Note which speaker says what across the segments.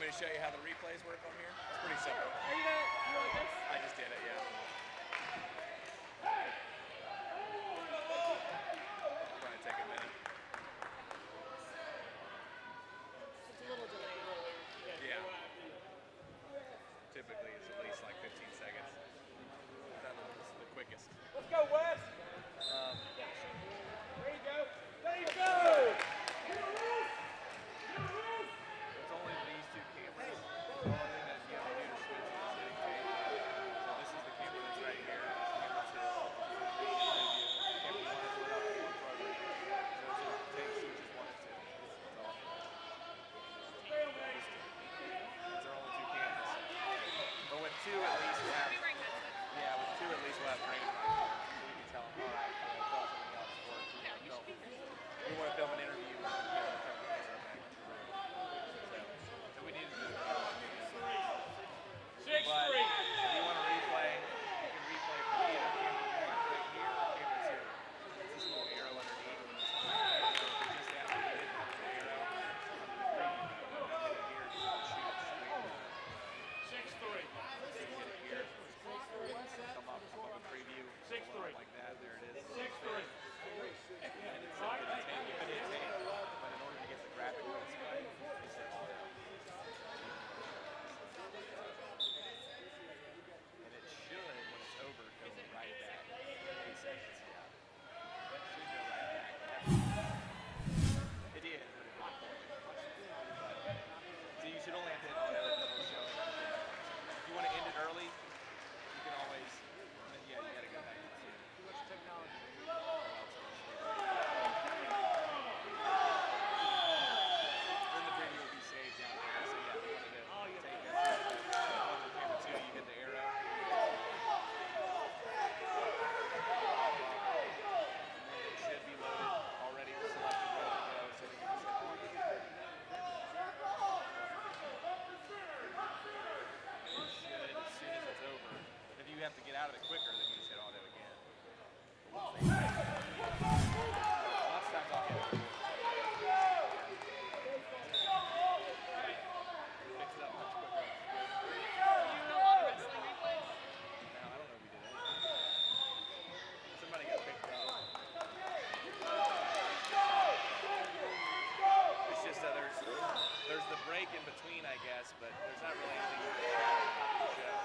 Speaker 1: me to show you how the replays work on here? It's pretty simple.
Speaker 2: Are you want this?
Speaker 1: I just did it, yeah. Probably take a minute.
Speaker 2: It's a little delayed.
Speaker 1: Yeah. Typically it's at least like 15 seconds. That was the quickest.
Speaker 3: Let's go, Wes. There you go. There you go.
Speaker 1: It's only these two cameras. The only thing that you have to do to switch is hitting tape. So this is the camera that's right here. Camera 2. Camera 1 is without the one program. So it's tape switches 1 and 2. That's all. These are only two cameras. But with 2 at least we'll have, yeah, with 2 at least we'll have brain time. So we can tell them, all right, well, something else works. We want to film an interview. We want to film the camera back. So we need to do it.
Speaker 3: 6-3.
Speaker 1: But if you want to replay, you can replay from either camera 1 right here or camera 2. It's this little arrow underneath. Just after you hit the arrow, hit it here, you can shoot it straight.
Speaker 3: 6-3.
Speaker 1: So you hit it here, come up with preview,
Speaker 3: 6-3.
Speaker 1: like that, there it is.
Speaker 3: 6-3.
Speaker 1: And it's simple to take, you can hit tape, but in order to get the graphic on the screen, you set all that. And it should, when it's over, go right back. 8 seconds, yeah. It should go right back. It did, but it blocked it. So you should only have to hit all that little show. If you want to end it early, you can always, yeah, you gotta go back and see it. Too much technology. Then the video will be saved down there. So yeah, if you wanted to take it, camera 2, you hit the arrow. And it should be loaded already or selected ready to go, so we can just hit on it. It should, as soon as it's over. If you have to get out of it quicker, then you just hit auto again. Lots of times I'll hit it. Mix it up much quicker. No, I don't know if we did anything. Somebody got picked up. It's just that there's the break in between, I guess, but there's not really anything you can show.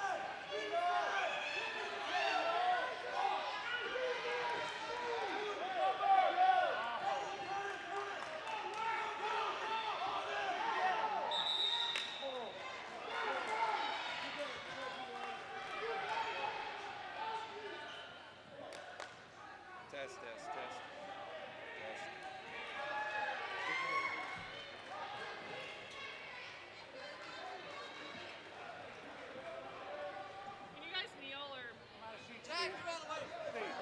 Speaker 1: Test, test, test. Test.
Speaker 2: Can you guys kneel or?
Speaker 3: Jack, get out of the way. Steve.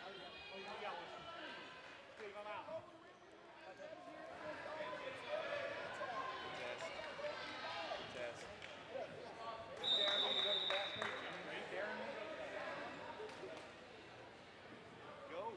Speaker 3: Oh, you got one. Steve, I'm out.
Speaker 1: Test. Test.
Speaker 3: Darren, when you go to the bathroom, meet Darren. Go.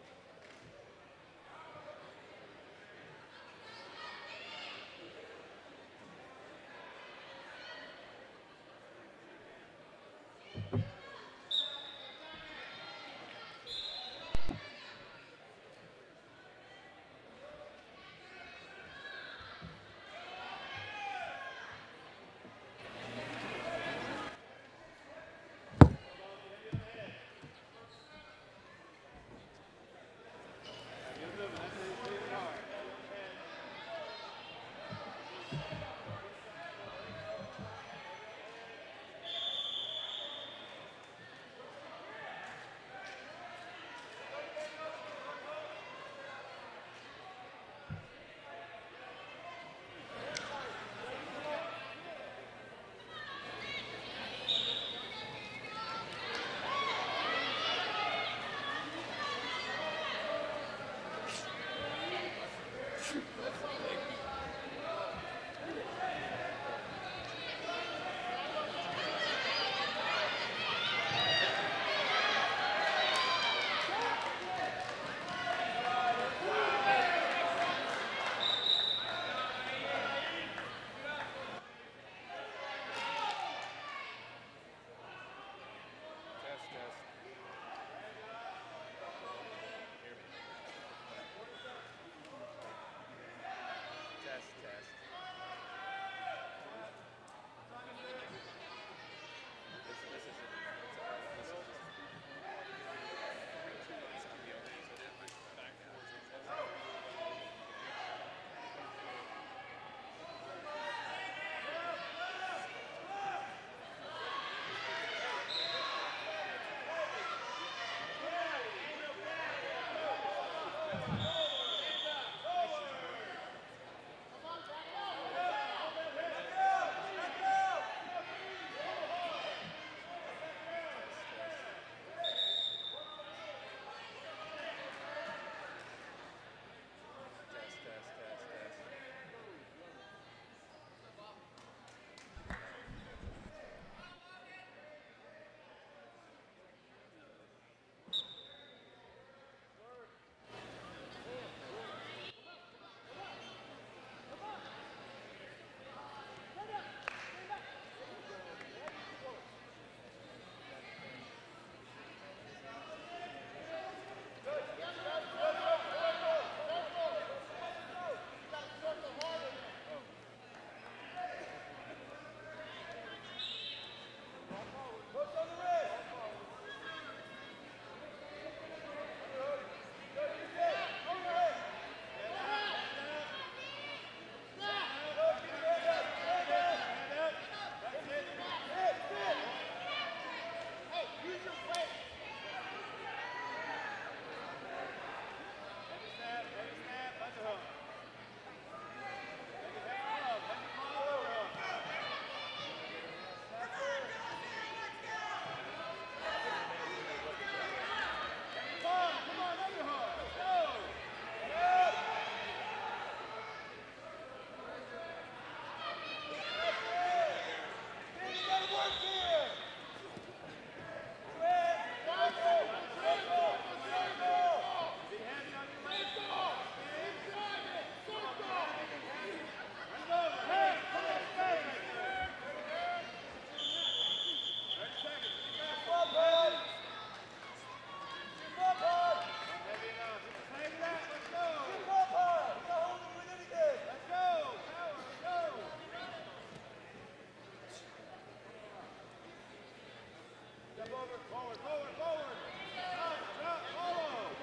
Speaker 3: Forward, forward, forward. Jump, jump, follow.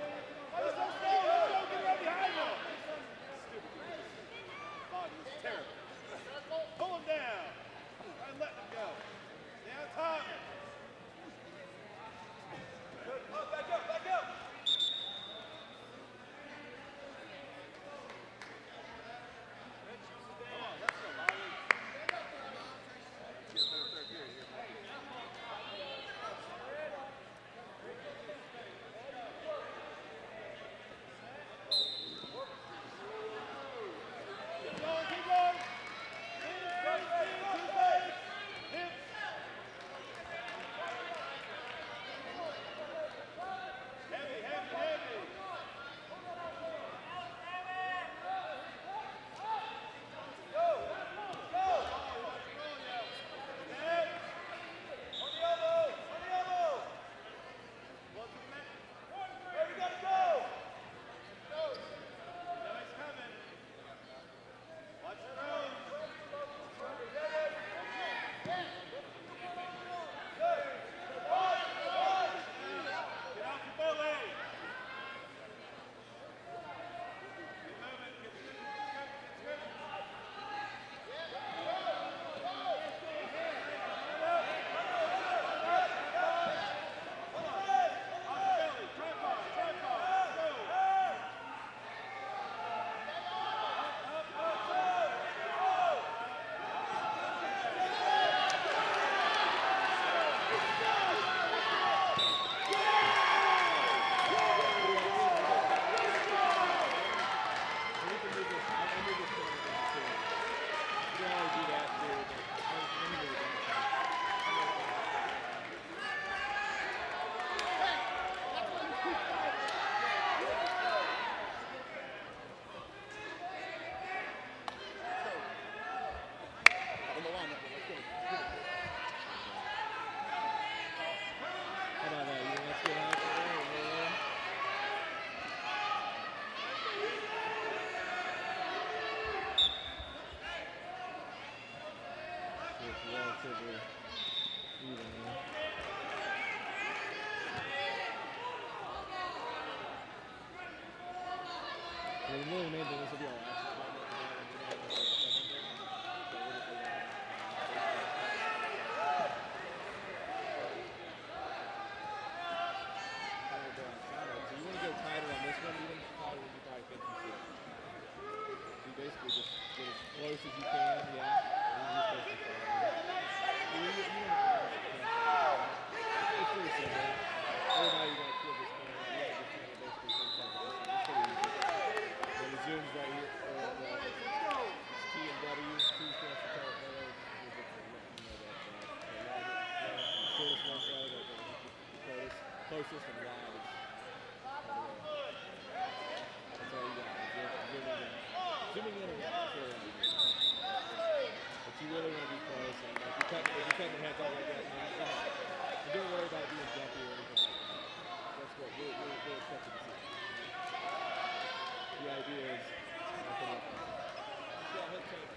Speaker 3: Let's go, let's go, get right behind him. Stupid. Body was terrible. Pull him down. Try and let him go. Stay on top. Good. Oh, back up, back up. Come on, let's go, Bobby. Get third period here. Keep going, keep going. Heavy, heavy, heavy. Go, go. Step. On the elbow, on the elbow. Where you gotta go? Go. Now he's coming. Watch your nose. Get off your belly. Keep moving. Get script. Come on. Off your belly. Tripod, tripod. Go.
Speaker 4: Basically just get as close as you can, yeah. It's pretty simple. Everybody got to feel this kind of basically it's pretty easy. When it zooms right here, it's T and W, T stands for telephoto, shortest one rather than the closest and wide is that's all you got. Zooming in and out, but you really want to be close. And if you're cutting the heads off like that, you don't worry about being jumpy or anything like that. That's what we're expected to see. The idea is, head change.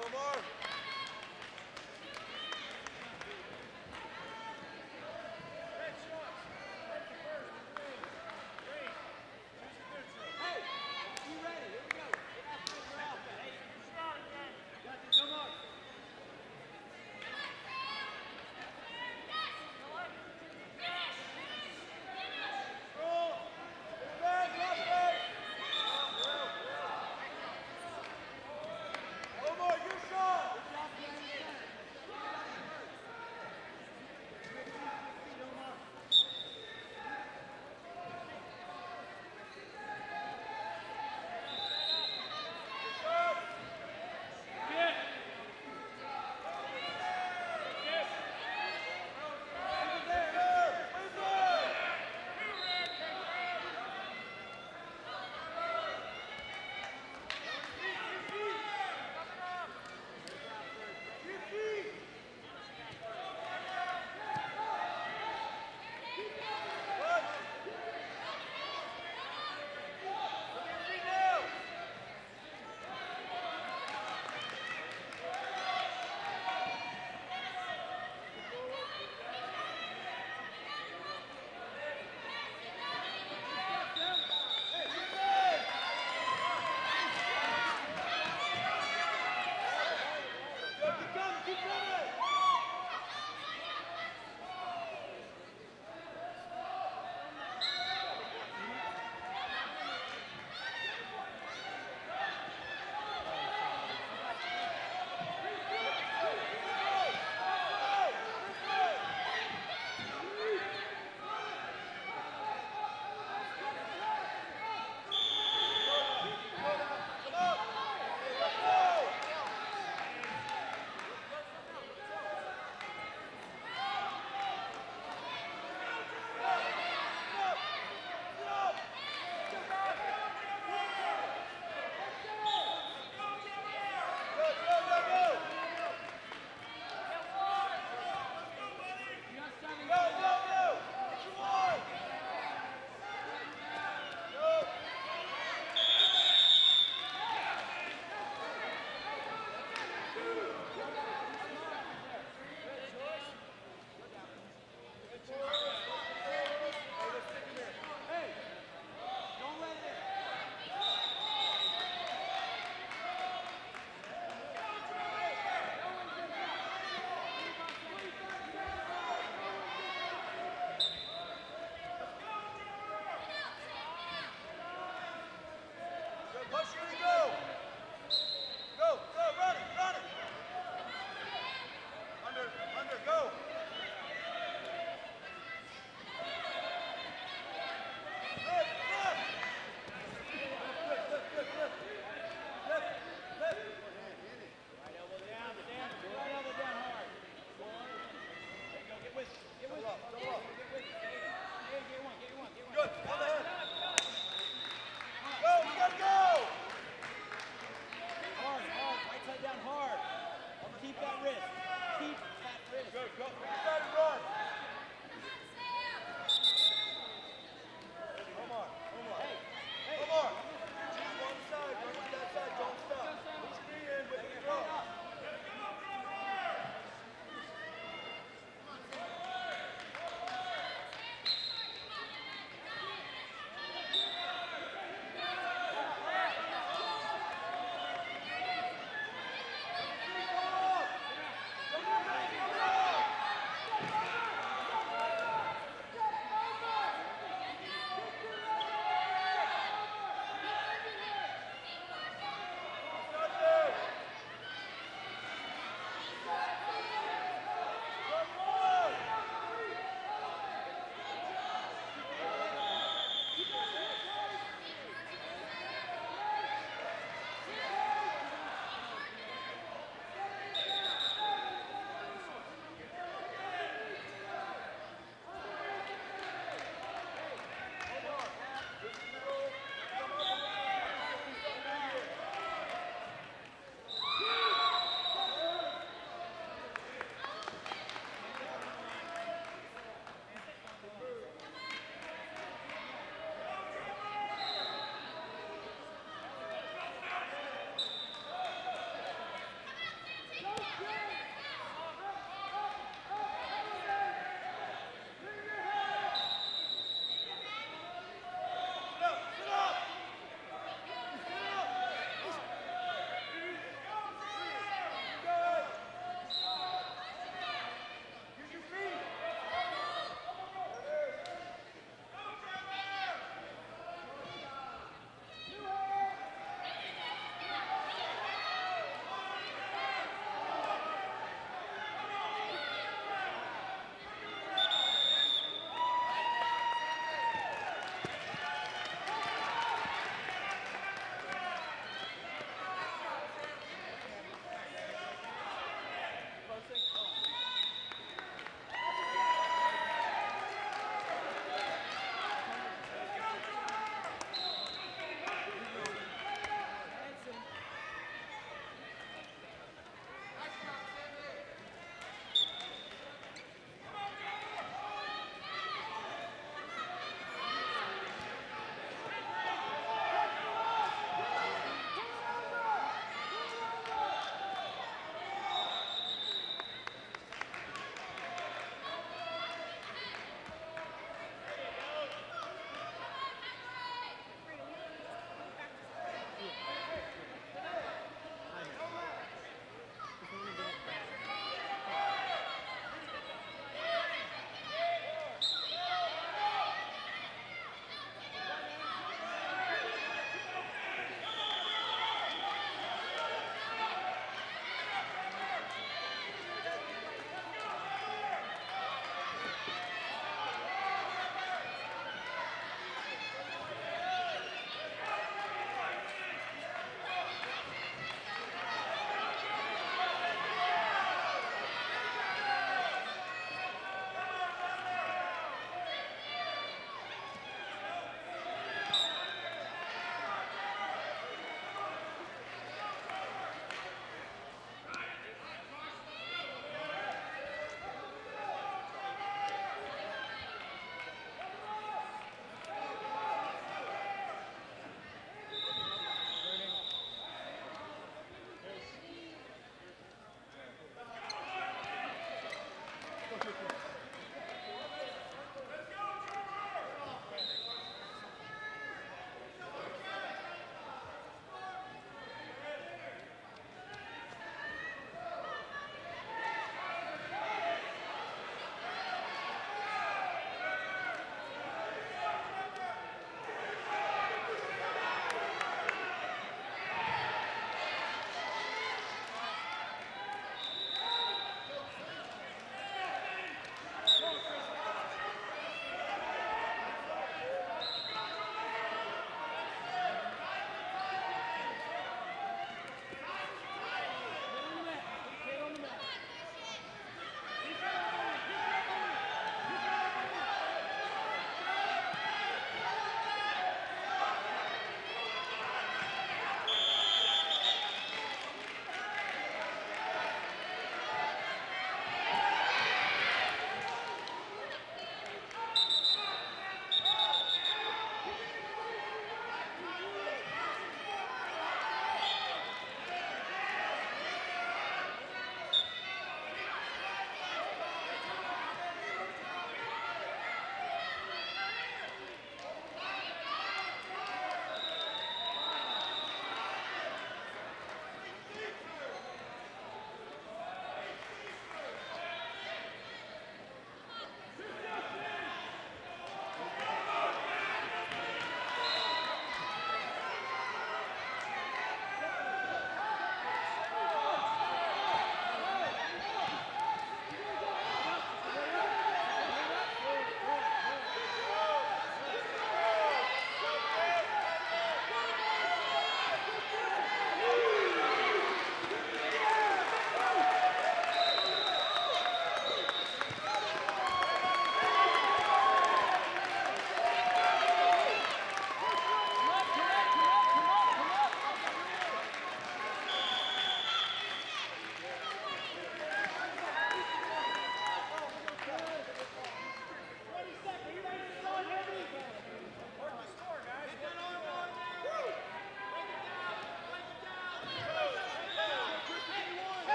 Speaker 3: One more, good shot!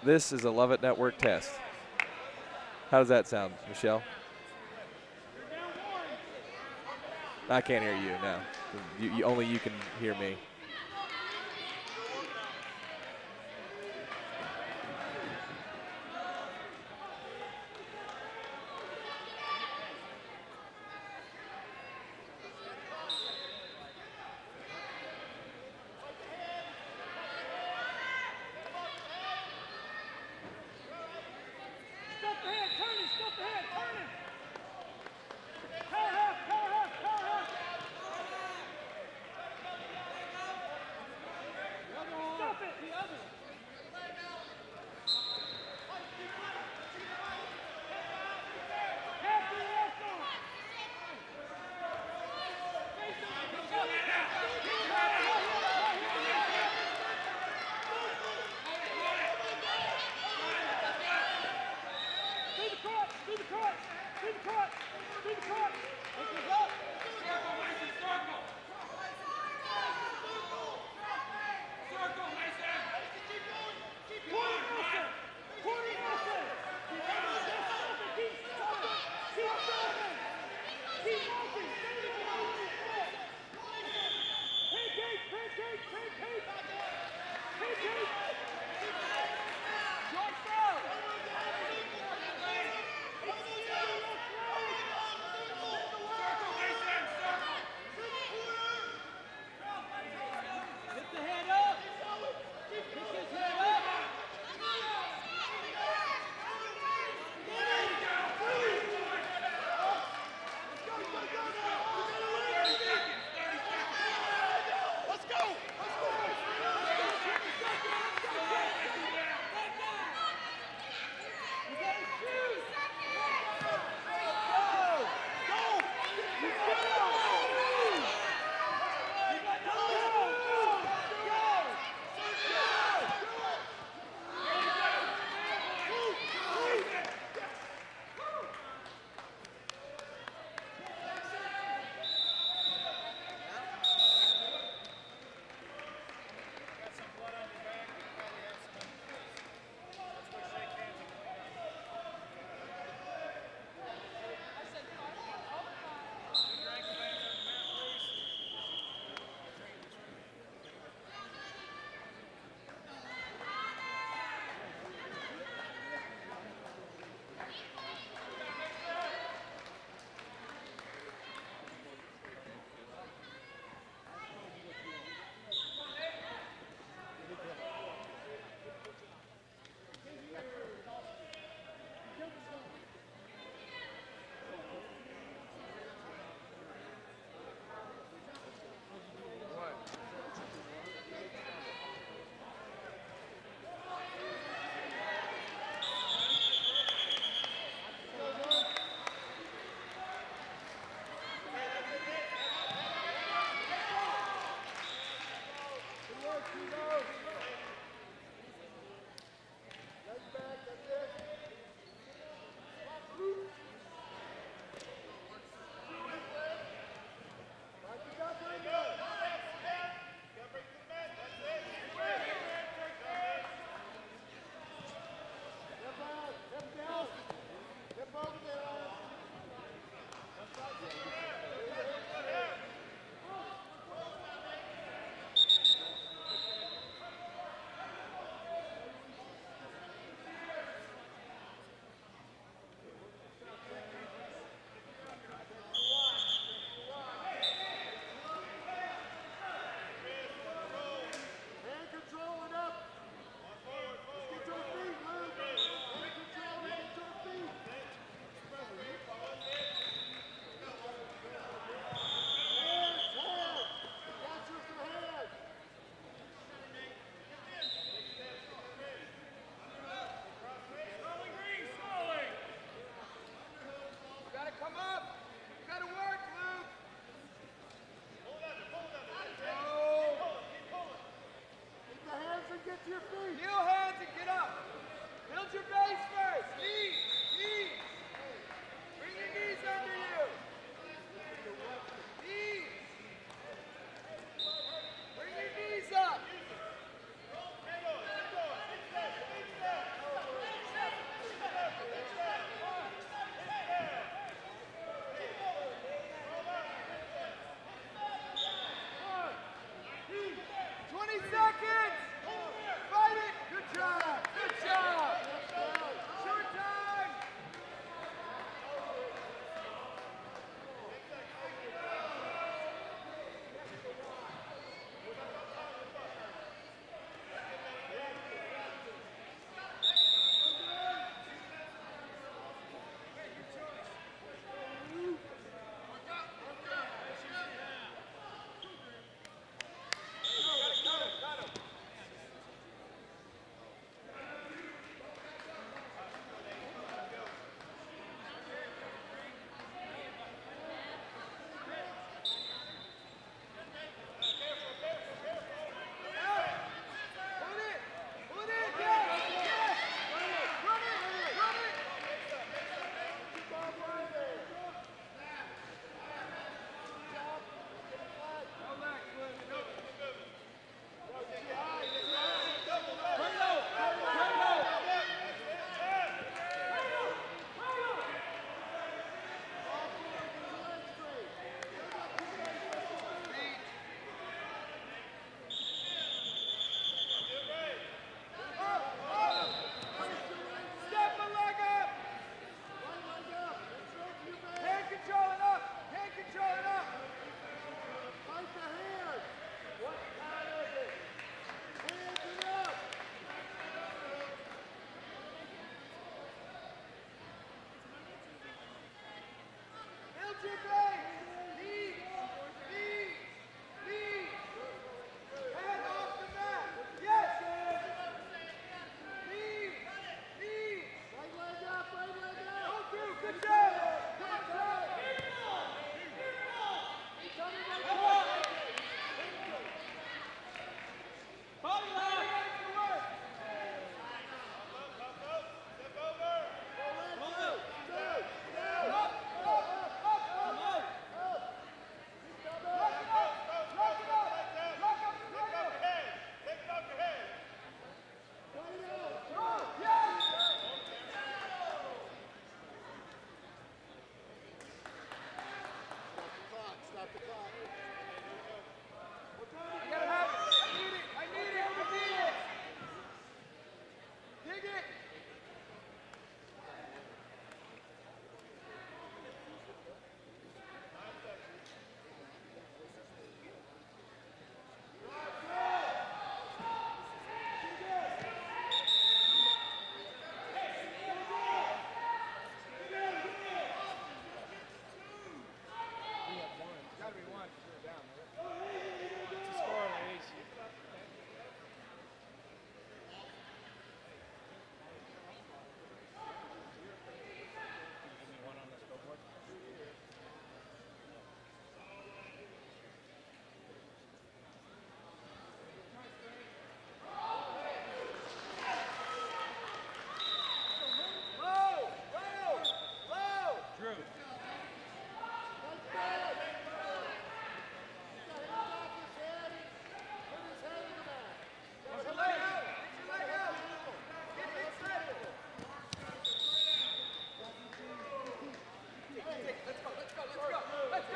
Speaker 5: This is a Love It Network test. How does that sound, Michelle? I can't hear you, no. Only you can hear me.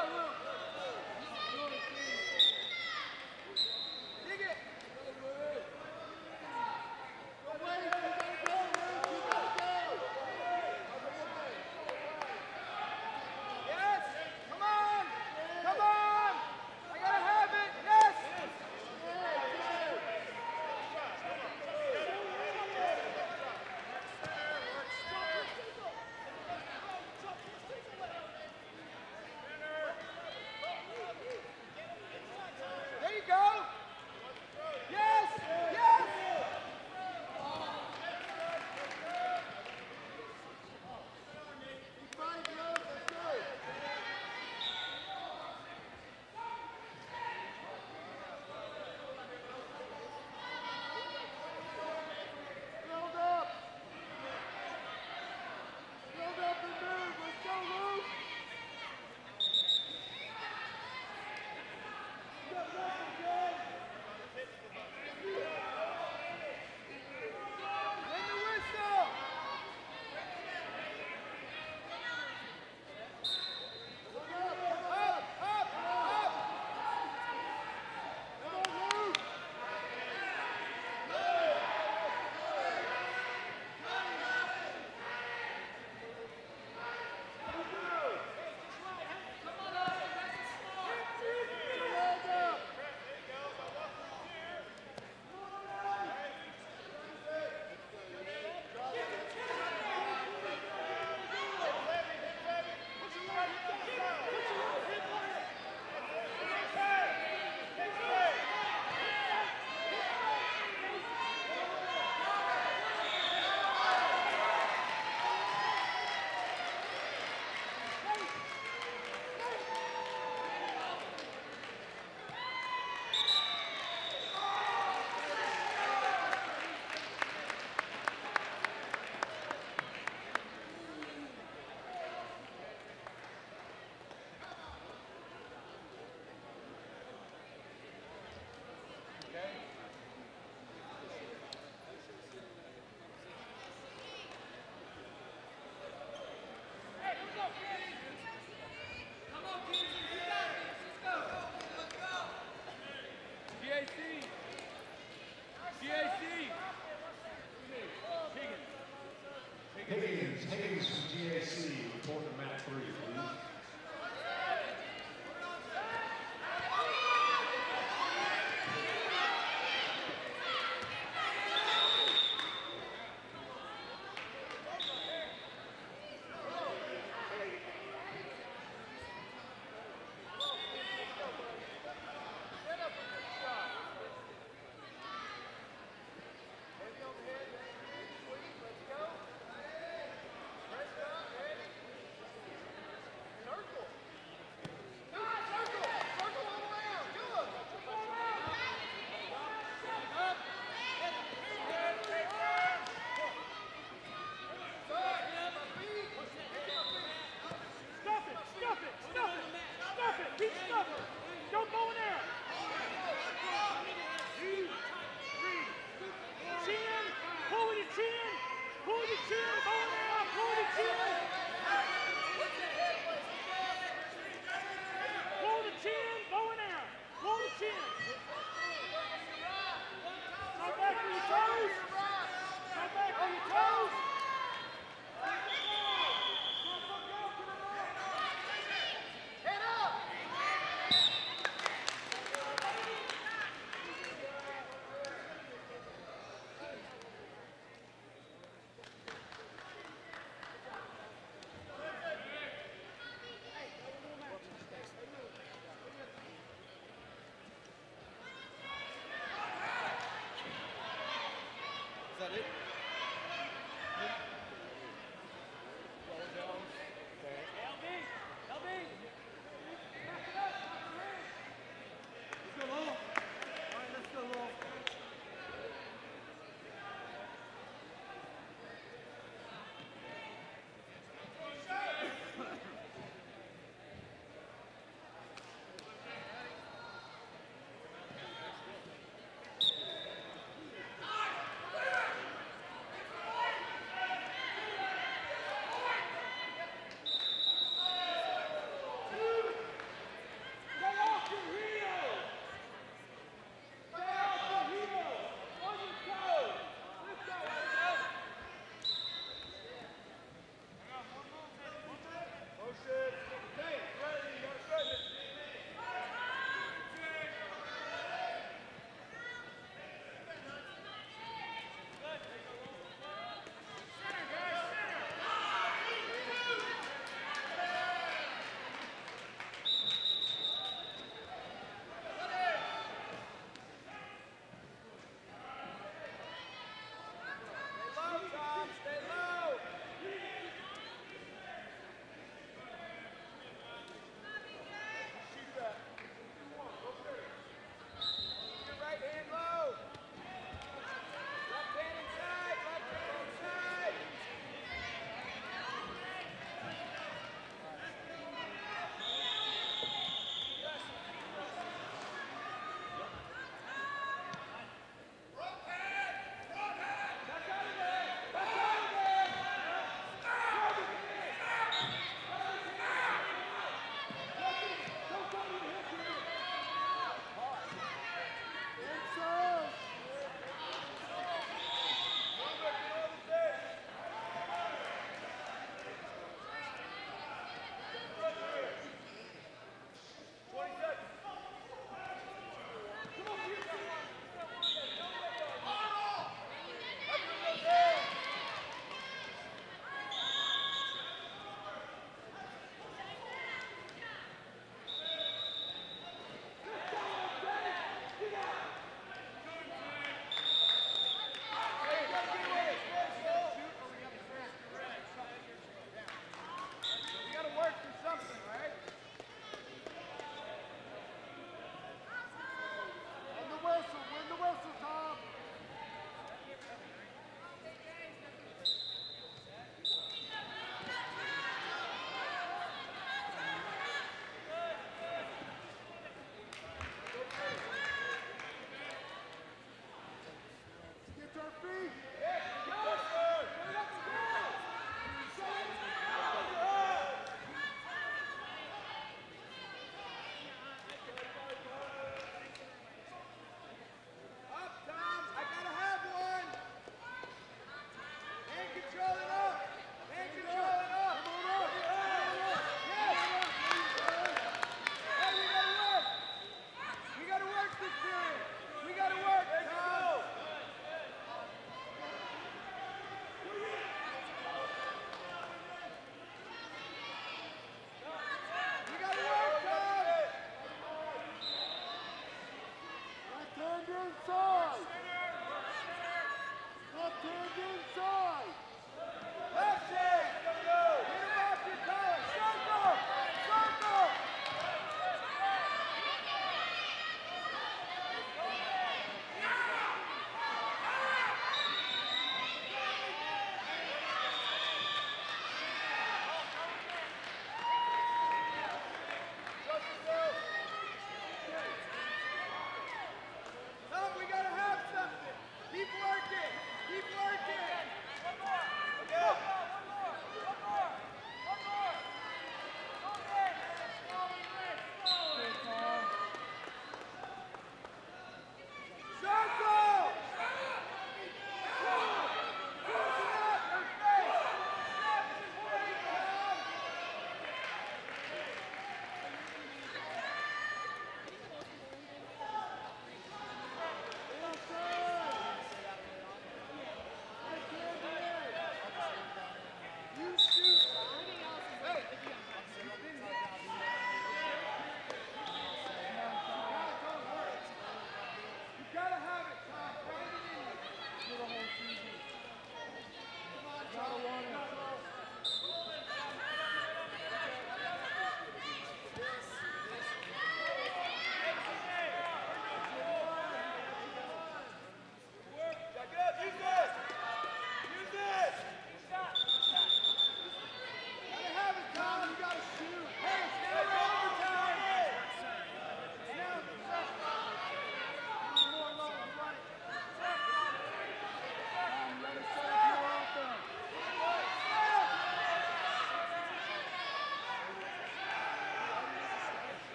Speaker 3: Come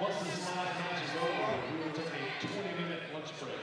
Speaker 6: Once this last match is over, we will take a 20-minute lunch break.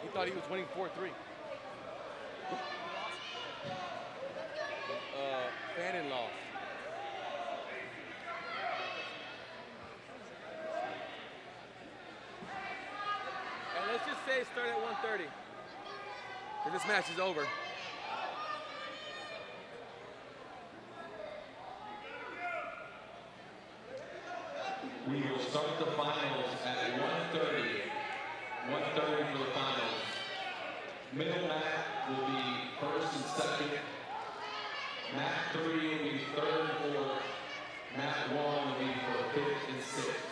Speaker 4: He thought he was winning 4-3. Fannin lost. And let's just say it started at 1:30. And this match is over.
Speaker 6: We will start the finals at 1:30. 1:30 for the finals. Middle mat will be first and second. Mat 3 will be third and fourth. Mat 1 will be for fifth and sixth.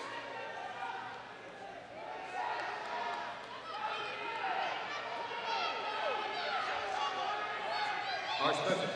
Speaker 6: Our special.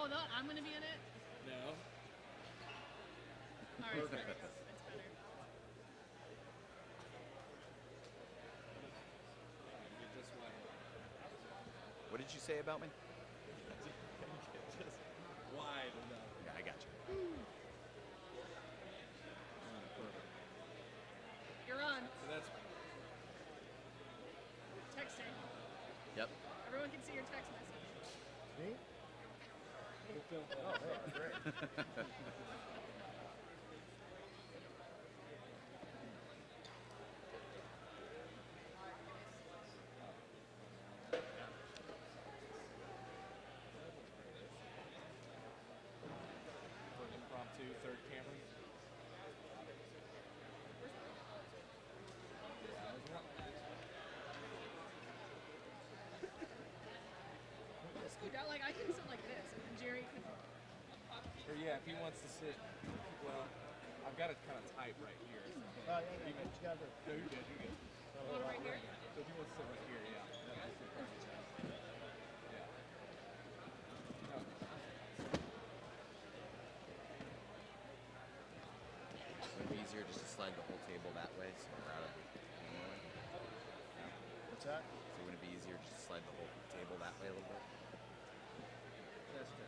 Speaker 2: Oh, no, I'm gonna be in it.
Speaker 4: No.
Speaker 2: All right, it's better. It's better.
Speaker 4: Just wide.
Speaker 7: What did you say about me?
Speaker 4: Just wide enough.
Speaker 7: Yeah, I got you.
Speaker 4: Perfect.
Speaker 2: You're on.
Speaker 4: So that's
Speaker 2: Texting.
Speaker 7: Yep.
Speaker 2: Everyone can see your text message.
Speaker 3: Me?
Speaker 4: fulfill.
Speaker 3: Oh, hey, great.
Speaker 4: For an impromptu third camera.
Speaker 2: Scoot out, like I can sit like this, and then Jerry could.
Speaker 4: Or yeah, if he wants to sit, well, I've got it kind of tight right here.
Speaker 3: Yeah, what you gotta do?
Speaker 4: No, you're good, you're good.
Speaker 2: Want it right here?
Speaker 4: So if he wants to sit right here, yeah. That's it. Yeah. No.
Speaker 7: Would it be easier just to slide the whole table that way so we're out of the
Speaker 3: What's that?
Speaker 7: So wouldn't it be easier just to slide the whole table that way a little bit?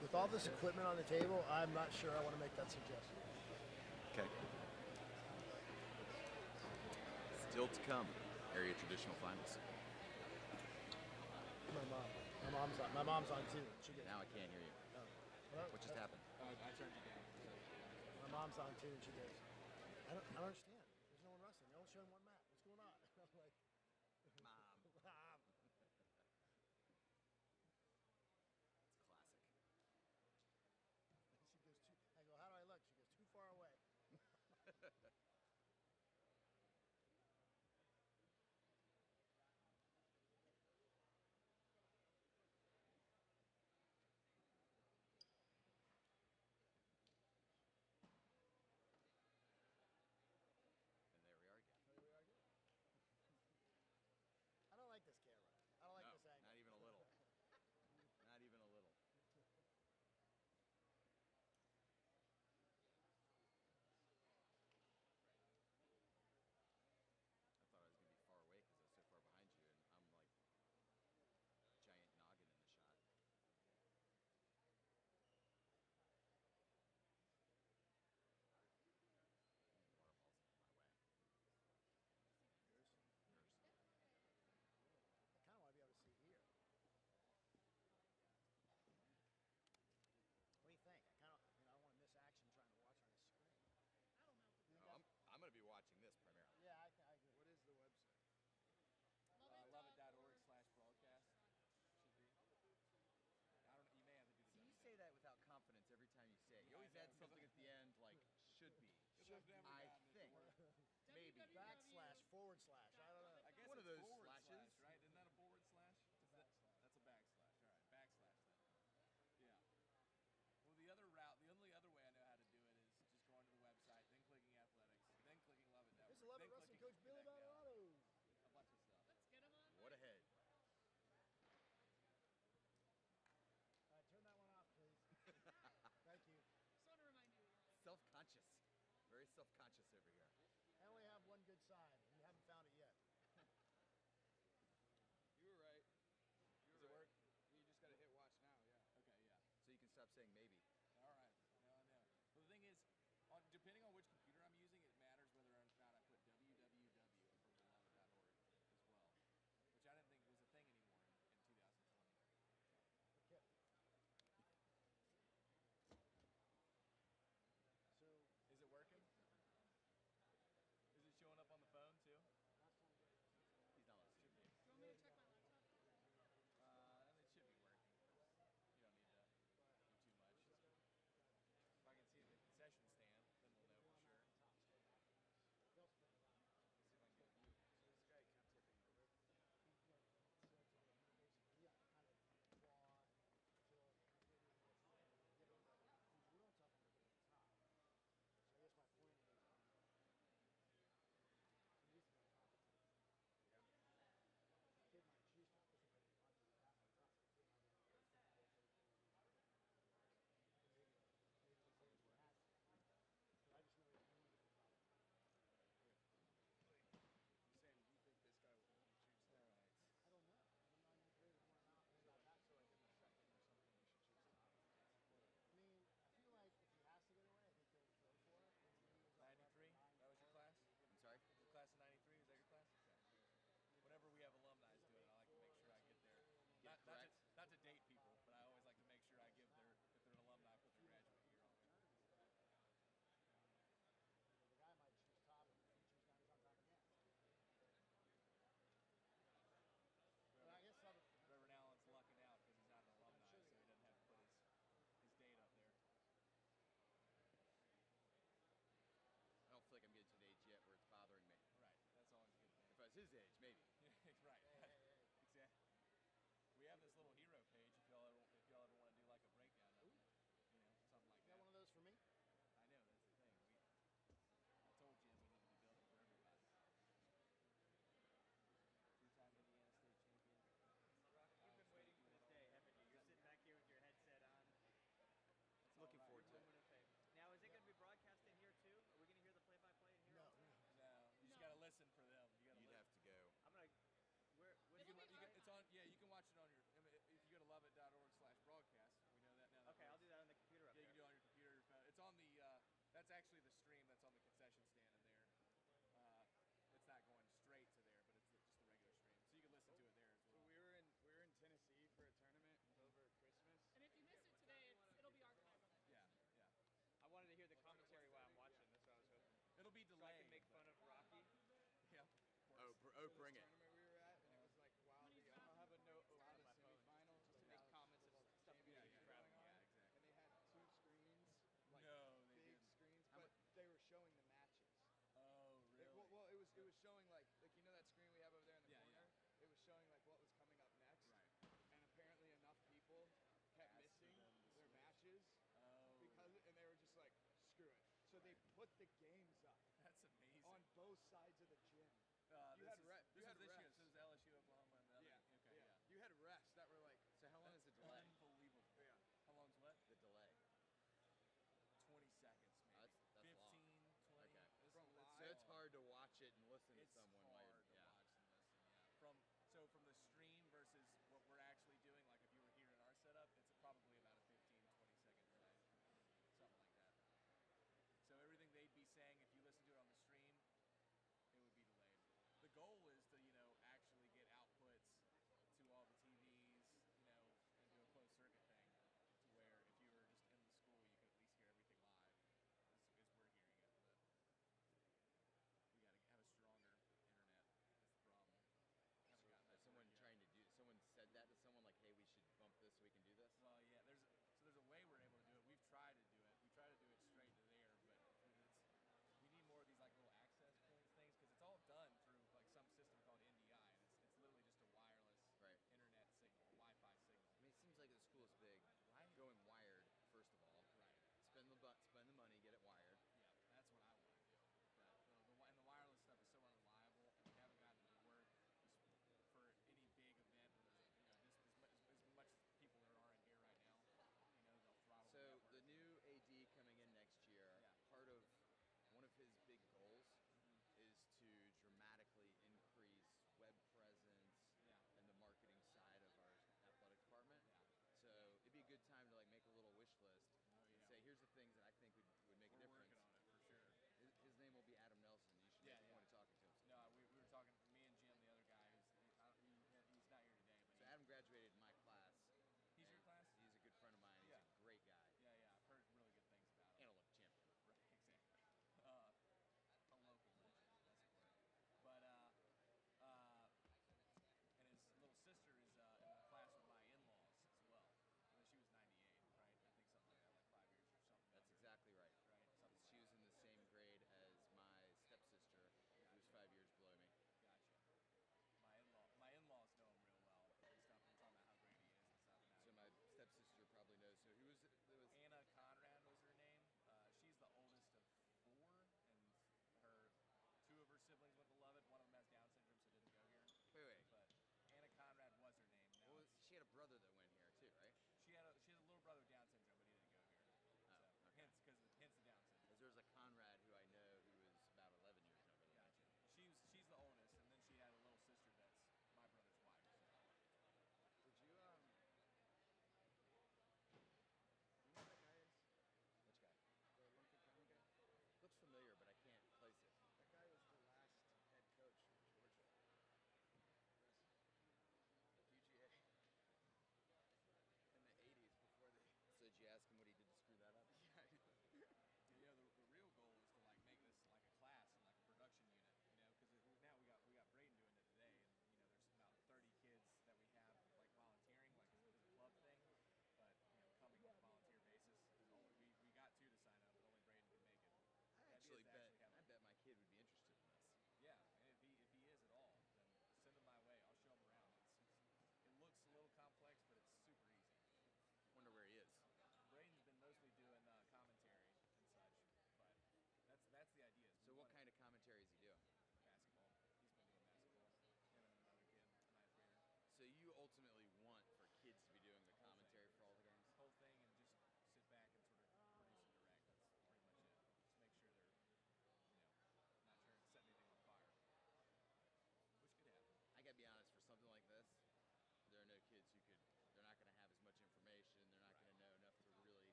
Speaker 3: With all this equipment on the table, I'm not sure I want to make that suggestion.
Speaker 7: Okay. Still to come, area traditional finals.
Speaker 3: My mom. My mom's on. My mom's on too. She gets.
Speaker 7: Now I can't hear you.
Speaker 3: Oh. Well,
Speaker 7: What just happened?
Speaker 4: I turned you down.
Speaker 3: My mom's on too, and she goes, I don't understand. There's no one wrestling. They're all showing one mat. What's going on? I'm like,
Speaker 7: Mom.
Speaker 3: Mom.
Speaker 7: It's classic.
Speaker 3: She goes too. I go, how do I look? She goes, too far away.
Speaker 7: And there we are again.
Speaker 3: There we are again. I don't like this camera. I don't like
Speaker 7: No,
Speaker 3: this angle.
Speaker 7: not even a little. Not even a little. I thought I was going to be far away because I was so far behind you, and I'm like giant noggin in the shot. Water balls my way.
Speaker 3: Yours?
Speaker 7: Yours.
Speaker 3: I kind of want to be able to see here. What do you think? I kind of, I don't want to miss action trying to watch on the screen.
Speaker 2: I don't know.
Speaker 7: Oh, I'm going to be watching this primarily.
Speaker 3: Yeah, I agree. What is the website?
Speaker 4: Loveit.org/broadcast should be. I don't know. You may have to do the.
Speaker 7: See, you say that without confidence every time you say it. You always add something at the end like should be. I think. Maybe.
Speaker 3: Backslash, forward slash. I don't know.
Speaker 4: I guess
Speaker 7: One of
Speaker 4: it's
Speaker 7: those
Speaker 4: forward
Speaker 7: slashes.
Speaker 4: slash, right? Isn't that a forward slash? That's a backslash. All right, backslash then. Yeah. Well, the only other way I know how to do it is just going to the website, then clicking athletics, then clicking Love It Network.
Speaker 3: This is Love It
Speaker 4: then
Speaker 3: Wrestling
Speaker 4: clicking
Speaker 3: Coach Billy
Speaker 4: Connect Now.
Speaker 3: Valorado.
Speaker 4: A bunch of stuff.
Speaker 2: Let's get him on.
Speaker 7: What a head.
Speaker 3: All right, turn that one off, please. Thank you.
Speaker 2: Just want to remind you.
Speaker 7: Self-conscious. Very self-conscious over here.
Speaker 3: I only have one good side. You haven't found it yet.
Speaker 8: You were right.
Speaker 4: Does it work?
Speaker 8: You just gotta hit watch now, yeah.
Speaker 4: Okay, yeah.
Speaker 7: So you can stop saying maybe.
Speaker 4: All right. Now I know. Well, the thing is, depending on which computer I'm using, it matters whether or not I put www from beloved.org as well, which I didn't think was a thing anymore in 2020.
Speaker 3: Okay. So,
Speaker 4: Is it working? Is it showing up on the phone
Speaker 7: correct?
Speaker 5: Not to date people, but I always like to make sure I give if they're an alumni, put their graduate year on it.
Speaker 9: The guy might choose top and choose down on top again. But I guess
Speaker 5: Reverend Allen's lucking out because he's not an alumni, so he doesn't have to put his date up there.
Speaker 7: I don't feel like I'm getting to the age yet where it's bothering me.
Speaker 5: Right, that's always a good thing.
Speaker 7: If I was his age, maybe.
Speaker 5: Right. Exactly. We have this little hero page if y'all ever want to do like a breakdown of it, something like
Speaker 9: You
Speaker 5: that.
Speaker 9: got one of those for me?
Speaker 5: I know, that's the thing. I told Jim we need to be building for everybody. Three-time Indiana State champion.
Speaker 10: Rock, you've been waiting for this day, haven't you? You're sitting back here with your headset on.
Speaker 7: Looking forward to it.
Speaker 10: Moment of fame. Now, is it going to be broadcast in here too? Are we going to hear the play-by-play in here?
Speaker 9: No.
Speaker 5: No, you just got to listen for them.
Speaker 7: You'd have to go.
Speaker 10: I'm going to.
Speaker 5: It's on. Yeah, you can watch it on your. If you go to loveit.org/broadcast, we know that now.
Speaker 10: Okay, I'll do that on the computer up there.
Speaker 5: Yeah, you can do it on your computer. Your phone. It's on the. That's actually the stream that's on the concession stand in there. It's not going straight to there, but it's just the regular stream, so you can listen to it there as
Speaker 8: So
Speaker 5: well.
Speaker 8: we were in Tennessee for a tournament over Christmas.
Speaker 2: And if you miss it today, it'll be archived.
Speaker 5: Yeah.
Speaker 10: I wanted to hear the commentary while I'm watching. That's what I was hoping.
Speaker 5: It'll be
Speaker 10: So I
Speaker 5: delayed.
Speaker 10: can make fun of Rocky.
Speaker 5: Yeah.
Speaker 7: Bring it.
Speaker 8: Tournament we were at, and it was like, wow, I'll have a note about the semifinals
Speaker 10: Just to make comments of stuff we
Speaker 8: championship
Speaker 10: should
Speaker 8: going
Speaker 10: grab.
Speaker 8: on.
Speaker 5: exactly.
Speaker 8: And they had 2 screens, like
Speaker 5: No, they
Speaker 8: big
Speaker 5: didn't.
Speaker 8: screens, but they were showing the matches.
Speaker 5: Oh, really?
Speaker 8: It was showing like you know that screen we have over there in the
Speaker 5: Yeah,
Speaker 8: corner.
Speaker 5: yeah.
Speaker 8: It was showing like what was coming up next.
Speaker 5: Right.
Speaker 8: And apparently enough people kept
Speaker 5: Asked
Speaker 8: missing
Speaker 5: them to
Speaker 8: their
Speaker 5: switch.
Speaker 8: matches and they were just like, screw it. So they put the games up
Speaker 5: That's amazing.
Speaker 8: on both sides of the gym.
Speaker 5: This is this year.
Speaker 8: refs.
Speaker 5: This is LSU, Oklahoma, and the other.
Speaker 8: Yeah.
Speaker 5: Okay. Yeah.
Speaker 8: You had refs that were like,
Speaker 7: So how long is the delay?
Speaker 5: Unbelievable.
Speaker 8: yeah.
Speaker 5: How long's what?
Speaker 7: The delay.
Speaker 5: 20 seconds, maybe.
Speaker 7: That's
Speaker 5: 15,
Speaker 7: long.
Speaker 5: 20.
Speaker 7: Okay.
Speaker 8: From
Speaker 7: So it's hard to watch it and listen
Speaker 5: It's
Speaker 7: to someone.
Speaker 5: hard to watch and listen. Yeah. From the stream versus what we're actually doing, like if you were here in our setup, it's probably about a 15, 20-second delay, something like that. So everything they'd be saying, if you listen to it on the stream, it would be delayed. The goal is to, actually get outputs to all the TVs, and do a closed circuit thing, to where if you were just in the school, you could at least hear everything live, as we're hearing it. But we got to have a stronger internet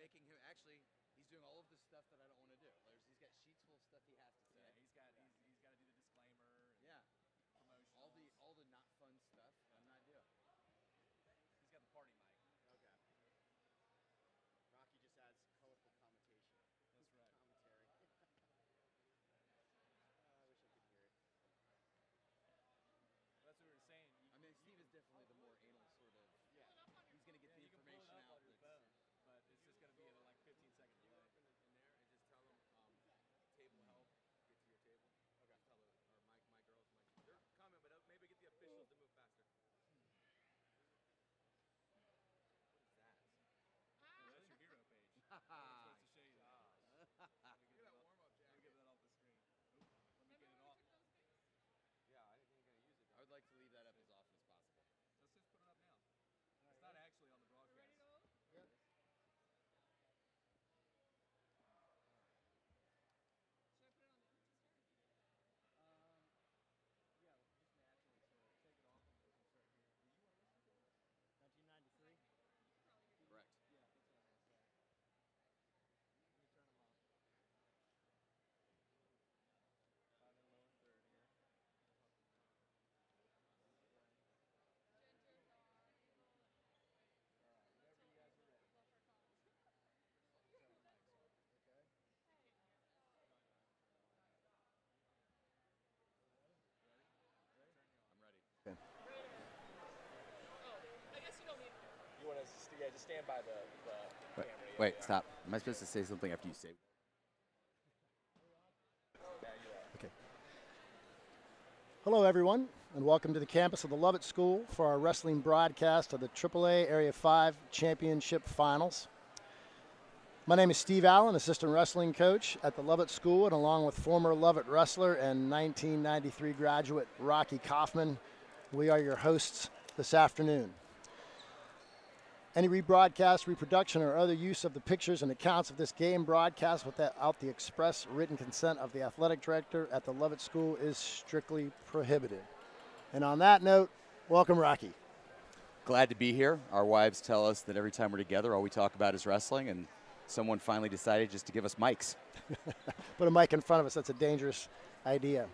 Speaker 7: making him actually. He's doing all of the stuff that I don't want to do. He's got sheets full of stuff he has to say.
Speaker 5: Yeah, he's got to do the disclaimer.
Speaker 7: Yeah.
Speaker 5: Promotional.
Speaker 7: All the not fun stuff I'm not doing.
Speaker 5: He's got the party mic.
Speaker 7: Okay. Rocky just adds colorful commentation.
Speaker 5: That's right.
Speaker 7: Commentary. I wish I could hear it.
Speaker 5: That's what we were saying.
Speaker 7: I mean, Steve is definitely the more anal sort of. Yeah. He's gonna get the
Speaker 5: You can pull
Speaker 7: information
Speaker 5: it up
Speaker 7: out.
Speaker 5: on your phone, but it's just going to be at like 15-second delay.
Speaker 6: In there and just tell them table help, get to your table. Okay. Tell them, or my girls, they're coming, but maybe get the officials to move faster. What is that?
Speaker 5: Well, that's your hero page. It's supposed to show you that. Let me get that warm-up jacket. Let me get that off the screen. Oop, let me get it off.
Speaker 6: Yeah, I think you're gonna use it.
Speaker 7: I would like to leave that up as often as possible.
Speaker 5: Let's just put it up now. It's not actually on the broadcast.
Speaker 2: Ready to go?
Speaker 4: Yeah.
Speaker 2: Should I put it on there to start?
Speaker 10: Yeah, just naturally. So take it off and we can start here. Were you on this one? 1993?
Speaker 7: Correct.
Speaker 10: Yeah, that's what I was going to say. Let me turn them off.
Speaker 5: 5 and low and third here. Whenever you guys are ready. Turn the mics on.
Speaker 4: Okay.
Speaker 7: I'm ready.
Speaker 2: Oh, I guess you don't need to.
Speaker 1: You want to, just stand by the camera.
Speaker 7: Wait, stop. Am I supposed to say something after you say?
Speaker 9: Okay. Hello, everyone, and welcome to the campus of the Lovett School for our wrestling broadcast of the AAA Area 5 Championship Finals. My name is Steve Allen, assistant wrestling coach at the Lovett School, and along with former Lovett wrestler and 1993 graduate Rocky Kaufman, we are your hosts this afternoon. Any rebroadcast, reproduction, or other use of the pictures and accounts of this game broadcast without the express written consent of the athletic director at the Lovett School is strictly prohibited. And on that note, welcome, Rocky.
Speaker 7: Glad to be here. Our wives tell us that every time we're together, all we talk about is wrestling, and someone finally decided just to give us mics.
Speaker 9: Put a mic in front of us. That's a dangerous idea.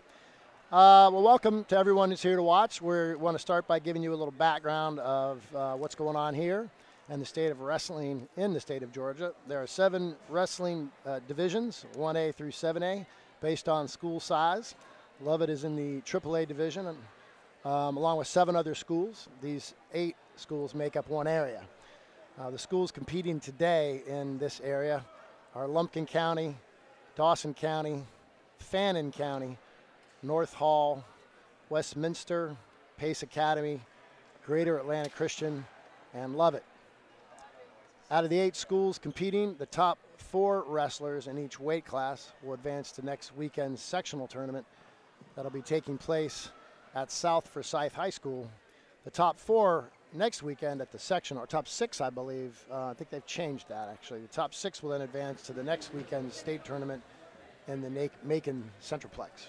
Speaker 9: Well, welcome to everyone who's here to watch. We want to start by giving you a little background of what's going on here and the state of wrestling in the state of Georgia. There are 7 wrestling divisions, 1A through 7A, based on school size. Lovett is in the AAA division, and, along with 7 other schools. These 8 schools make up one area. The schools competing today in this area are Lumpkin County, Dawson County, Fannin County, North Hall, Westminster, Pace Academy, Greater Atlanta Christian, and Lovett. Out of the 8 schools competing, the top 4 wrestlers in each weight class will advance to next weekend's sectional tournament that'll be taking place at South Forsyth High School. The top 4 next weekend at the sectional, or top 6, I believe. I think they've changed that, actually. The top 6 will then advance to the next weekend's state tournament in the Macon Centralplex.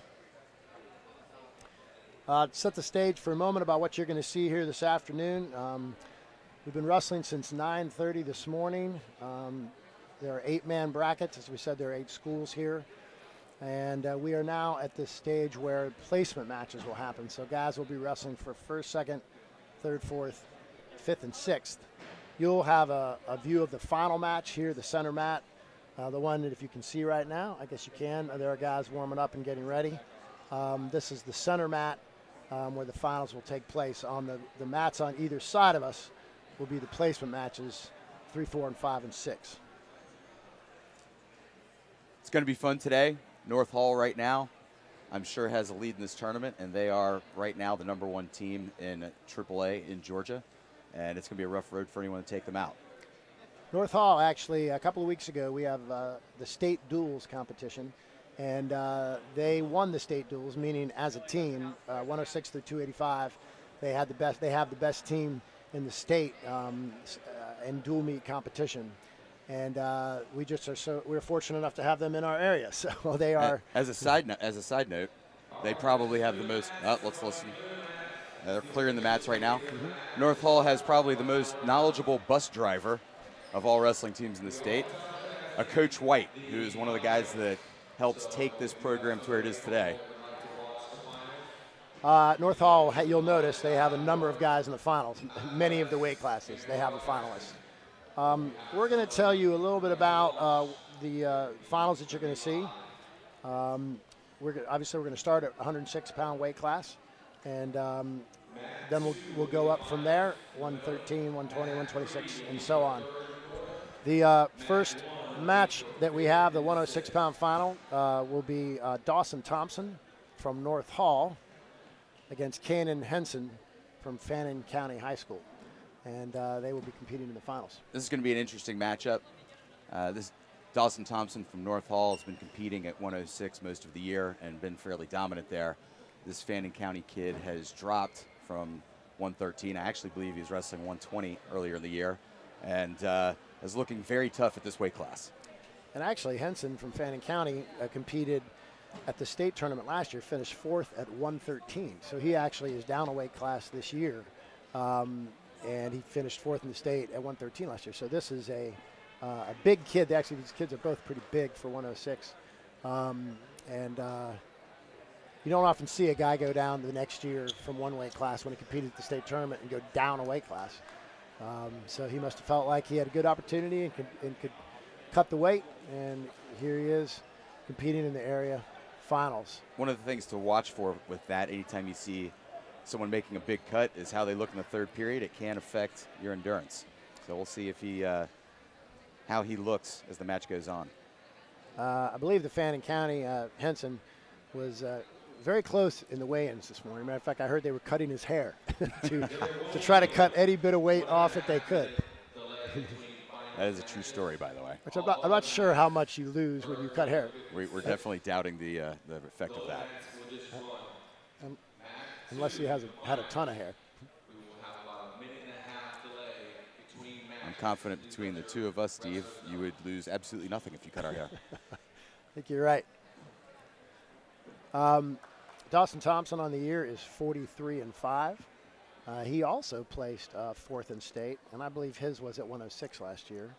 Speaker 9: Set the stage for a moment about what you're going to see here this afternoon. We've been wrestling since 9:30 this morning. There are 8-man brackets. As we said, there are 8 schools here. And we are now at this stage where placement matches will happen. So guys will be wrestling for 1st, 2nd, 3rd, 4th, 5th, and 6th. You'll have a view of the final match here, the center mat. The one that if you can see right now, I guess you can. There are guys warming up and getting ready. This is the center mat where the finals will take place. On the mats on either side of us will be the placement matches, 3, 4, and 5, and 6.
Speaker 7: It's going to be fun today. North Hall right now, I'm sure, has a lead in this tournament, and they are right now the #1 team in AAA in Georgia, and it's going to be a rough road for anyone to take them out.
Speaker 9: North Hall, actually, a couple of weeks ago, we have the state duels competition, and they won the state duels, meaning as a team, 106 through 285, they have the best team in the state in dual meet competition. And we're fortunate enough to have them in our area. So they are.
Speaker 7: As a side note, they probably have the most. Let's listen. They're clearing the mats right now. Mm-hmm. North Hall has probably the most knowledgeable bus driver of all wrestling teams in the state, a Coach White, who is one of the guys that helps take this program to where it is today.
Speaker 9: North Hall, you'll notice they have a number of guys in the finals. Many of the weight classes, they have a finalist. We're going to tell you a little bit about the finals that you're going to see. Obviously, we're going to start at 106-pound weight class, and then we'll go up from there, 113, 120, 126, and so on. The first match that we have, the 106-pound final, will be Dawson Thompson from North Hall against Cannon Henson from Fannin County High School. And they will be competing in the finals.
Speaker 7: This is going to be an interesting matchup. This Dawson Thompson from North Hall has been competing at 106 most of the year and been fairly dominant there. This Fannin County kid has dropped from 113. I actually believe he was wrestling 120 earlier in the year, and is looking very tough at this weight class.
Speaker 9: And actually, Henson from Fannin County competed at the state tournament last year, finished 4th at 113. So he actually is down a weight class this year. And he finished 4th in the state at 113 last year. So this is a big kid. Actually, these kids are both pretty big for 106. You don't often see a guy go down the next year from one weight class when he competed at the state tournament and go down a weight class. So he must have felt like he had a good opportunity and could cut the weight. And here he is competing in the area finals.
Speaker 7: One of the things to watch for with that, anytime you see someone making a big cut, is how they look in the third period. It can affect your endurance. So we'll see if how he looks as the match goes on.
Speaker 9: I believe the Fannin County Henson was very close in the weigh-ins this morning. Matter of fact, I heard they were cutting his hair to try to cut any bit of weight off that they could.
Speaker 7: That is a true story, by the way.
Speaker 9: Which I'm not sure how much you lose when you cut hair.
Speaker 7: We're definitely doubting the effect of that.
Speaker 9: Unless he had a ton of hair.
Speaker 7: I'm confident between the two of us, Steve, you would lose absolutely nothing if you cut our hair.
Speaker 9: I think you're right. Dawson Thompson on the year is 43-5. He also placed 4th in state, and I believe his was at 106 last year.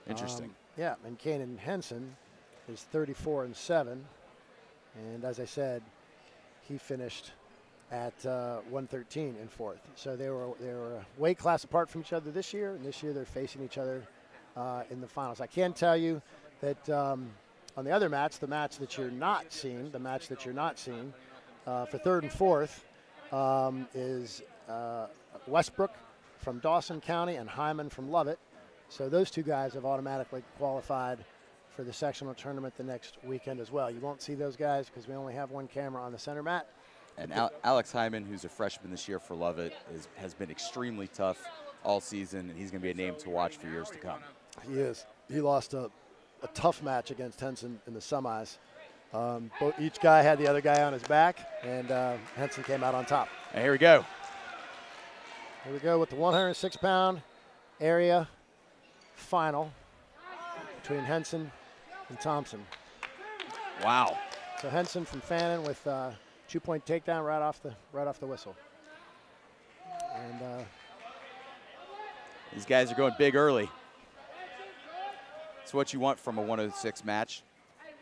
Speaker 7: Interesting.
Speaker 9: Yeah, and Cannon Henson is 34-7, and as I said, he finished at 113 in 4th. So they were a weight class apart from each other this year, and this year they're facing each other in the finals. I can tell you that on the other match, the match that you're not seeing, for 3rd and 4th is Westbrook from Dawson County and Hyman from Lovett. So those two guys have automatically qualified for the sectional tournament the next weekend as well. You won't see those guys because we only have one camera on the center mat.
Speaker 7: And Alex Hyman, who's a freshman this year for Lovett, has been extremely tough all season, and he's going to be a name to watch for years to come.
Speaker 9: He is. He lost a tough match against Henson in the semis. Each guy had the other guy on his back, and Henson came out on top.
Speaker 7: And here we go.
Speaker 9: Here we go with the 106-pound area final between Henson and Thompson.
Speaker 7: Wow.
Speaker 9: So Henson from Fannin with 2-point takedown right off the whistle. And
Speaker 7: these guys are going big early. It's what you want from a 106 match.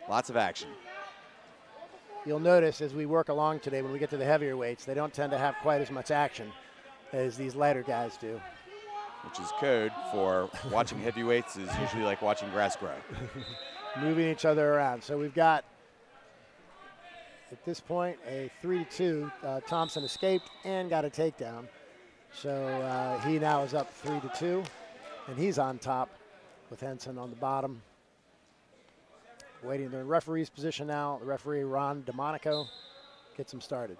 Speaker 7: Lots of action.
Speaker 9: You'll notice as we work along today, when we get to the heavier weights, they don't tend to have quite as much action as these lighter guys do.
Speaker 7: Which is code for watching heavyweights is usually like watching grass grow.
Speaker 9: Moving each other around. So we've got, at this point, a 3-2. Thompson escaped and got a takedown. So he now is up 3-2, and he's on top with Henson on the bottom. Waiting in the referee's position now. The referee, Ron DeMonico, gets him started.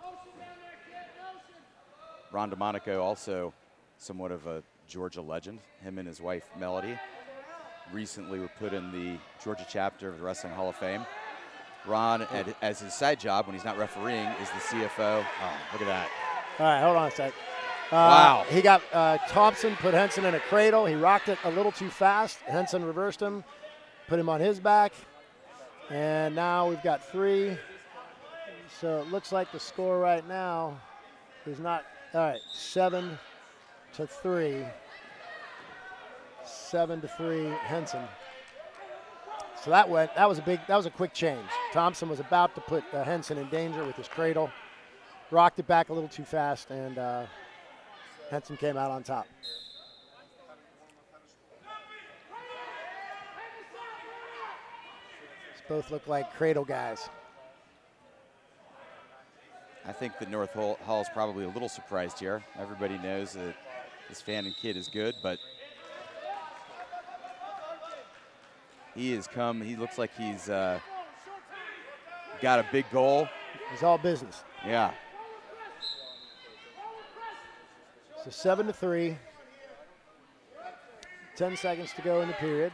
Speaker 7: Ron DeMonico, also somewhat of a Georgia legend. Him and his wife, Melody, recently were put in the Georgia chapter of the Wrestling Hall of Fame. Ron, as his side job when he's not refereeing, is the CFO. Oh, look at that.
Speaker 9: All right, hold on a sec.
Speaker 7: Wow.
Speaker 9: He got Thompson, put Henson in a cradle. He rocked it a little too fast. Henson reversed him, put him on his back. And now we've got 3. So it looks like the score right now is not, all right, 7-3. 7-3 Henson. So that was a quick change. Thompson was about to put Henson in danger with his cradle, rocked it back a little too fast, and Henson came out on top. These both look like cradle guys.
Speaker 7: I think that North Hall is probably a little surprised here. Everybody knows that this Fannin kid is good, but he looks like he's got a big goal.
Speaker 9: He's all business.
Speaker 7: Yeah.
Speaker 9: So 7-3. 10 seconds to go in the period.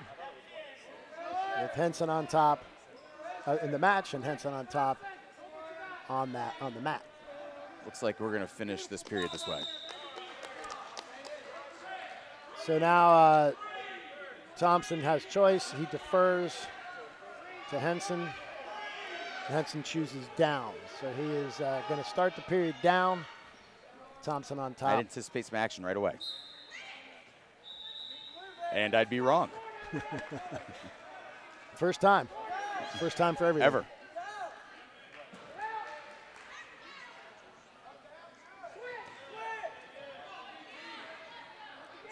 Speaker 9: With Henson on top in the match, and Henson on top on the mat.
Speaker 7: Looks like we're going to finish this period this way.
Speaker 9: So now Thompson has choice. He defers to Henson. Henson chooses down. So he is going to start the period down. Thompson on top.
Speaker 7: I'd anticipate some action right away. And I'd be wrong.
Speaker 9: First time. First time for everyone.
Speaker 7: Ever.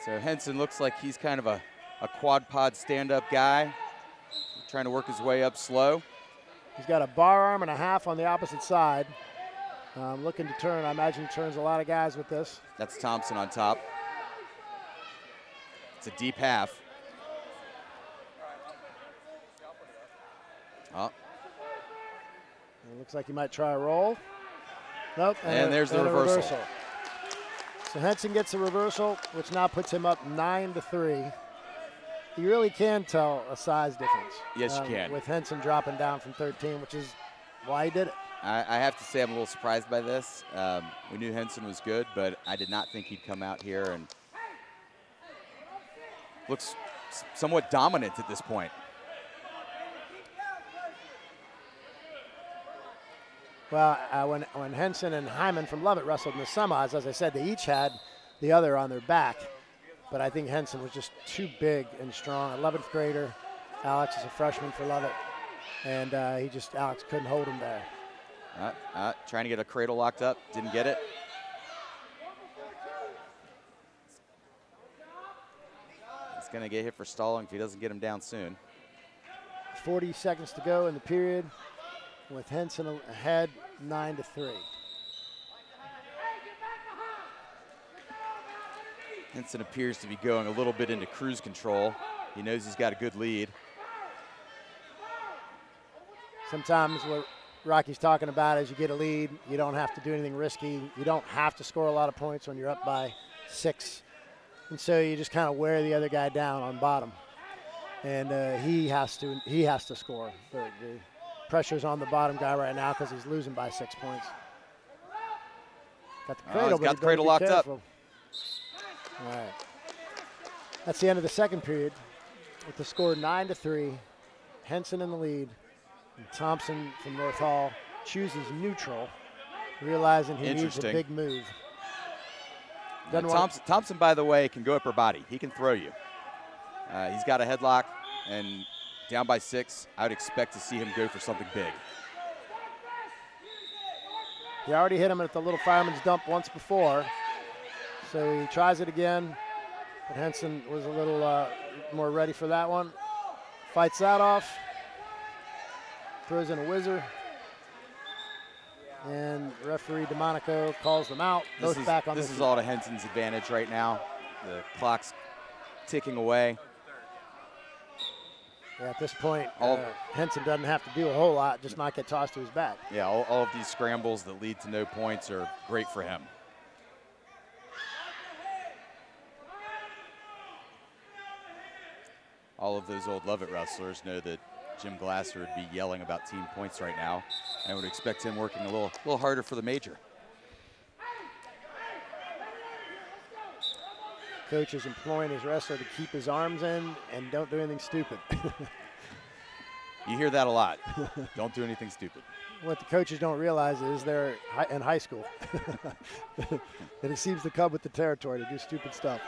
Speaker 7: So Henson looks like he's kind of a quad pod stand-up guy, trying to work his way up slow.
Speaker 9: He's got a bar arm and a half on the opposite side. Looking to turn. I imagine he turns a lot of guys with this.
Speaker 7: That's Thompson on top. It's a deep half. Oh.
Speaker 9: It looks like he might try a roll. Nope.
Speaker 7: And there's the reversal.
Speaker 9: So Henson gets a reversal, which now puts him up 9-3. You really can tell a size difference.
Speaker 7: Yes, you can.
Speaker 9: With Henson dropping down from 13, which is why he did it.
Speaker 7: I have to say I'm a little surprised by this. We knew Henson was good, but I did not think he'd come out here and looks somewhat dominant at this point.
Speaker 9: Well, when Henson and Hyman from Lovett wrestled in the semis, as I said, they each had the other on their back. But I think Henson was just too big and strong. 11th grader. Alex is a freshman for Lovett. And Alex couldn't hold him there.
Speaker 7: Trying to get a cradle locked up. Didn't get it. He's going to get hit for stalling if he doesn't get him down soon.
Speaker 9: 40 seconds to go in the period, with Henson ahead 9-3.
Speaker 7: Henson appears to be going a little bit into cruise control. He knows he's got a good lead.
Speaker 9: Sometimes what Rocky's talking about is you get a lead, you don't have to do anything risky. You don't have to score a lot of points when you're up by 6. And so you just kind of wear the other guy down on bottom. And he has to score. The pressure's on the bottom guy right now because he's losing by 6 points. Got the cradle,
Speaker 7: he's got the cradle locked up.
Speaker 9: All right. That's the end of the second period with the score 9-3. Henson in the lead. And Thompson from North Hall chooses neutral, realizing he needs a big move.
Speaker 7: Thompson, by the way, can go upper body. He can throw you. He's got a headlock, and down by 6, I would expect to see him go for something big.
Speaker 9: He already hit him at the little fireman's dump once before, so he tries it again. But Henson was a little more ready for that one. Fights that off. Throws in a whizzer. And referee DeMonico calls them out. Both back on
Speaker 7: this is all to Henson's advantage right now. The clock's ticking away.
Speaker 9: Yeah, at this point, Henson doesn't have to do a whole lot, just not get tossed to his back.
Speaker 7: Yeah, all of these scrambles that lead to no points are great for him. All of those old Lovett wrestlers know that Jim Glasser would be yelling about team points right now. I would expect him working a little harder for the major.
Speaker 9: Coach is employing his wrestler to keep his arms in and don't do anything stupid.
Speaker 7: You hear that a lot. Don't do anything stupid.
Speaker 9: What the coaches don't realize is they're in high school. And it seems to come with the territory to do stupid stuff.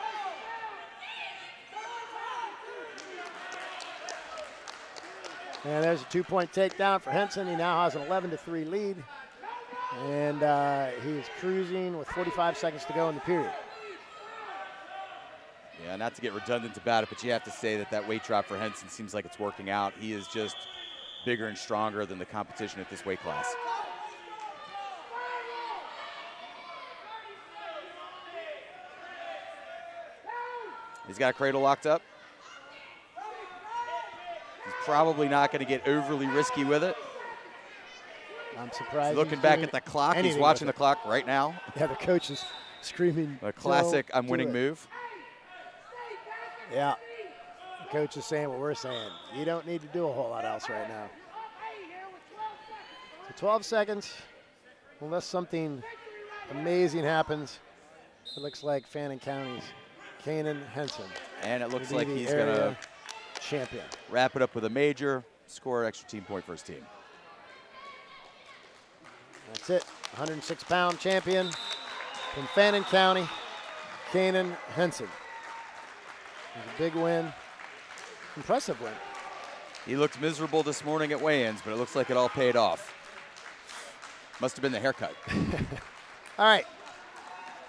Speaker 9: And there's a 2-point takedown for Henson. He now has an 11-3 lead. And he's cruising with 45 seconds to go in the period.
Speaker 7: Yeah, not to get redundant about it, but you have to say that that weight drop for Henson seems like it's working out. He is just bigger and stronger than the competition at this weight class. He's got Cradle locked up. He's probably not going to get overly risky with it.
Speaker 9: I'm surprised.
Speaker 7: He's looking back at the clock. He's watching the clock right now.
Speaker 9: Yeah, the coach is screaming.
Speaker 7: A classic
Speaker 9: "Don't
Speaker 7: I'm winning
Speaker 9: do it."
Speaker 7: move.
Speaker 9: Yeah. The coach is saying what we're saying. You don't need to do a whole lot else right now. So 12 seconds. Unless something amazing happens, it looks like Fannin County's Kanan Henson.
Speaker 7: And it looks
Speaker 9: will
Speaker 7: like
Speaker 9: be the
Speaker 7: he's going to
Speaker 9: area champion.
Speaker 7: wrap it up with a major, score extra team point for his team.
Speaker 9: That's it. 106-pound champion from Fannin County, Kanan Henson. It was a big win. Impressive win.
Speaker 7: He looked miserable this morning at weigh-ins, but it looks like it all paid off. Must have been the haircut.
Speaker 9: All right.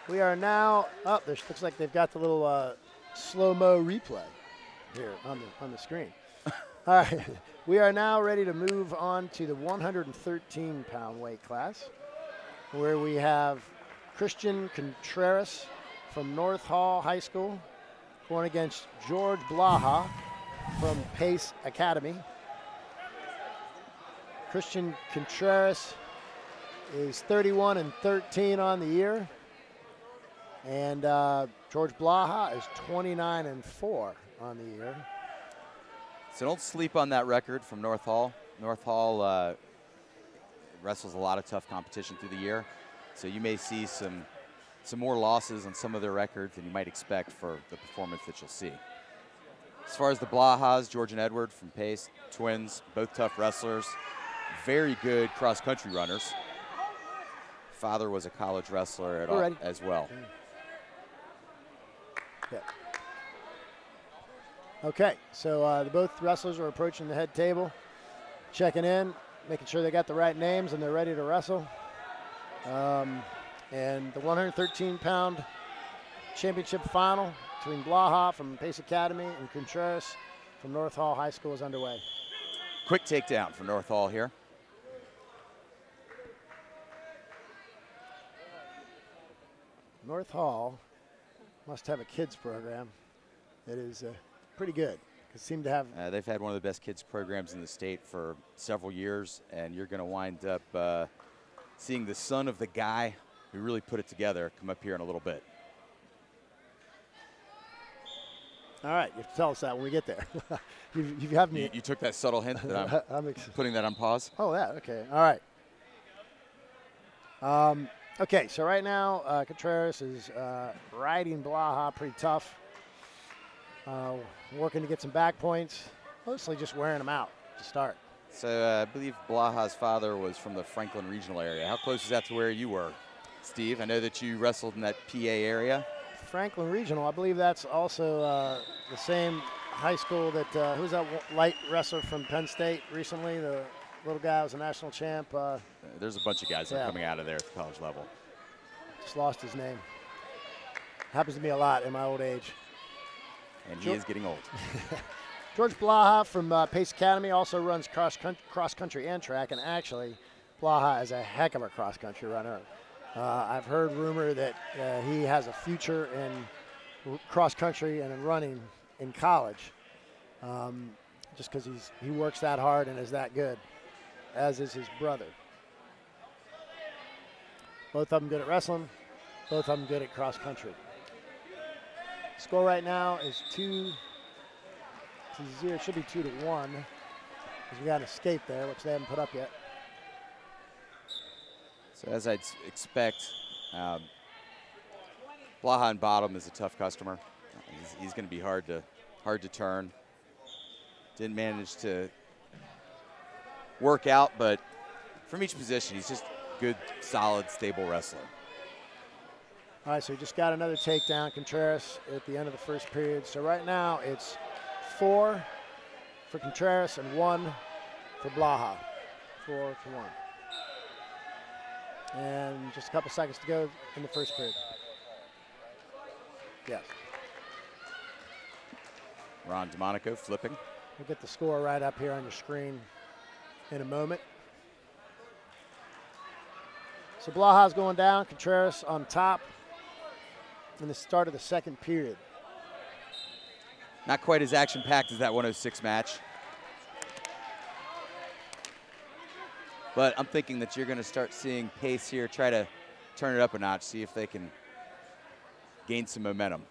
Speaker 9: We are now up. There looks like they've got the little slow-mo replay here on the screen. All right. We are now ready to move on to the 113-pound weight class, where we have Christian Contreras from North Hall High School going against George Blaha from Pace Academy. Christian Contreras is 31-13 on the year, and George Blaha is 29-4 on the year.
Speaker 7: So don't sleep on that record from North Hall. North Hall wrestles a lot of tough competition through the year, so you may see some more losses on some of their records than you might expect for the performance that you'll see. As far as the Blahas, George and Edward from Pace, twins, both tough wrestlers, very good cross-country runners. Father was a college wrestler as well.
Speaker 9: Yeah. Okay, so both wrestlers are approaching the head table, checking in, making sure they got the right names and they're ready to wrestle. And the 113-pound championship final between Blaha from Pace Academy and Contreras from North Hall High School is underway.
Speaker 7: Quick takedown for North Hall here.
Speaker 9: North Hall must have a kids program that is pretty good. Seem to have.
Speaker 7: They've had one of the best kids programs in the state for several years, and you're going to wind up seeing the son of the guy who really put it together come up here in a little bit.
Speaker 9: All right, you have to tell us that when we get there. you have me.
Speaker 7: You took that subtle hint that I'm putting that on pause?
Speaker 9: Oh, yeah, okay. All right. Okay, so right now, Contreras is riding Blaha pretty tough. Working to get some back points, mostly just wearing them out to start.
Speaker 7: So I believe Blaha's father was from the Franklin regional area. How close is that to where you were, Steve? I know that you wrestled in that PA area.
Speaker 9: Franklin Regional, I believe that's also the same high school that, who's that light wrestler from Penn State recently? The little guy was a national champ.
Speaker 7: There's a bunch of guys that are coming out of there at the college level.
Speaker 9: Just lost his name. Happens to me a lot in my old age.
Speaker 7: And he is getting old.
Speaker 9: George Blaha from Pace Academy also runs cross country and track, and actually Blaha is a heck of a cross country runner. I've heard rumor that he has a future in cross country and in running in college, just because he works that hard and is that good, as is his brother. Both of them good at wrestling, both of them good at cross country. Score right now is 2-0. It should be 2-1 because we got an escape there, which they haven't put up yet.
Speaker 7: So as I'd expect, Blaha and bottom is a tough customer. He's going to be hard to turn. Didn't manage to work out, but from each position, he's just good, solid, stable wrestler.
Speaker 9: All right, so we just got another takedown, Contreras, at the end of the first period. So right now it's 4 for Contreras and 1 for Blaha. 4-1. And just a couple seconds to go in the first period. Yes.
Speaker 7: Ron DeMonico flipping.
Speaker 9: We'll get the score right up here on your screen in a moment. So Blaha's going down, Contreras on top in the start of the second period.
Speaker 7: Not quite as action-packed as that 106 match. But I'm thinking that you're going to start seeing pace here, try to turn it up a notch, see if they can gain some momentum.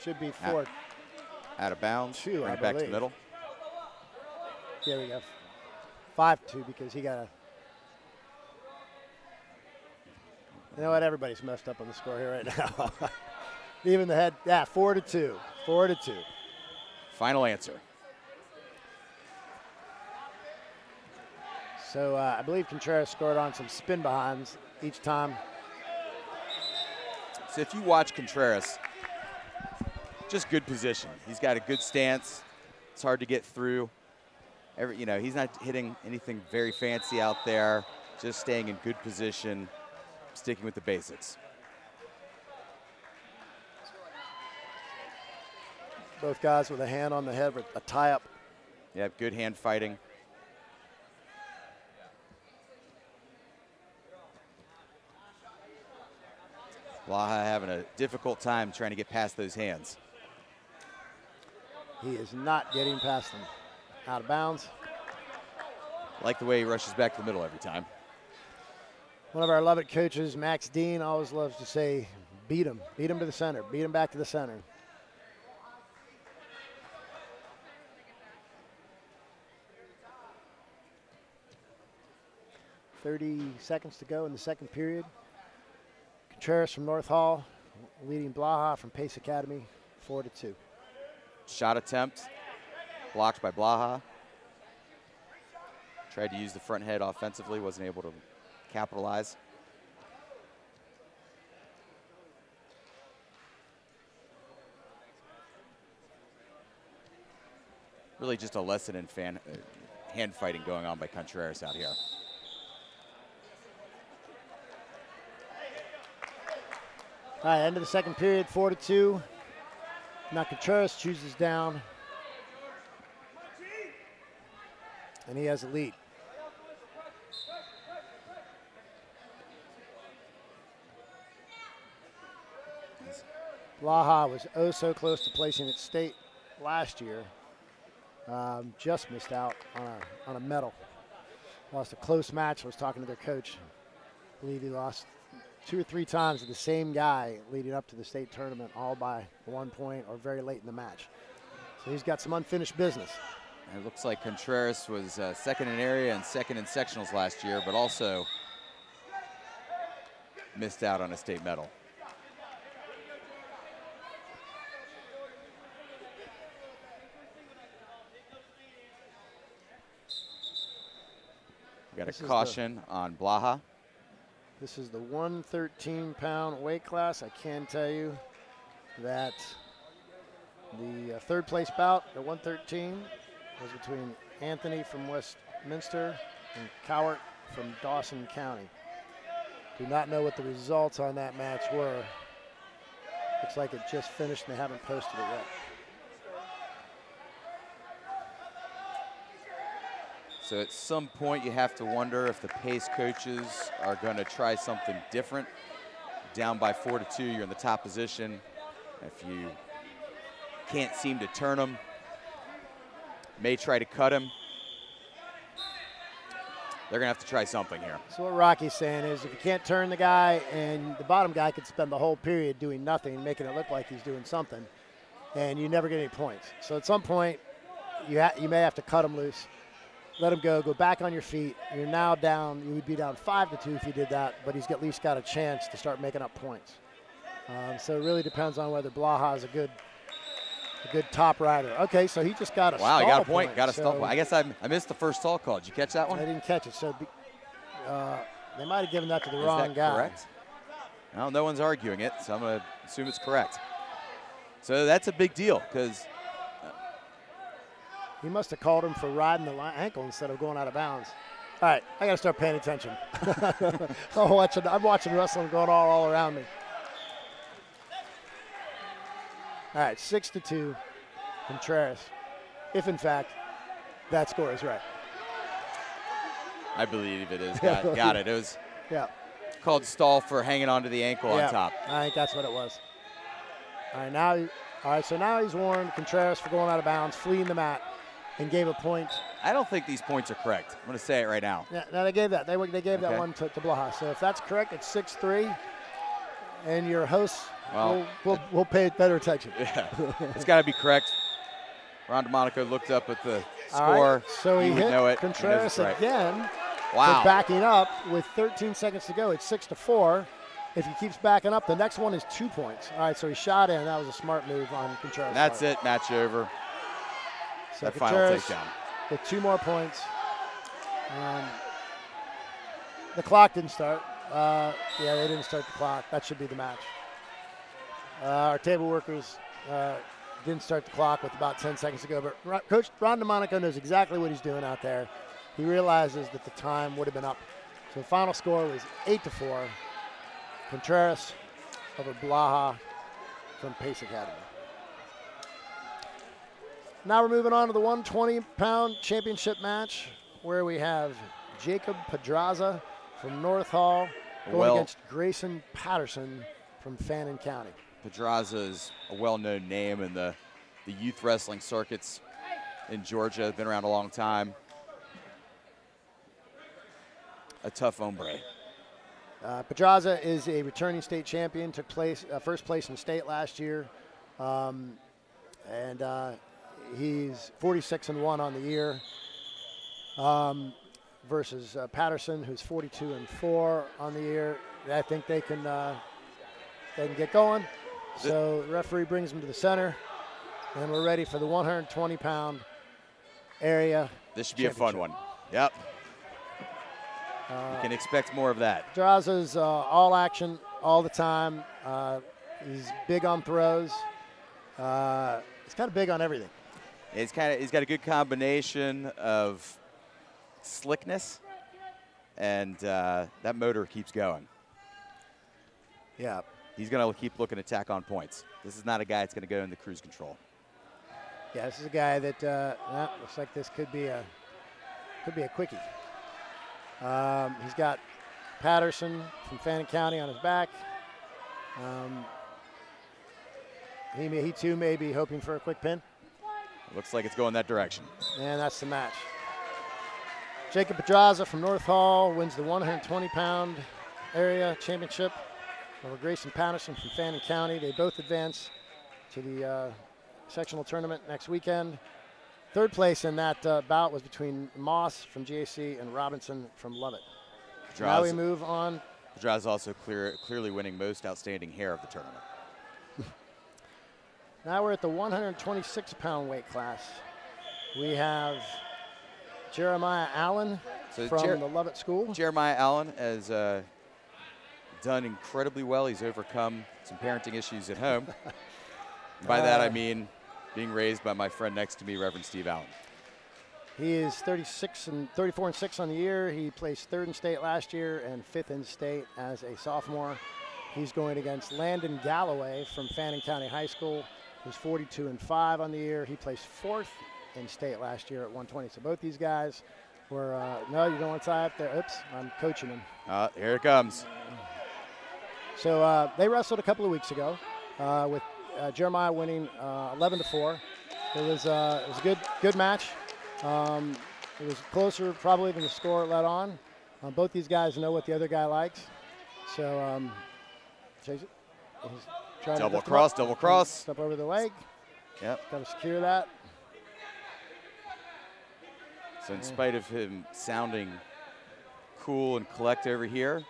Speaker 9: Should be 4.
Speaker 7: Out of bounds,
Speaker 9: Two,
Speaker 7: bring
Speaker 9: I
Speaker 7: it back to the
Speaker 9: believe.
Speaker 7: middle.
Speaker 9: There we go. 5-2 because he got a. You know what? Everybody's messed up on the score here right now. Even the head. Yeah, 4-2. 4-2.
Speaker 7: Final answer.
Speaker 9: So I believe Contreras scored on some spin behinds each time.
Speaker 7: So if you watch Contreras, just good position. He's got a good stance. It's hard to get through. He's not hitting anything very fancy out there. Just staying in good position, sticking with the basics.
Speaker 9: Both guys with a hand on the head with a tie-up.
Speaker 7: Yeah, good hand fighting. Blaha having a difficult time trying to get past those hands.
Speaker 9: He is not getting past them. Out of bounds.
Speaker 7: Like the way he rushes back to the middle every time.
Speaker 9: One of our Love It coaches, Max Dean, always loves to say, beat him to the center, beat him back to the center. .30 seconds to go in the second period. Contreras from North Hall leading Blaha from Pace Academy 4-2.
Speaker 7: Shot attempt, blocked by Blaha. Tried to use the front head offensively, wasn't able to capitalize. Really just a lesson in hand fighting going on by Contreras out here.
Speaker 9: All right, end of the second period, 4-2. Now Contreras chooses down. And he has a lead. Blaha was oh so close to placing at state last year. Just missed out on a medal. Lost a close match. I was talking to their coach. I believe he lost 2 or 3 times to the same guy leading up to the state tournament, all by 1 point or very late in the match. So he's got some unfinished business.
Speaker 7: It looks like Contreras was second in area and second in sectionals last year, but also missed out on a state medal. We got a caution on Blaha.
Speaker 9: This is the 113-pound weight class. I can tell you that the third place bout at 113 was between Anthony from Westminster and Cowart from Dawson County. Do not know what the results on that match were. Looks like it just finished and they haven't posted it yet.
Speaker 7: So at some point you have to wonder if the pace coaches are going to try something different. Down by 4-2, you're in the top position. If you can't seem to turn him, may try to cut him. They're going to have to try something here.
Speaker 9: So what Rocky's saying is if you can't turn the guy and the bottom guy could spend the whole period doing nothing and making it look like he's doing something, and you never get any points. So at some point, you may have to cut him loose. Let him go back on your feet. You're now down, you would be down 5-2 if you did that, but he's at least got a chance to start making up points. So it really depends on whether Blaha is a good top rider. Okay, so he just got a stall
Speaker 7: he got a point, got a
Speaker 9: so
Speaker 7: stall point. I guess I missed the first stall call. Did you catch that one?
Speaker 9: I didn't catch it, so they might have given that to the
Speaker 7: Is
Speaker 9: wrong
Speaker 7: that
Speaker 9: guy.
Speaker 7: correct? Well, no one's arguing it, so I'm going to assume it's correct. So that's a big deal because
Speaker 9: He must have called him for riding the ankle instead of going out of bounds. All right, I got to start paying attention. I'm watching wrestling going all around me. All right, 6-2, Contreras, if in fact that score is right.
Speaker 7: I believe it is. Got it. It was called stall for hanging onto the ankle on top.
Speaker 9: I think that's what it was. All right, so now he's warned Contreras for going out of bounds, fleeing the mat, and gave a point.
Speaker 7: I don't think these points are correct. I'm going to say it right now.
Speaker 9: Yeah, no, they gave that. They gave that one to Blaha. So if that's correct, it's 6-3, and your hosts will pay better attention.
Speaker 7: Yeah, it's got to be correct. Ron DeMonico looked up at the score.
Speaker 9: All right, so he hit
Speaker 7: Contreras
Speaker 9: again
Speaker 7: for
Speaker 9: backing up with 13 seconds to go. It's 6-4. If he keeps backing up, the next one is 2 points. All right, so he shot in. That was a smart move on Contreras.
Speaker 7: That's it. Match over.
Speaker 9: So
Speaker 7: that
Speaker 9: Contreras
Speaker 7: final takedown.
Speaker 9: with 2 more points. The clock didn't start. They didn't start the clock. That should be the match. Our table workers didn't start the clock with about 10 seconds to go. But Coach Ron DeMonico knows exactly what he's doing out there. He realizes that the time would have been up. So the final score was 8-4. Contreras over Blaha from Pace Academy. Now we're moving on to the 120-pound championship match where we have Jacob Pedraza from North Hall going against Grayson Patterson from Fannin County.
Speaker 7: Pedraza is a well-known name in the youth wrestling circuits in Georgia. Been around a long time. A tough hombre.
Speaker 9: Pedraza is a returning state champion. Took first place in state last year, and he's 46-1 on the year. Versus Patterson, who's 42-4 on the year. I think they can get going. So the referee brings him to the center, and we're ready for the 120-pound area.
Speaker 7: This should be a fun one. Yep. You can expect more of that.
Speaker 9: Pedraza's all action all the time. He's big on throws. He's kind of big on everything.
Speaker 7: He's got a good combination of slickness, and that motor keeps going.
Speaker 9: Yeah.
Speaker 7: He's going to keep looking to tack on points. This is not a guy that's going to go into cruise control.
Speaker 9: Yeah, this is a guy that looks like this could be a quickie. He's got Patterson from Fannin County on his back. He too may be hoping for a quick pin.
Speaker 7: Looks like it's going that direction.
Speaker 9: And that's the match. Jacob Pedraza from North Hall wins the 120-pound area championship over Grayson Patterson from Fannin County. They both advance to the sectional tournament next weekend. Third place in that bout was between Moss from GAC and Robinson from Lovett. Now we move on.
Speaker 7: Pedraza also clearly winning most outstanding hair of the tournament.
Speaker 9: Now we're at the 126-pound weight class. We have Jeremiah Allen from the Lovett School.
Speaker 7: Jeremiah Allen has done incredibly well. He's overcome some parenting issues at home. By that I mean being raised by my friend next to me, Reverend Steve Allen.
Speaker 9: He is 34-6 on the year. He placed 3rd in state last year and 5th in state as a sophomore. He's going against Landon Galloway from Fannin County High School, who's 42-5 on the year. He placed 4th in state last year at 120. So both these guys were, no, you don't want to tie up there. Oops, I'm coaching him.
Speaker 7: Here it comes.
Speaker 9: So they wrestled a couple of weeks ago with Jeremiah winning 11-4. It was a good match. It was closer probably than the score let on. Both these guys know what the other guy likes. So chase it. He's trying
Speaker 7: double cross.
Speaker 9: Step over the leg.
Speaker 7: Yep.
Speaker 9: Got to secure that.
Speaker 7: So in spite of him sounding cool and collect over here,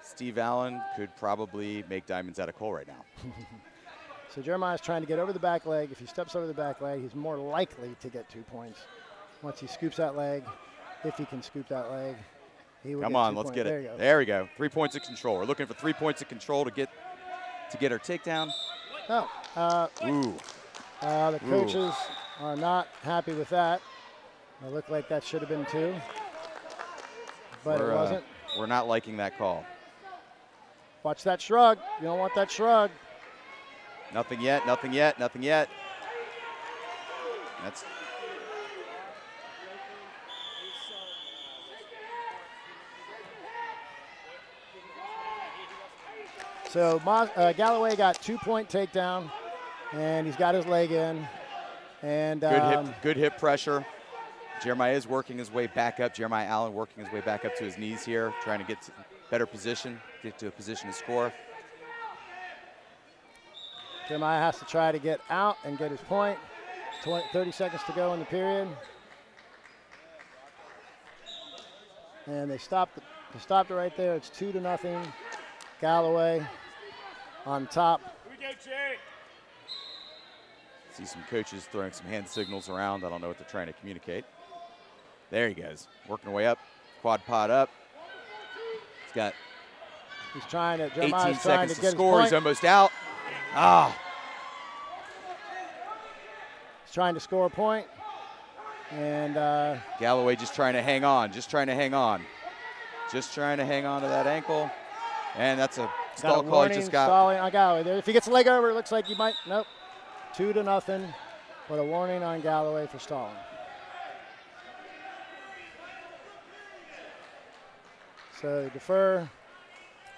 Speaker 7: Steve Allen could probably make diamonds out of coal right now.
Speaker 9: So Jeremiah's trying to get over the back leg. If he steps over the back leg, he's more likely to get 2 points. Once he scoops that leg, if he can scoop that leg. He will
Speaker 7: Come
Speaker 9: get
Speaker 7: on,
Speaker 9: 2
Speaker 7: let's
Speaker 9: points.
Speaker 7: get
Speaker 9: There
Speaker 7: it.
Speaker 9: you go.
Speaker 7: There we go. 3 points of control. We're looking for 3 points of control to get her takedown.
Speaker 9: Oh,
Speaker 7: Ooh.
Speaker 9: the coaches are not happy with that. It looked like that should have been 2, but it wasn't.
Speaker 7: We're not liking that call.
Speaker 9: Watch that shrug. You don't want that shrug.
Speaker 7: Nothing yet, nothing yet, nothing yet. That's
Speaker 9: So Galloway got 2-point takedown, and he's got his leg in. And
Speaker 7: good hip pressure. Jeremiah is working his way back up. Jeremiah Allen working his way back up to his knees here, trying to get to better position, get to a position to score.
Speaker 9: Jeremiah has to try to get out and get his point. 30 seconds to go in the period. And they stopped it right there. It's 2-0. Galloway on top.
Speaker 3: Here we go, Jay.
Speaker 7: See some coaches throwing some hand signals around. I don't know what they're trying to communicate. There he goes, working her way up, quad pod up.
Speaker 9: He's trying to,
Speaker 7: 18
Speaker 9: Jeremiah's trying
Speaker 7: seconds
Speaker 9: to
Speaker 7: to
Speaker 9: get
Speaker 7: score.
Speaker 9: his
Speaker 7: He's
Speaker 9: point.
Speaker 7: almost out. Ah,
Speaker 9: He's trying to score a point. And
Speaker 7: Galloway just trying to hang on, just trying to hang on. Just trying to hang on to that ankle. And that's a
Speaker 9: got
Speaker 7: stall
Speaker 9: a
Speaker 7: call he
Speaker 9: warning,
Speaker 7: just got.
Speaker 9: stalling on Galloway there. If he gets a leg over, it looks like he might, nope. 2-0, but a warning on Galloway for stalling. So defer,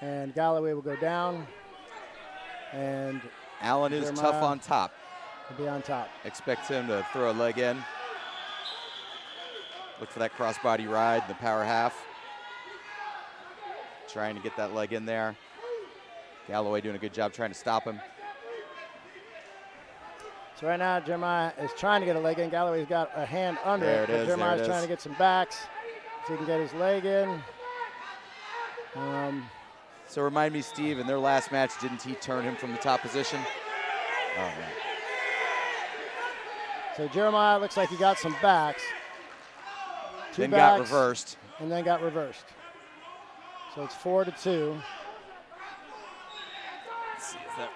Speaker 9: and Galloway will go down. And
Speaker 7: Allen is
Speaker 9: Jeremiah
Speaker 7: tough on top.
Speaker 9: will be on top.
Speaker 7: Expect him to throw a leg in. Look for that crossbody ride, the power half. Trying to get that leg in there. Galloway doing a good job trying to stop him.
Speaker 9: So right now, Jeremiah is trying to get a leg in. Galloway's got a hand under
Speaker 7: There
Speaker 9: it.
Speaker 7: it
Speaker 9: But
Speaker 7: is,
Speaker 9: Jeremiah's
Speaker 7: there it
Speaker 9: trying
Speaker 7: is.
Speaker 9: to get some backs so he can get his leg in.
Speaker 7: So remind me, Steve, in their last match, didn't he turn him from the top position? Oh, yeah.
Speaker 9: So Jeremiah looks like he got some backs. Two
Speaker 7: Then
Speaker 9: backs,
Speaker 7: got reversed.
Speaker 9: And then got reversed. So it's 4-2.
Speaker 7: Let's see, is that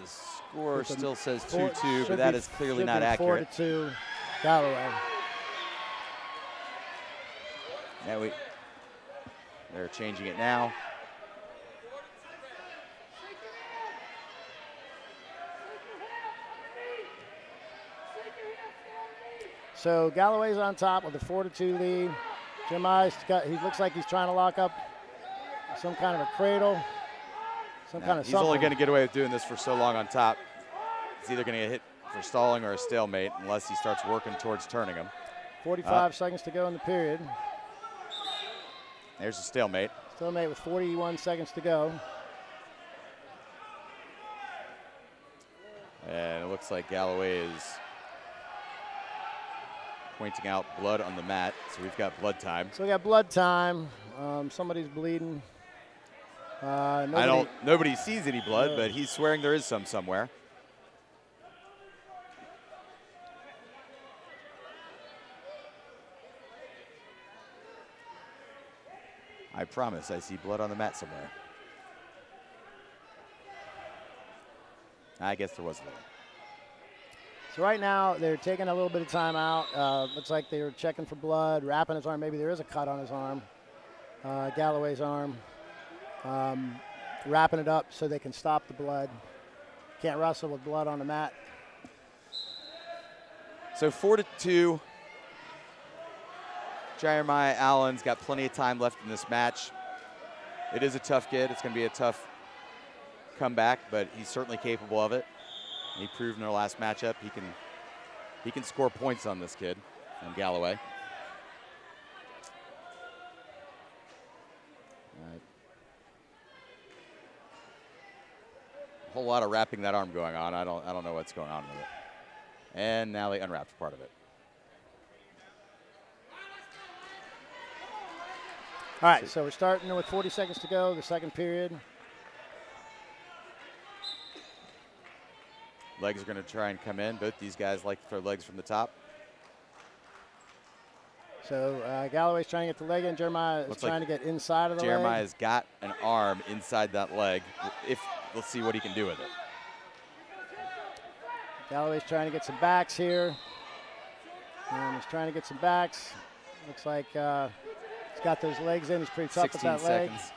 Speaker 7: the score
Speaker 9: It's a
Speaker 7: still says
Speaker 9: four-
Speaker 7: 2-2,
Speaker 9: should
Speaker 7: but that
Speaker 9: be-
Speaker 7: is clearly
Speaker 9: should
Speaker 7: not
Speaker 9: be
Speaker 7: accurate.
Speaker 9: 4-2 Galloway.
Speaker 7: Yeah, they're changing it now.
Speaker 9: So Galloway's on top with a 4-2 lead. Jeremiah's he looks like he's trying to lock up some kind of a cradle, some kind of
Speaker 7: He's
Speaker 9: something.
Speaker 7: only going to get away with doing this for so long on top. He's either going to get hit for stalling or a stalemate unless he starts working towards turning him.
Speaker 9: 45 seconds to go in the period.
Speaker 7: There's a stalemate.
Speaker 9: Stalemate with 41 seconds to go.
Speaker 7: And it looks like Galloway is pointing out blood on the mat, so we've got blood time.
Speaker 9: So we got blood time. Somebody's bleeding.
Speaker 7: Nobody sees any blood, but he's swearing there is some somewhere. I promise I see blood on the mat somewhere. I guess there was a little.
Speaker 9: So right now they're taking a little bit of time out. Looks like they were checking for blood, wrapping his arm. Maybe there is a cut on his arm, Galloway's arm. Wrapping it up so they can stop the blood. Can't wrestle with blood on the mat.
Speaker 7: So 4-2. Jeremiah Allen's got plenty of time left in this match. It is a tough kid. It's going to be a tough comeback, but he's certainly capable of it. He proved in our last matchup he can score points on this kid, on Galloway. A whole lot of wrapping that arm going on. I don't know what's going on with it. And now they unwrapped part of it.
Speaker 9: All right, so we're starting with 40 seconds to go, the second period.
Speaker 7: Legs are going to try and come in. Both these guys like to throw legs from the top.
Speaker 9: So Galloway's trying to get the leg in. Jeremiah is
Speaker 7: Looks
Speaker 9: trying
Speaker 7: like
Speaker 9: to get inside of the leg.
Speaker 7: Jeremiah's got an arm inside that leg. Let's see what he can do with it.
Speaker 9: Galloway's trying to get some backs here. And he's trying to get some backs. Looks like he's got those legs in. He's pretty tough with
Speaker 7: 16
Speaker 9: that leg.
Speaker 7: seconds.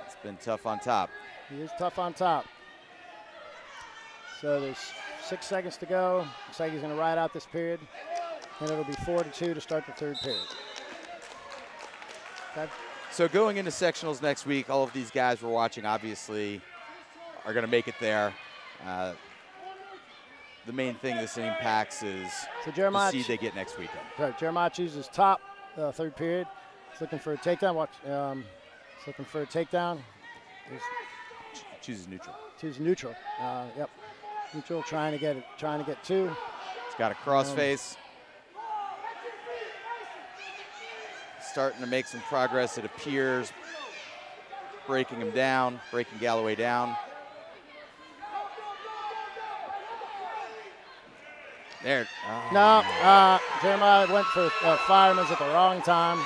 Speaker 7: It's been tough on top.
Speaker 9: He is tough on top. So there's 6 seconds to go. Looks like he's going to ride out this period. And it'll be 4-2 to start the third period. Okay.
Speaker 7: So going into sectionals next week, all of these guys we're watching obviously are going to make it there. The main thing this impacts is the seed they get next weekend.
Speaker 9: Right, Jeremiah chooses top third period. He's looking for a takedown. Watch. He's looking for a takedown.
Speaker 7: Chooses neutral.
Speaker 9: Chooses neutral. Yep. Neutral, trying to get two.
Speaker 7: He's got a crossface. Starting to make some progress, it appears. Breaking him down, breaking Galloway down. There. Oh,
Speaker 9: no, Jeremiah went for fireman's at the wrong time.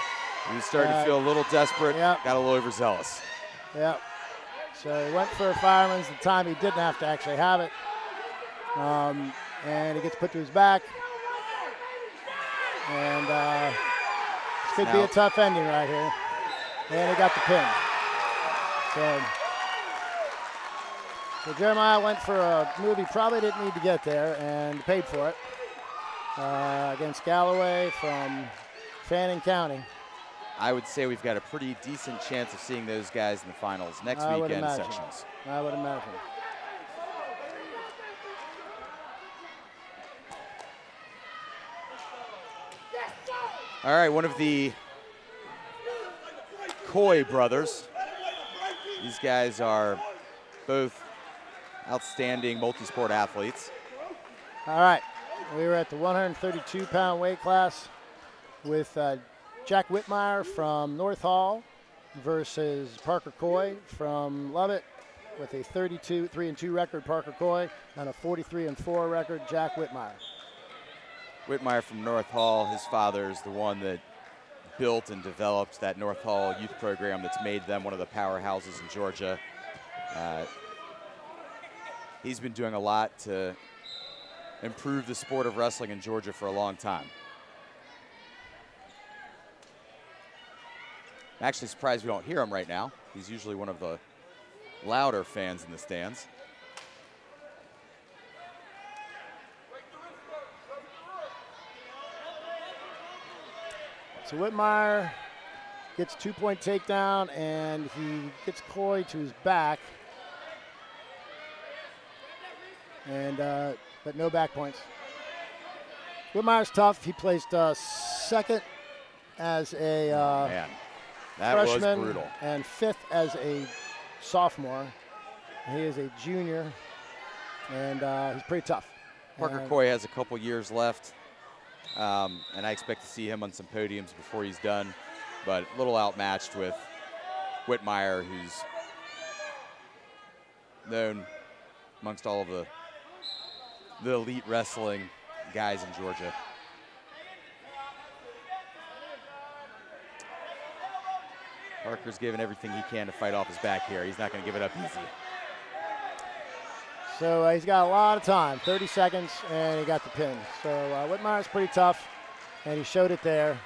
Speaker 7: He was starting to feel a little desperate.
Speaker 9: Yep.
Speaker 7: Got a little overzealous.
Speaker 9: Yep. So he went for a fireman's the time he didn't have to actually have it. And he gets put to his back. And this could be a tough ending right here. And he got the pin. So Jeremiah went for a move he probably didn't need to get there and paid for it against Galloway from Fannin County.
Speaker 7: I would say we've got a pretty decent chance of seeing those guys in the finals next weekend sections.
Speaker 9: I would imagine.
Speaker 7: All right, one of the Coy brothers. These guys are both outstanding multi-sport athletes.
Speaker 9: All right, we were at the 132-pound weight class with Jack Whitmire from North Hall versus Parker Coy from Lovett with a 32-3-2 record, Parker Coy, and a 43-4 record, Jack Whitmire.
Speaker 7: Whitmire from North Hall, his father is the one that built and developed that North Hall youth program that's made them one of the powerhouses in Georgia. He's been doing a lot to improve the sport of wrestling in Georgia for a long time. I'm actually surprised we don't hear him right now. He's usually one of the louder fans in the stands.
Speaker 9: So Whitmire gets 2-point takedown, and he gets Coy to his back. And but no back points. Whitmire's tough. He placed second as a
Speaker 7: Man, that
Speaker 9: freshman
Speaker 7: was brutal.
Speaker 9: And fifth as a sophomore. He is a junior, and he's pretty tough.
Speaker 7: Parker Coy has a couple years left, and I expect to see him on some podiums before he's done, but a little outmatched with Whitmire, who's known amongst all of the elite wrestling guys in Georgia. Parker's given everything he can to fight off his back here. He's not going to give it up easy.
Speaker 9: So he's got a lot of time, 30 seconds, and he got the pin. So Whitmire's pretty tough, and he showed it there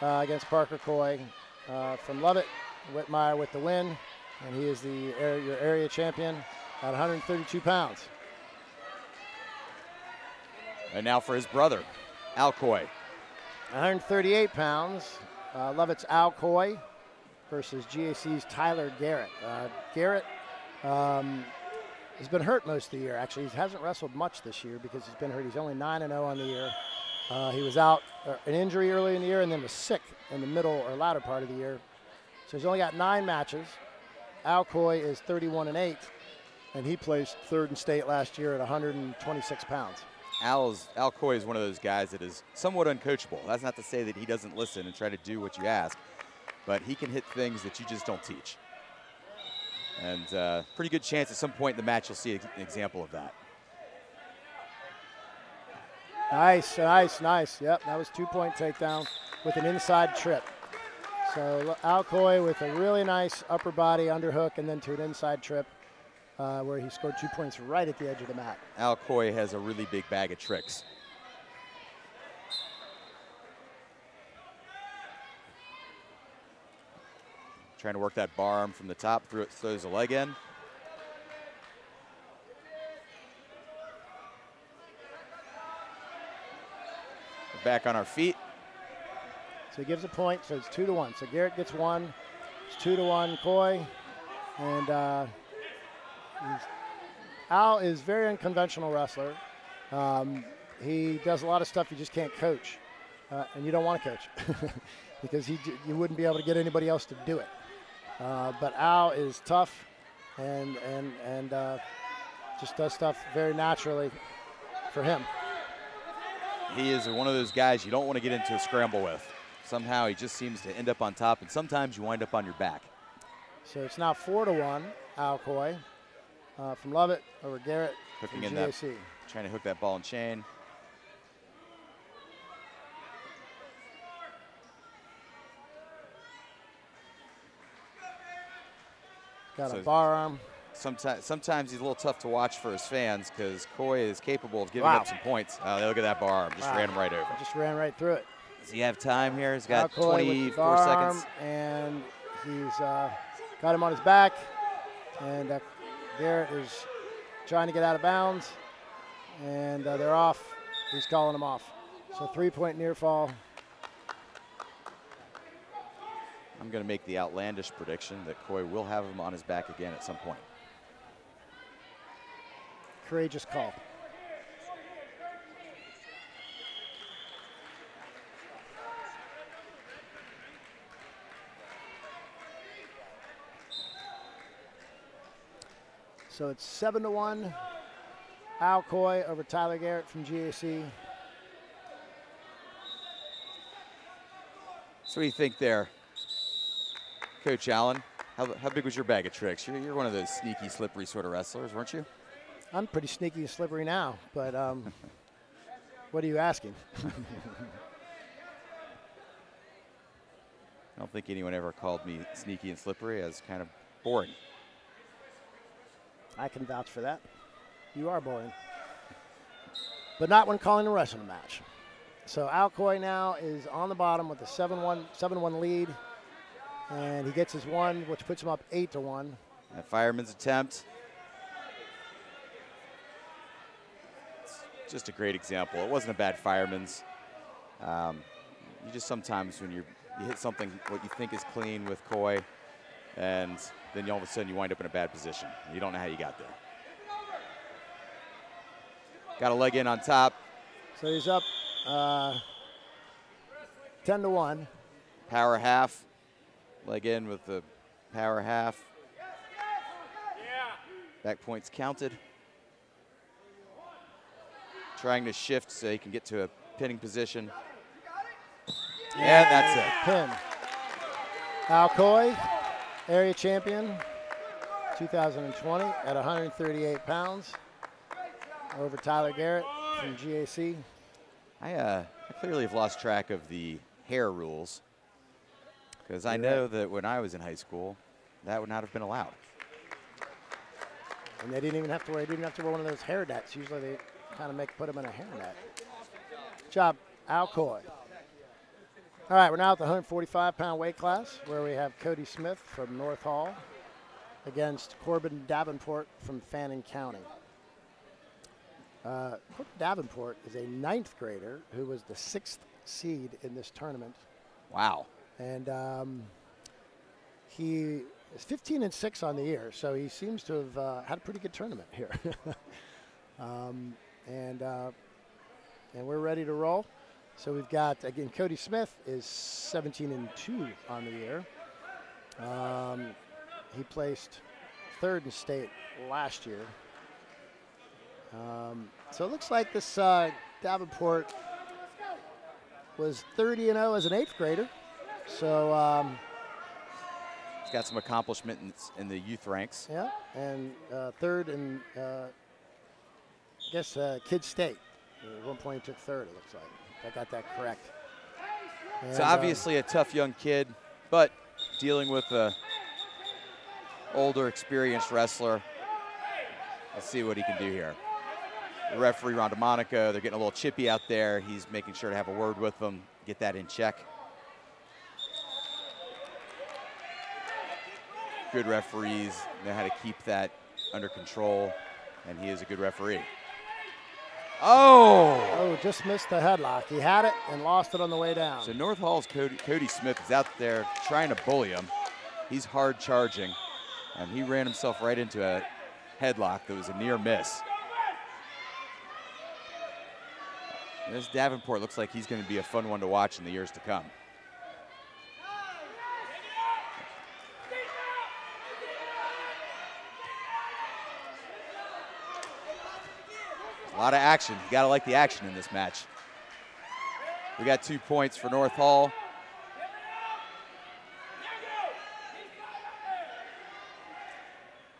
Speaker 9: against Parker Coy from Lovett. Whitmire with the win, and he is your area champion at 132 pounds.
Speaker 7: And now for his brother, Al Coy.
Speaker 9: 138 pounds, Lovett's Al Coy versus GAC's Tyler Garrett. Garrett has been hurt most of the year, actually. He hasn't wrestled much this year because he's been hurt. He's only 9-0 on the year. He was out an injury early in the year and then was sick in the middle or latter part of the year. So he's only got 9 matches. Al Coy is 31-8, and he placed third in state last year at 126 pounds.
Speaker 7: Al Coy is one of those guys that is somewhat uncoachable. That's not to say that he doesn't listen and try to do what you ask, but he can hit things that you just don't teach. And pretty good chance at some point in the match you'll see an example of that.
Speaker 9: Nice, nice, nice. Yep, that was 2-point takedown with an inside trip. So Alcoy with a really nice upper body underhook and then to an inside trip where he scored 2 points right at the edge of the mat.
Speaker 7: Alcoy has a really big bag of tricks. Trying to work that bar arm from the top, throws a leg in. We're back on our feet.
Speaker 9: So he gives a point, so it's 2-1. So Garrett gets one. It's 2-1 Coy. And Al is a very unconventional wrestler. He does a lot of stuff you just can't coach. And you don't want to coach because you wouldn't be able to get anybody else to do it. But Al is tough and just does stuff very naturally for him.
Speaker 7: He is one of those guys you don't want to get into a scramble with. Somehow he just seems to end up on top, and sometimes you wind up on your back.
Speaker 9: So it's now 4-1, Al Coy from Lovett over Garrett
Speaker 7: Hooking
Speaker 9: from
Speaker 7: in
Speaker 9: GAC.
Speaker 7: that, trying to hook that ball and chain.
Speaker 9: Got
Speaker 7: So
Speaker 9: a bar arm.
Speaker 7: Sometimes he's a little tough to watch for his fans because Coy is capable of giving
Speaker 9: Wow.
Speaker 7: up some points. Look at that bar arm. Just ran him right over.
Speaker 9: Just ran right through it.
Speaker 7: Does he have time here? He's got
Speaker 9: Alcoy with the
Speaker 7: 24
Speaker 9: bar
Speaker 7: seconds.
Speaker 9: arm, and he's got him on his back. And Garrett is trying to get out of bounds. And they're off. He's calling him off. So 3-point near fall.
Speaker 7: I'm going to make the outlandish prediction that Coy will have him on his back again at some point.
Speaker 9: Courageous call. So it's 7-1. Al Coy over Tyler Garrett from GAC.
Speaker 7: So what do you think there, Coach Allen? How big was your bag of tricks? You're one of those sneaky, slippery sort of wrestlers, weren't you?
Speaker 9: I'm pretty sneaky and slippery now, but what are you asking?
Speaker 7: I don't think anyone ever called me sneaky and slippery. As kind of boring.
Speaker 9: I can vouch for that. You are boring. But not when calling a wrestling match. So Al Coy now is on the bottom with a 7-1 lead. And he gets his one, which puts him up 8-1.
Speaker 7: A fireman's attempt. It's just a great example. It wasn't a bad fireman's. You just sometimes when you hit something what you think is clean with Coy, and then all of a sudden you wind up in a bad position. You don't know how you got there. Got a leg in on top.
Speaker 9: So he's up 10-1.
Speaker 7: Power half. Leg in with the power half. Back points counted. Trying to shift so he can get to a pinning position. And that's it.
Speaker 9: Pin. Al Coy, area champion, 2020 at 138 pounds over Tyler Garrett from GAC.
Speaker 7: I clearly have lost track of the hair rules because I know that when I was in high school, that would not have been allowed.
Speaker 9: And they didn't even have to wear. They didn't have to wear one of those hair nets. Usually they kind of put them in a hair net. Good job, Al Coy. All right, we're now at the 145-pound weight class where we have Cody Smith from North Hall against Corbin Davenport from Fannin County. Corbin Davenport is a 9th grader who was the 6th seed in this tournament.
Speaker 7: Wow.
Speaker 9: And he is 15-6 on the year, so he seems to have had a pretty good tournament here. And we're ready to roll. So we've got, again, Cody Smith is 17-2 on the year. He placed 3rd in state last year. So it looks like this Davenport was 30-0 as an 8th grader. So
Speaker 7: he's got some accomplishments in the youth ranks.
Speaker 9: yeah, and 3rd in, I guess, Kid State. At one point he took third, it looks like. If I got that correct.
Speaker 7: It's
Speaker 9: And,
Speaker 7: obviously a tough young kid, but dealing with a older, experienced wrestler. Let's see what he can do here. The referee, Rhonda Monaco, they're getting a little chippy out there. He's making sure to have a word with them, get that in check. Good referees know how to keep that under control, and he is a good referee.
Speaker 9: Oh, just missed the headlock. He had it and lost it on the way down.
Speaker 7: So North Hall's Cody Smith is out there trying to bully him. He's hard charging, and he ran himself right into a headlock that was a near miss. This Davenport looks like he's going to be a fun one to watch in the years to come. A lot of action. You got to like the action in this match. We got 2 points for North Hall.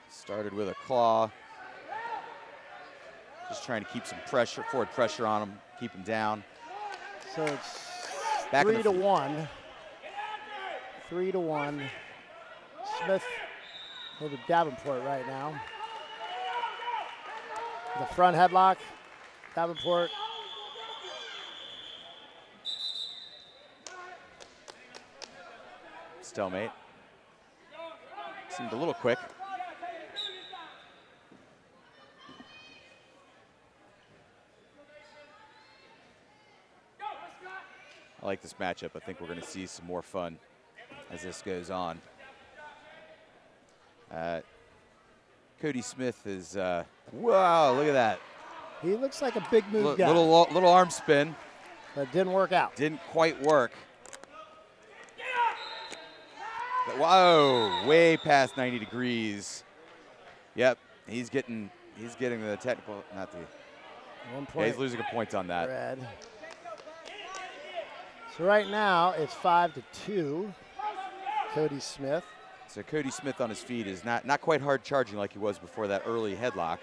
Speaker 7: Started with a claw. Just trying to keep some pressure, forward pressure on him, keep him down.
Speaker 9: So it's
Speaker 7: Back
Speaker 9: 3-1. 3-1. Smith over Davenport right now. The front headlock, Davenport.
Speaker 7: Stalemate. Seemed a little quick. I like this matchup. I think we're going to see some more fun as this goes on. Cody Smith is, wow, look at that.
Speaker 9: He looks like a big move guy.
Speaker 7: Little arm spin.
Speaker 9: But it didn't work out.
Speaker 7: Didn't quite work. But whoa, way past 90 degrees. Yep, he's getting the technical, not the.
Speaker 9: 1 point.
Speaker 7: Yeah, he's losing a point on that.
Speaker 9: Red. So right now it's 5-2. Cody Smith.
Speaker 7: So Cody Smith on his feet is not quite hard charging like he was before that early headlock.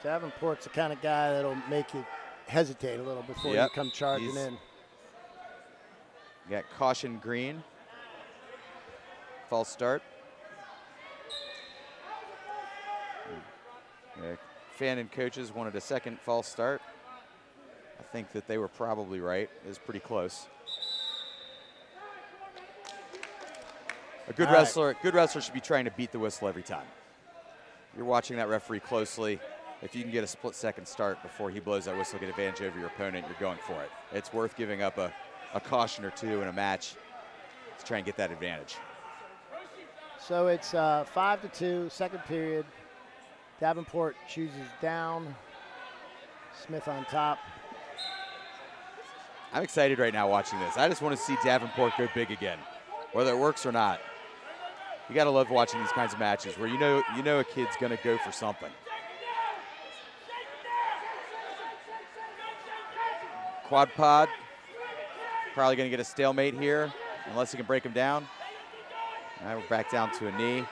Speaker 9: Davenport's the kind of guy that'll make you hesitate a little before you come charging in.
Speaker 7: You got caution green. False start. Fan and coaches wanted a second false start. I think that they were probably right. It was pretty close. A good wrestler should be trying to beat the whistle every time. You're watching that referee closely. If you can get a split-second start before he blows that whistle, get advantage over your opponent, you're going for it. It's worth giving up a caution or two in a match to try and get that advantage.
Speaker 9: So it's 5-2, second period. Davenport chooses down. Smith on top.
Speaker 7: I'm excited right now watching this. I just want to see Davenport go big again, whether it works or not. You got to love watching these kinds of matches where you know a kid's going to go for something. Quad pod, probably going to get a stalemate here unless he can break him down. Now we're back down to a knee.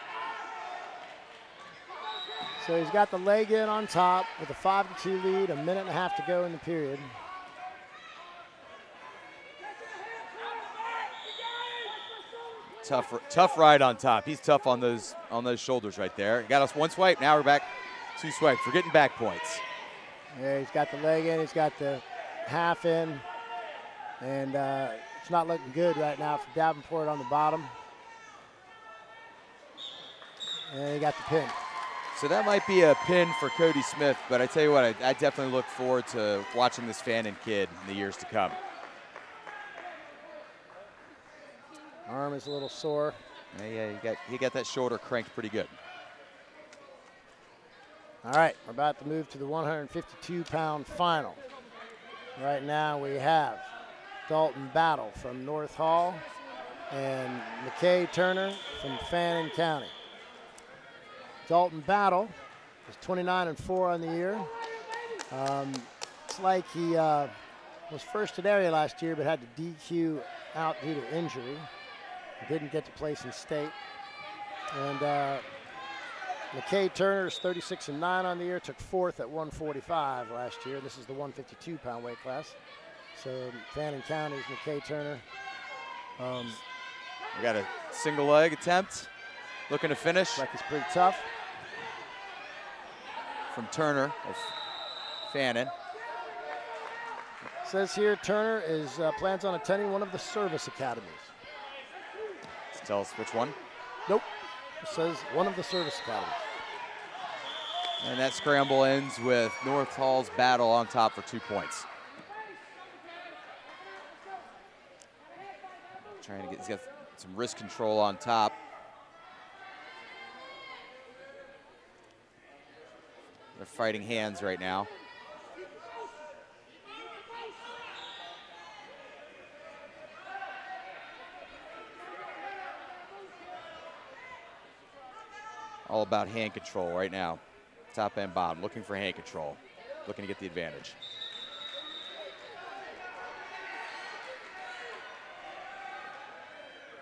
Speaker 9: So he's got the leg in on top with a 5-2 lead, 1.5 minutes to go in the period.
Speaker 7: Tough ride on top. He's tough on those shoulders right there. Got us one swipe. Now we're back 2 swipes. We're getting back points.
Speaker 9: Yeah, he's got the leg in. He's got the half in. And it's not looking good right now for Davenport on the bottom. And he got the pin.
Speaker 7: So that might be a pin for Cody Smith, but I tell you what, I definitely look forward to watching this Fannin kid in the years to come.
Speaker 9: Arm is a little sore.
Speaker 7: Yeah, he got that shoulder cranked pretty good.
Speaker 9: All right, we're about to move to the 152-pound final. Right now we have Dalton Battle from North Hall and McKay Turner from Fannin County. Dalton Battle is 29-4 on the year. It's like he was first at area last year, but had to DQ out due to injury. Didn't get to place in state. And McKay Turner is 36-9 on the year, took 4th at 145 last year. This is the 152-pound weight class. So Fannin County's McKay Turner.
Speaker 7: We got a single leg attempt, looking to finish.
Speaker 9: Like it's pretty tough.
Speaker 7: From Turner of Fannin.
Speaker 9: Says here Turner is plans on attending one of the service academies.
Speaker 7: Tell us which one.
Speaker 9: Nope. It says one of the service academies.
Speaker 7: And that scramble ends with North Hall's battle on top for 2 points. Trying to get, he's got some wrist control on top. They're fighting hands right now. All about hand control right now. Top and bottom, looking for hand control, looking to get the advantage.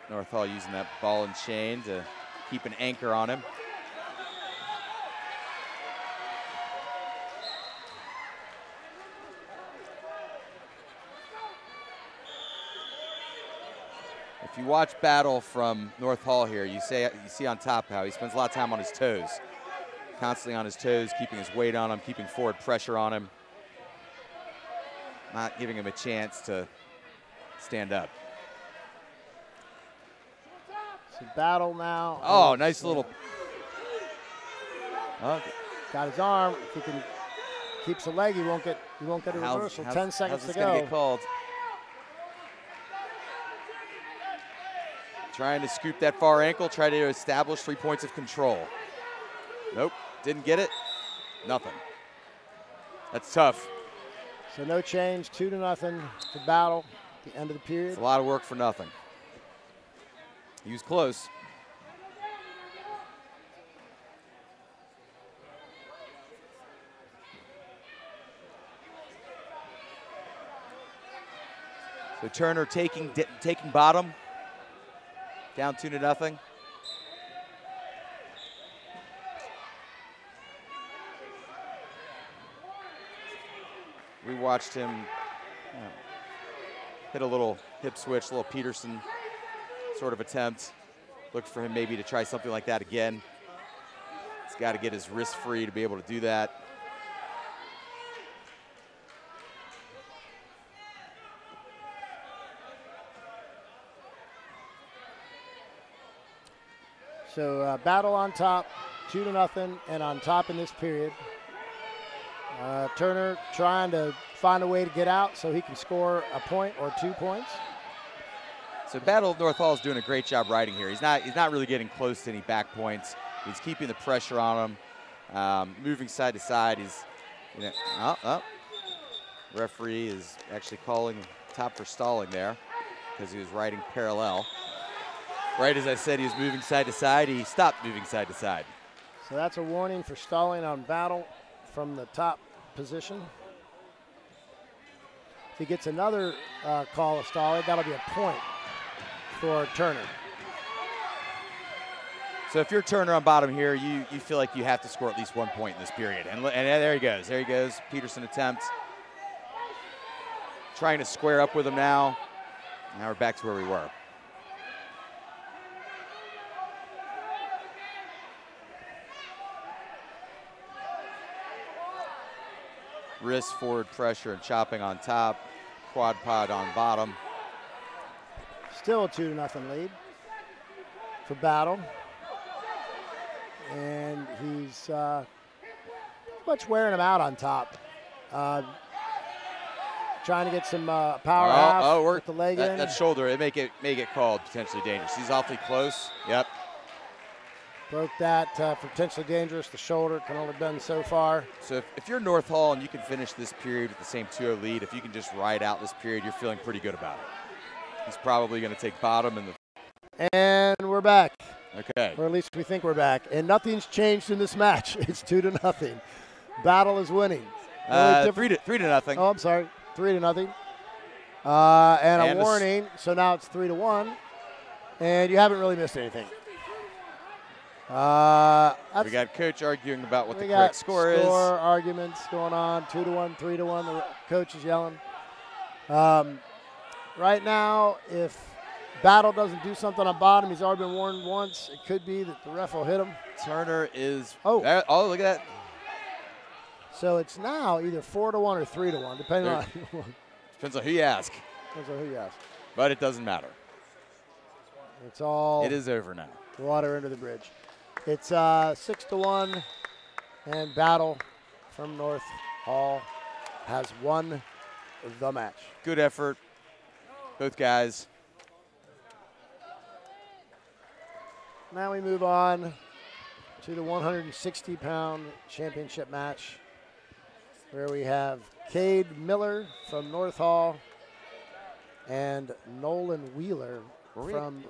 Speaker 7: North Hall using that ball and chain to keep an anchor on him. If you watch battle from North Hall here, you see on top how he spends a lot of time on his toes. Constantly on his toes, keeping his weight on him, keeping forward pressure on him. Not giving him a chance to stand up.
Speaker 9: So battle now.
Speaker 7: Oh, nice little.
Speaker 9: Got his arm. If he can keeps the leg, he won't get a reversal. 10 seconds
Speaker 7: how's this
Speaker 9: to
Speaker 7: gonna
Speaker 9: go.
Speaker 7: Get called? Trying to scoop that far ankle, try to establish 3 points of control. Nope, didn't get it. Nothing. That's tough.
Speaker 9: So no change, 2-0 to battle at the end of the period.
Speaker 7: It's a lot of work for nothing. He was close. So Turner taking bottom, down 2-0. We watched him hit a little hip switch, a little Peterson sort of attempt. Look for him maybe to try something like that again. He's got to get his wrist free to be able to do that.
Speaker 9: So battle on top, 2-0, and on top in this period. Turner trying to find a way to get out so he can score a point or 2 points.
Speaker 7: So Battle of North Hall is doing a great job riding here. He's not really getting close to any back points. He's keeping the pressure on him, moving side to side. He's, referee is actually calling top for stalling there because he was riding parallel. Right as I said, he was moving side to side. He stopped moving side to side.
Speaker 9: So that's a warning for stalling on Battle from the top position. If he gets another call of stalling, that'll be a point for Turner.
Speaker 7: So if you're Turner on bottom here, you feel like you have to score at least 1 point in this period. And there he goes. There he goes. Peterson attempt. Trying to square up with him now. Now we're back to where we were. Wrist forward pressure and chopping on top. Quad pod on bottom.
Speaker 9: Still a 2-0 lead for Battle. And he's much wearing him out on top. Trying to get some power half with the leg in.
Speaker 7: That shoulder, it may get called potentially dangerous. He's awfully close. Yep.
Speaker 9: Broke that for potentially dangerous. The shoulder can only bend so far.
Speaker 7: So if you're North Hall and you can finish this period with the same 2-0 lead, if you can just ride out this period, you're feeling pretty good about it. He's probably going to take bottom in the.
Speaker 9: And we're back.
Speaker 7: Okay.
Speaker 9: Or at least we think we're back. And nothing's changed in this match. It's 2-0. Battle is winning.
Speaker 7: 3-0.
Speaker 9: Oh, I'm sorry. 3-0. And a warning. So now it's 3-1. And you haven't really missed anything.
Speaker 7: We got coach arguing about what the
Speaker 9: we
Speaker 7: correct
Speaker 9: got
Speaker 7: score is.
Speaker 9: Arguments going on, 2-1, 3-1. The coach is yelling. Right now, if Battle doesn't do something on bottom, he's already been warned once. It could be that the ref will hit him.
Speaker 7: Turner is.
Speaker 9: Oh,
Speaker 7: look at that.
Speaker 9: So it's now either 4-1 or 3-1, depending on.
Speaker 7: Depends on who you ask.
Speaker 9: Depends on who you ask.
Speaker 7: But it doesn't matter.
Speaker 9: It's all.
Speaker 7: It is over now.
Speaker 9: Water under the bridge. It's 6-1, and Battle from North Hall has won the match.
Speaker 7: Good effort, both guys.
Speaker 9: Now we move on to the 160-pound championship match, where we have Cade Miller from North Hall and Nolan Wheeler from.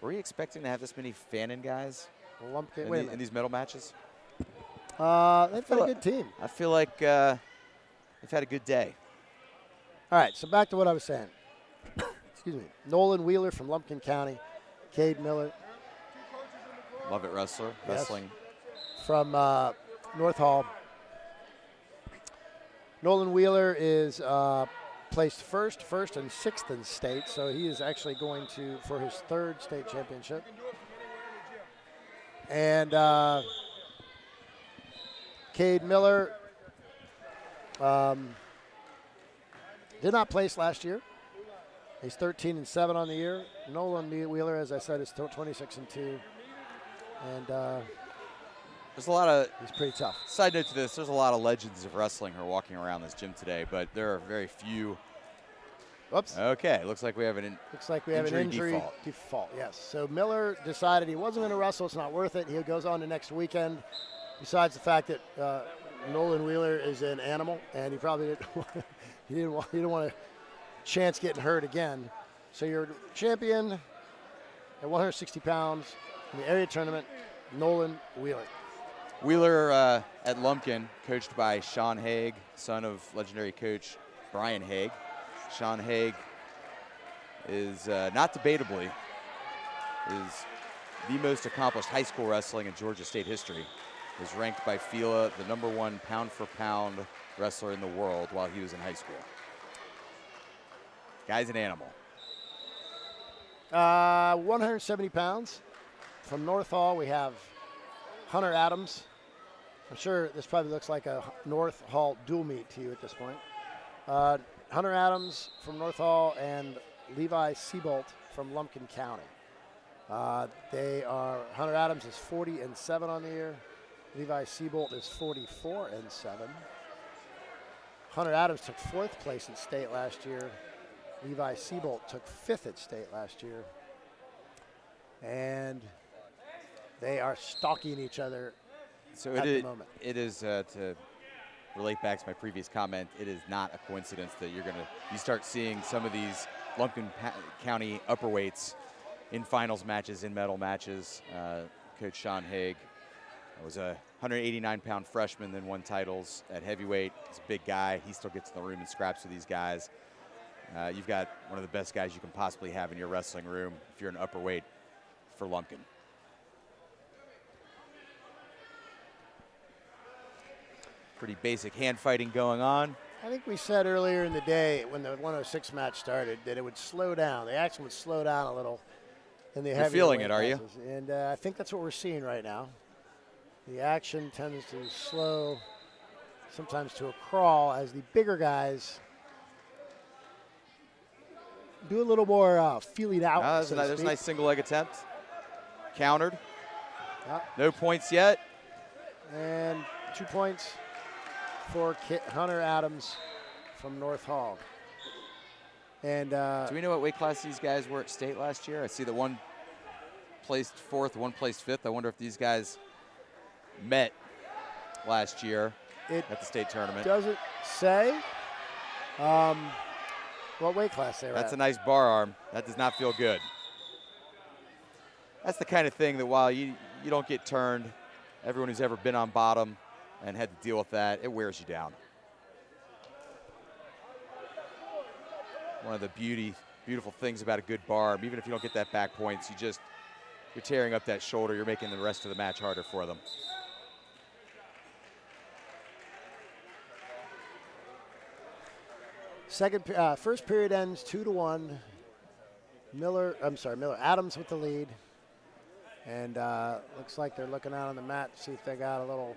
Speaker 7: Were we expecting to have this many Fannin guys
Speaker 9: Lumpkin.
Speaker 7: in these medal matches?
Speaker 9: They've got a good team.
Speaker 7: I feel like they've had a good day.
Speaker 9: All right, so back to what I was saying. Excuse me. Nolan Wheeler from Lumpkin County, Cade Miller.
Speaker 7: Love it, wrestler.
Speaker 9: Yes.
Speaker 7: Wrestling.
Speaker 9: From North Hall. Nolan Wheeler is placed first and sixth in state, so he is actually going for his third state championship. And Cade Miller did not place last year. He's 13-7 on the year. Nolan Wheeler, as I said, is 26-2. And
Speaker 7: there's a lot of.
Speaker 9: He's pretty tough.
Speaker 7: Side note to this: there's a lot of legends of wrestling who are walking around this gym today, but there are very few.
Speaker 9: Whoops.
Speaker 7: Okay, looks like we have an
Speaker 9: injury default. Yes. So Miller decided he wasn't going to wrestle. It's not worth it. He goes on to next weekend. Besides the fact that Nolan Wheeler is an animal, and he probably didn't want a chance getting hurt again. So you're champion at 160 pounds in the area tournament, Nolan Wheeler.
Speaker 7: Wheeler at Lumpkin, coached by Sean Haig, son of legendary coach Brian Haig. Sean Haig is not debatably is the most accomplished high school wrestling in Georgia State history. Was ranked by FILA the #1 pound-for-pound wrestler in the world while he was in high school. Guy's an animal.
Speaker 9: 170 pounds. From North Hall, we have Hunter Adams. I'm sure this probably looks like a North Hall dual meet to you at this point. Hunter Adams from North Hall and Levi Seabolt from Lumpkin County. Hunter Adams is 40-7 on the year. Levi Seabolt is 44-7. Hunter Adams took 4th place at state last year. Levi Seabolt took 5th at state last year. And they are stalking each other at the moment.
Speaker 7: It is to relate back to my previous comment, it is not a coincidence that you start seeing some of these Lumpkin County upperweights in finals matches, in medal matches. Coach Sean Haig was a 189-pound freshman, then won titles at heavyweight. He's a big guy. He still gets in the room and scraps with these guys. You've got one of the best guys you can possibly have in your wrestling room if you're an upperweight for Lumpkin. Pretty basic hand fighting going on.
Speaker 9: I think we said earlier in the day when the 106 match started that it would slow down. The action would slow down a little in the heavyweight.
Speaker 7: You're feeling it, are you?
Speaker 9: And I think that's what we're seeing right now. The action tends to slow, sometimes to a crawl, as the bigger guys do a little more feeling out.
Speaker 7: There's a nice single leg attempt. Countered.
Speaker 9: Yep.
Speaker 7: No points yet.
Speaker 9: And 2 points for Hunter Adams from North Hall. And
Speaker 7: do we know what weight class these guys were at state last year? I see that one placed 4th, one placed 5th. I wonder if these guys met last year at the state tournament.
Speaker 9: Doesn't say what weight class they were
Speaker 7: That's
Speaker 9: at.
Speaker 7: a nice bar arm. That does not feel good. That's the kind of thing that while you don't get turned, everyone who's ever been on bottom and had to deal with that, it wears you down. One of the beautiful things about a good bar arm, even if you don't get that back points, you're tearing up that shoulder. You're making the rest of the match harder for them.
Speaker 9: First period ends 2-1. Adams with the lead. And looks like they're looking out on the mat to see if they got a little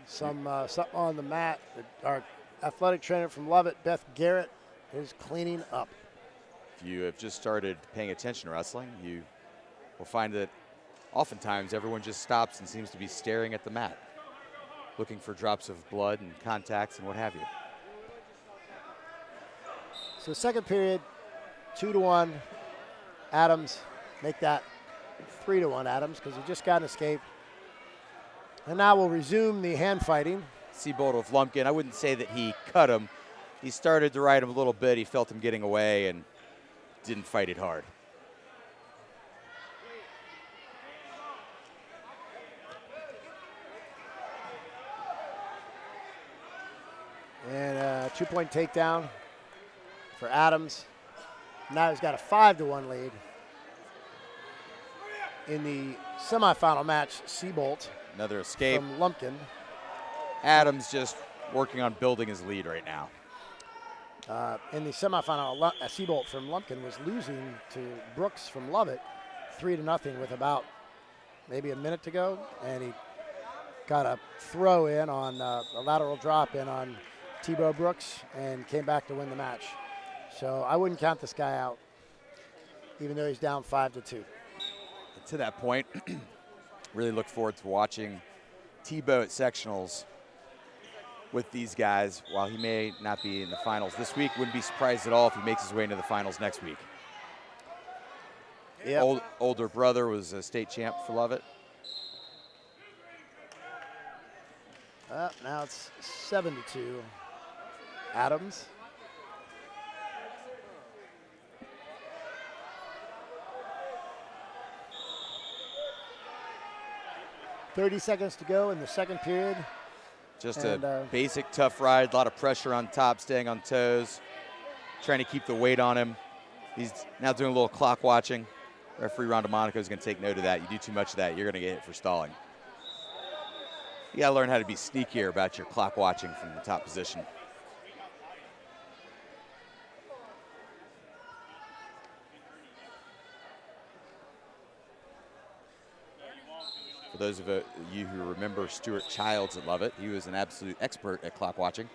Speaker 9: something on the mat. Our athletic trainer from Lovett, Beth Garrett, is cleaning up.
Speaker 7: If you have just started paying attention to wrestling, you will find that oftentimes everyone just stops and seems to be staring at the mat, looking for drops of blood and contacts and what have you.
Speaker 9: So second period, 2-1. Adams, make that 3-1 Adams, because he just got an escape. And now we'll resume the hand fighting.
Speaker 7: Seabold with Lumpkin. I wouldn't say that he cut him. He started to ride him a little bit. He felt him getting away and didn't fight it hard.
Speaker 9: And a 2-point takedown for Adams. Now he's got a 5-1 lead. In the semifinal match, Seabolt.
Speaker 7: Another escape
Speaker 9: from Lumpkin.
Speaker 7: Adams just working on building his lead right now.
Speaker 9: In the semifinal, Seabolt from Lumpkin was losing to Brooks from Lovett 3-0 with about maybe a minute to go, and he got a throw in on a lateral drop in on Tebow Brooks and came back to win the match. So I wouldn't count this guy out, even though he's down 5-2.
Speaker 7: To that point, really look forward to watching Tebow at sectionals with these guys. While he may not be in the finals this week, wouldn't be surprised at all if he makes his way into the finals next week.
Speaker 9: Yep.
Speaker 7: Older brother was a state champ for Lovett.
Speaker 9: Now it's 7-2. Adams. .30 seconds to go in the second period.
Speaker 7: Just a basic tough ride, a lot of pressure on top, staying on toes, trying to keep the weight on him. He's now doing a little clock watching. Referee Rhonda Monaco is going to take note of that. You do too much of that, you're going to get hit for stalling. You got to learn how to be sneakier about your clock watching from the top position. For those of you who remember Stuart Childs at Lovett, he was an absolute expert at clock watching.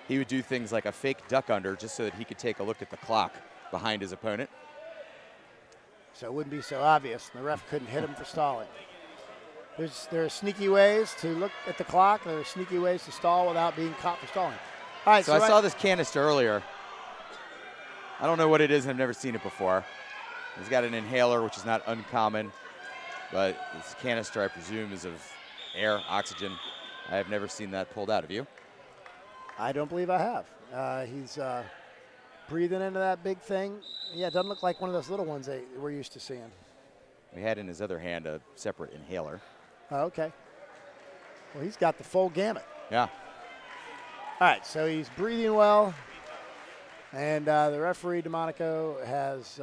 Speaker 7: He would do things like a fake duck under just so that he could take a look at the clock behind his opponent.
Speaker 9: So it wouldn't be so obvious. The ref couldn't hit him for stalling. There are sneaky ways to look at the clock. There are sneaky ways to stall without being caught for stalling. All right,
Speaker 7: so I saw this canister earlier. I don't know what it is, and I've never seen it before. He's got an inhaler, which is not uncommon, but this canister, I presume, is of air, oxygen. I have never seen that pulled out. Have you?
Speaker 9: I don't believe I have. He's breathing into that big thing. Yeah, it doesn't look like one of those little ones that we're used to seeing.
Speaker 7: He had in his other hand a separate inhaler.
Speaker 9: Oh, okay. Well, he's got the full gamut.
Speaker 7: Yeah.
Speaker 9: All right, so he's breathing well. And the referee, DeMonico, has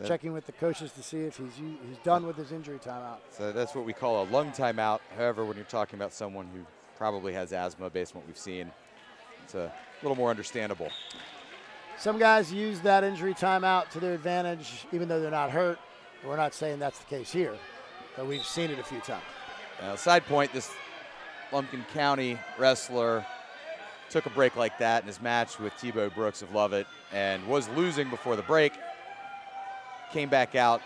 Speaker 9: checking with the coaches to see if he's done with his injury timeout.
Speaker 7: So that's what we call a lung timeout. However, when you're talking about someone who probably has asthma based on what we've seen, it's a little more understandable.
Speaker 9: Some guys use that injury timeout to their advantage, even though they're not hurt. We're not saying that's the case here, but we've seen it a few times.
Speaker 7: Now, side point, this Lumpkin County wrestler took a break like that in his match with Tebow Brooks of Lovett and was losing before the break, came back out,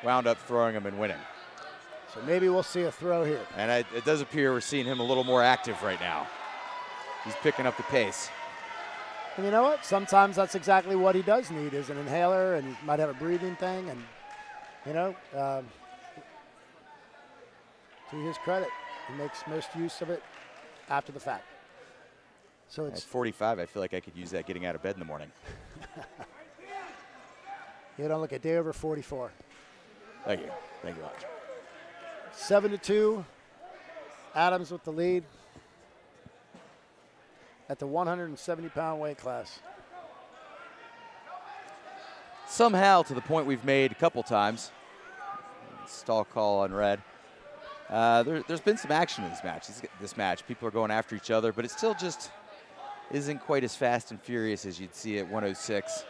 Speaker 7: wound up throwing him and winning.
Speaker 9: So maybe we'll see a throw here.
Speaker 7: And it does appear we're seeing him a little more active right now. He's picking up the pace.
Speaker 9: And you know what? Sometimes that's exactly what he does need is an inhaler, and he might have a breathing thing. And, you know, to his credit, he makes most use of it after the fact. So it's
Speaker 7: at 45, I feel like I could use that getting out of bed in the morning.
Speaker 9: You don't look a day over 44.
Speaker 7: Thank you. Thank you much.
Speaker 9: 7-2. Adams with the lead at the 170-pound weight class.
Speaker 7: Somehow, to the point we've made a couple times, Stall call on red. There's been some action in this match. People are going after each other, but it still just isn't quite as fast and furious as you'd see at 106.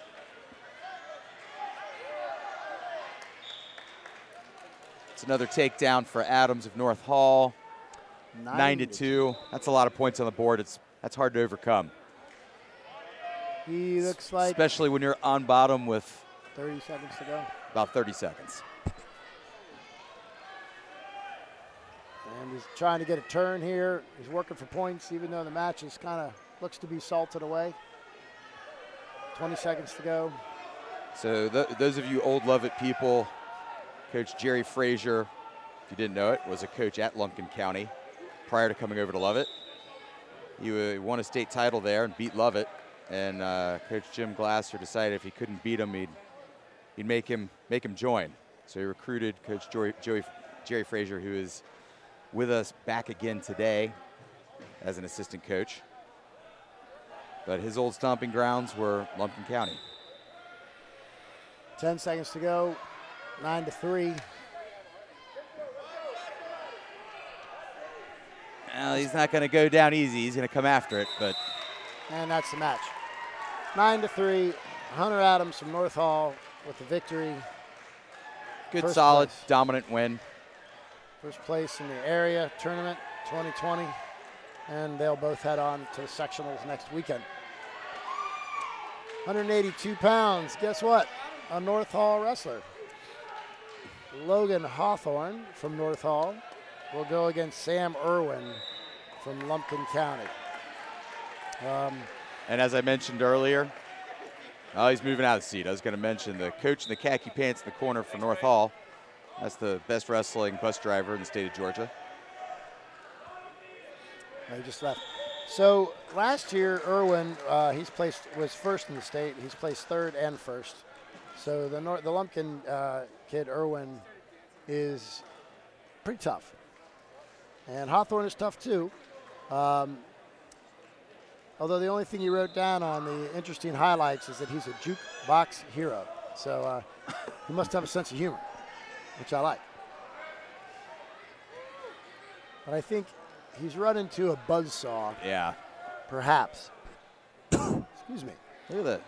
Speaker 7: It's another takedown for Adams of North Hall. 9-2. That's a lot of points on the board. That's hard to overcome.
Speaker 9: He looks like,
Speaker 7: especially when you're on bottom with
Speaker 9: 30 seconds to go.
Speaker 7: About 30 seconds.
Speaker 9: And he's trying to get a turn here. He's working for points, even though the match is kind of looks to be salted away. 20 seconds to go.
Speaker 7: So those of you old Lovett people, Coach Jerry Frazier, if you didn't know it, was a coach at Lumpkin County prior to coming over to Lovett. He won a state title there and beat Lovett. And Coach Jim Glasser decided if he couldn't beat him, he'd make him join. So he recruited Coach Jerry Frazier, who is with us back again today as an assistant coach. But his old stomping grounds were Lumpkin County.
Speaker 9: 10 seconds to go. 9-3.
Speaker 7: Well, he's not going to go down easy. He's going to come after it, but.
Speaker 9: And that's the match. 9-3. Hunter Adams from North Hall with the victory.
Speaker 7: Good, solid, dominant win.
Speaker 9: First place in the area tournament 2020. And they'll both head on to the sectionals next weekend. 182 pounds. Guess what? A North Hall wrestler. Logan Hawthorne from North Hall will go against Sam Irwin from Lumpkin County.
Speaker 7: And as I mentioned earlier, he's moving out of the seat. I was going to mention the coach in the khaki pants in the corner for North Hall. That's the best wrestling bus driver in the state of Georgia.
Speaker 9: He just left. So last year, Irwin, was first in the state. He's placed third and first. So the Lumpkin kid, Irwin, is pretty tough. And Hawthorne is tough too. Although the only thing he wrote down on the interesting highlights is that he's a jukebox hero. So he must have a sense of humor, which I like. But I think he's run into a buzzsaw.
Speaker 7: Yeah.
Speaker 9: Perhaps. Excuse me.
Speaker 7: Look at that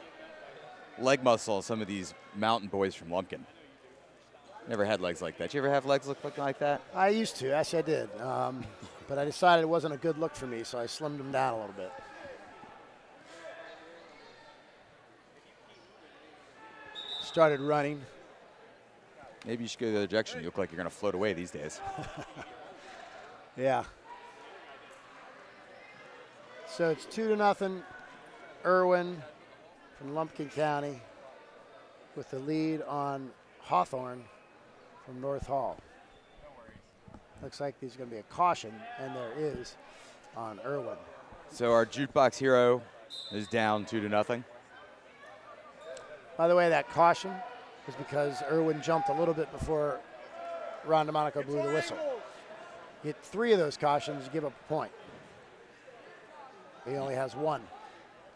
Speaker 7: leg muscle of some of these mountain boys from Lumpkin. Never had legs like that. You ever have legs look like that?
Speaker 9: I used to. Actually, I did. But I decided it wasn't a good look for me, so I slimmed them down a little bit. Started running.
Speaker 7: Maybe you should go the other direction. You look like you're going to float away these days.
Speaker 9: Yeah. So it's 2-0. Irwin from Lumpkin County with the lead on Hawthorne from North Hall. Looks like there's going to be a caution, and there is on Irwin.
Speaker 7: So our jukebox hero is down 2-0.
Speaker 9: By the way, that caution was because Irwin jumped a little bit before Ron DeMonico blew the whistle. Hit 3 of those cautions, give up a point. He only has 1.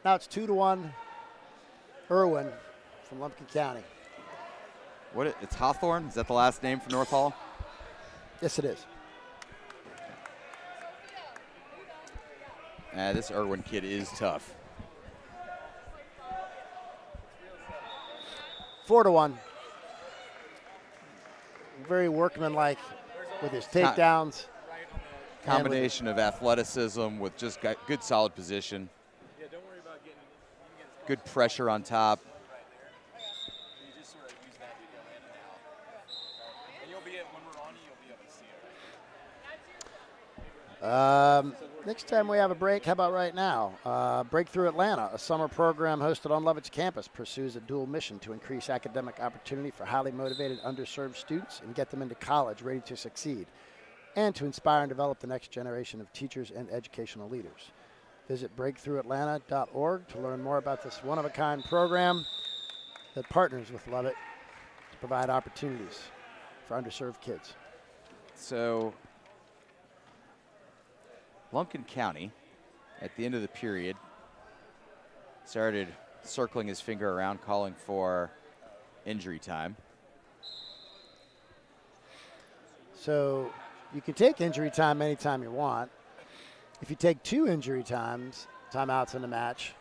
Speaker 9: Now it's 2-1. Irwin from Lumpkin County.
Speaker 7: It's Hawthorne? Is that the last name for North Hall?
Speaker 9: Yes, it is.
Speaker 7: This Irwin kid is tough.
Speaker 9: 4-1. Very workmanlike with his takedowns.
Speaker 7: Combination of athleticism with just good solid position.
Speaker 5: Yeah, don't worry about getting
Speaker 7: good pressure on top.
Speaker 5: You just sort of use that to go in and out. And you'll be when we're on you, you'll be able to see it.
Speaker 9: Next time we have a break, how about right now? Breakthrough Atlanta, a summer program hosted on Lovett's campus, pursues a dual mission to increase academic opportunity for highly motivated, underserved students and get them into college ready to succeed, and to inspire and develop the next generation of teachers and educational leaders. Visit breakthroughatlanta.org to learn more about this one-of-a-kind program that partners with Lovett to provide opportunities for underserved kids.
Speaker 7: So Lumpkin County, at the end of the period, started circling his finger around, calling for injury time.
Speaker 9: So you can take injury time anytime you want. If you take 2 injury timeouts in the match,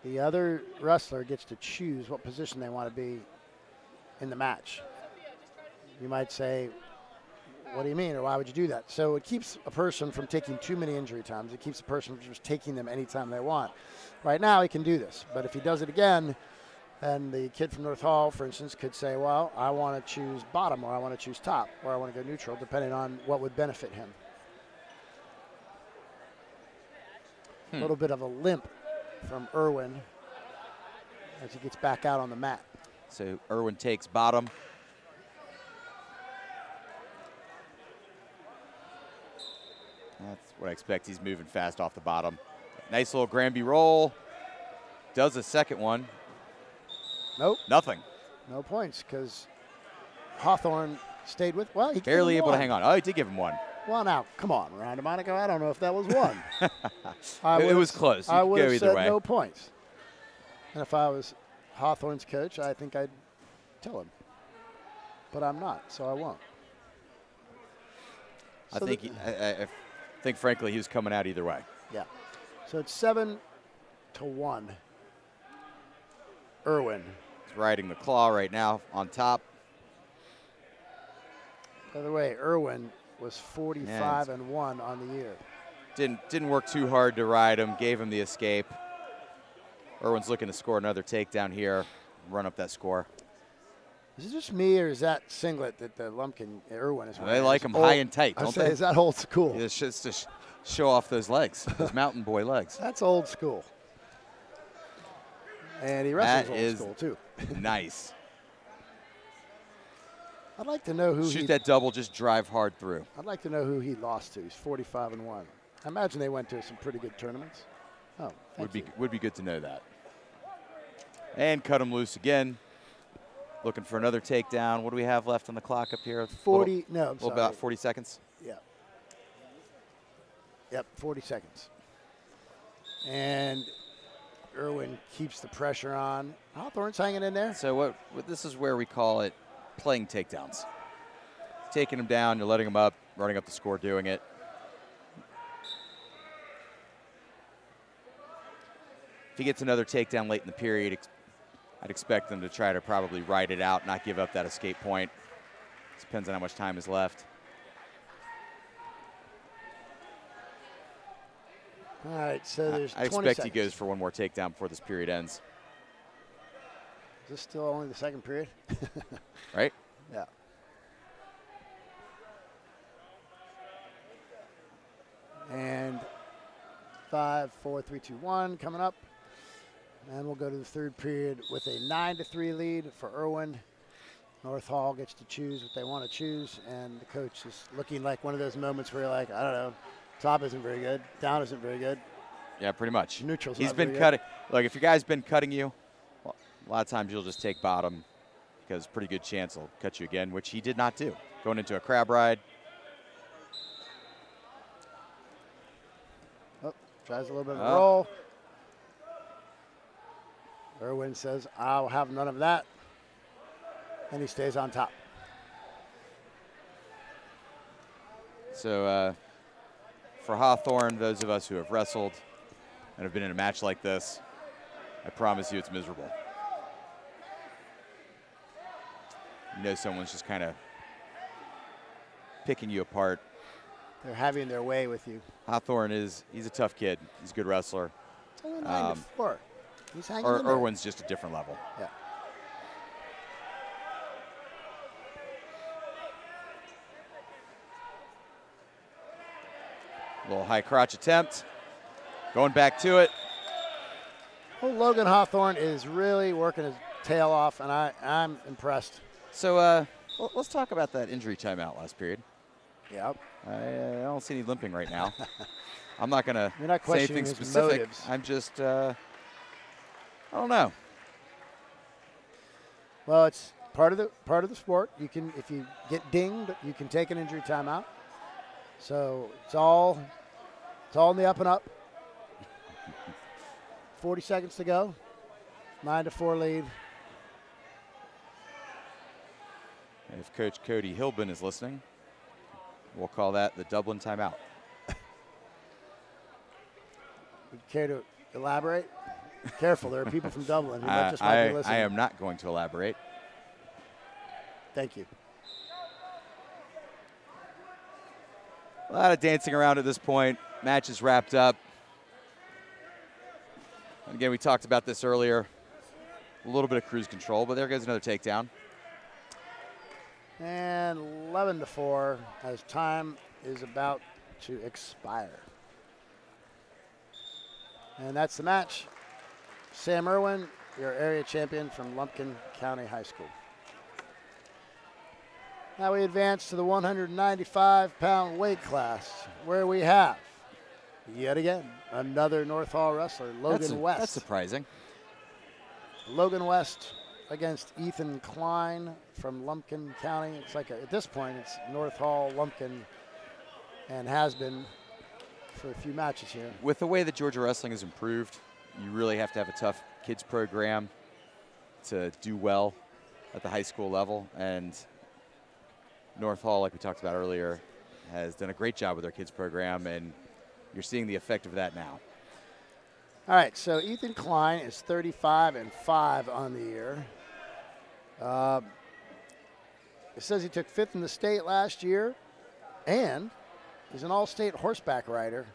Speaker 9: the other wrestler gets to choose what position they want to be in the match. You might say, what do you mean, or why would you do that? So it keeps a person from taking too many injury times. It keeps a person from just taking them anytime they want. Right now, he can do this. But if he does it again, then the kid from North Hall, for instance, could say, well, I want to choose bottom, or I want to choose top, or I want to go neutral, depending on what would benefit him. A little bit of a limp from Irwin as he gets back out on the mat.
Speaker 7: So Irwin takes bottom. That's what I expect. He's moving fast off the bottom. Nice little Granby roll. Does a second one.
Speaker 9: Nope.
Speaker 7: Nothing.
Speaker 9: No points because Hawthorne stayed with. Well, he
Speaker 7: barely able to
Speaker 9: one.
Speaker 7: hang on. Oh, he did give him one.
Speaker 9: 1 out. Come on, Miranda Monaco. I don't know if that was 1.
Speaker 7: It was close.
Speaker 9: I would
Speaker 7: go
Speaker 9: have
Speaker 7: either
Speaker 9: said
Speaker 7: way.
Speaker 9: no points. And if I was Hawthorne's coach, I think I'd tell him. But I'm not, so I won't.
Speaker 7: I
Speaker 9: So
Speaker 7: think I think frankly he was coming out either way.
Speaker 9: Yeah. So it's 7-1. Irwin.
Speaker 7: He's riding the claw right now on top.
Speaker 9: By the way, Irwin was 45-1 on the year.
Speaker 7: Didn't work too hard to ride him. Gave him the escape. Irwin's looking to score another takedown here, run up that score.
Speaker 9: Is it just me, or is that singlet that the Lumpkin Irwin is wearing?
Speaker 7: They like him high and tight, don't they?
Speaker 9: Is that old school?
Speaker 7: It's just to show off those legs, those mountain boy legs.
Speaker 9: That's old school. And he wrestles old school too.
Speaker 7: Nice.
Speaker 9: I'd like to know who
Speaker 7: shoot that double, just drive hard through.
Speaker 9: I'd like to know who he lost to. He's 45-1. I imagine they went to some pretty good tournaments. Oh,
Speaker 7: would be good to know that. And cut him loose again. Looking for another takedown. What do we have left on the clock up here?
Speaker 9: 40. No, I'm sorry.
Speaker 7: About 40 seconds.
Speaker 9: Yeah. Yep, 40 seconds. And Irwin keeps the pressure on. Hawthorne's hanging in there.
Speaker 7: So what this is where we call it playing takedowns. Taking him down, you're letting him up, running up the score, doing it. If he gets another takedown late in the period, I'd expect them to try to probably ride it out, not give up that escape point. Depends on how much time is left.
Speaker 9: All right, so there's 20
Speaker 7: I expect
Speaker 9: seconds.
Speaker 7: he goes for one more takedown before this period ends.
Speaker 9: Is this still only the second period?
Speaker 7: Right?
Speaker 9: Yeah. And 5, 4, 3, 2, 1 coming up. And we'll go to the third period with a 9-3 lead for Irwin. North Hall gets to choose what they want to choose, and the coach is looking like one of those moments where you're like, I don't know, top isn't very good, down isn't very good.
Speaker 7: Yeah, pretty much.
Speaker 9: Neutral's
Speaker 7: He's
Speaker 9: not
Speaker 7: been
Speaker 9: very
Speaker 7: cutting. Like, if your guy's been cutting you, well, a lot of times you'll just take bottom because pretty good chance he'll cut you again, which he did not do. Going into a crab ride.
Speaker 9: Oh, tries a little bit of a roll. Irwin says, I'll have none of that. And he stays on top.
Speaker 7: So for Hawthorne, those of us who have wrestled and have been in a match like this, I promise you it's miserable. You know someone's just kind of picking you apart.
Speaker 9: They're having their way with you.
Speaker 7: Hawthorne he's a tough kid. He's a good wrestler.
Speaker 9: It's only 9-4. He's hanging in there.
Speaker 7: Irwin's just a different level.
Speaker 9: Yeah.
Speaker 7: Little high crotch attempt. Going back to it.
Speaker 9: Well, Logan Hawthorne is really working his tail off, and I'm impressed.
Speaker 7: So let's talk about that injury timeout last period.
Speaker 9: Yep.
Speaker 7: I don't see any limping right now. I'm not going to say
Speaker 9: questioning
Speaker 7: anything
Speaker 9: his
Speaker 7: specific.
Speaker 9: motives.
Speaker 7: I'm just, I don't know.
Speaker 9: Well, it's part of the sport. You can, if you get dinged, you can take an injury timeout. So it's all in the up and up. 40 seconds to go. 9-4 lead.
Speaker 7: If Coach Cody Hilbin is listening, We'll call that the Dublin timeout.
Speaker 9: Would you care to elaborate? Careful, there are people from Dublin who just might be listening.
Speaker 7: I am not going to elaborate.
Speaker 9: Thank you.
Speaker 7: A lot of dancing around at this point. Match is wrapped up. And again, we talked about this earlier. A little bit of cruise control, but there goes another takedown.
Speaker 9: And 11-4 as time is about to expire. And that's the match. Sam Irwin, your area champion from Lumpkin County High School. Now we advance to the 195-pound weight class, where we have, yet again, another North Hall wrestler, Logan West.
Speaker 7: That's surprising.
Speaker 9: Logan West against Ethan Klein from Lumpkin County. It's like, at this point, it's North Hall, Lumpkin, and has been for a few matches here.
Speaker 7: With the way that Georgia wrestling has improved, you really have to have a tough kids program to do well at the high school level. And North Hall, like we talked about earlier, has done a great job with their kids program, and you're seeing the effect of that now.
Speaker 9: All right, so Ethan Klein is 35-5 on the year. It says he took 5th in the state last year, and he's an all-state horseback rider.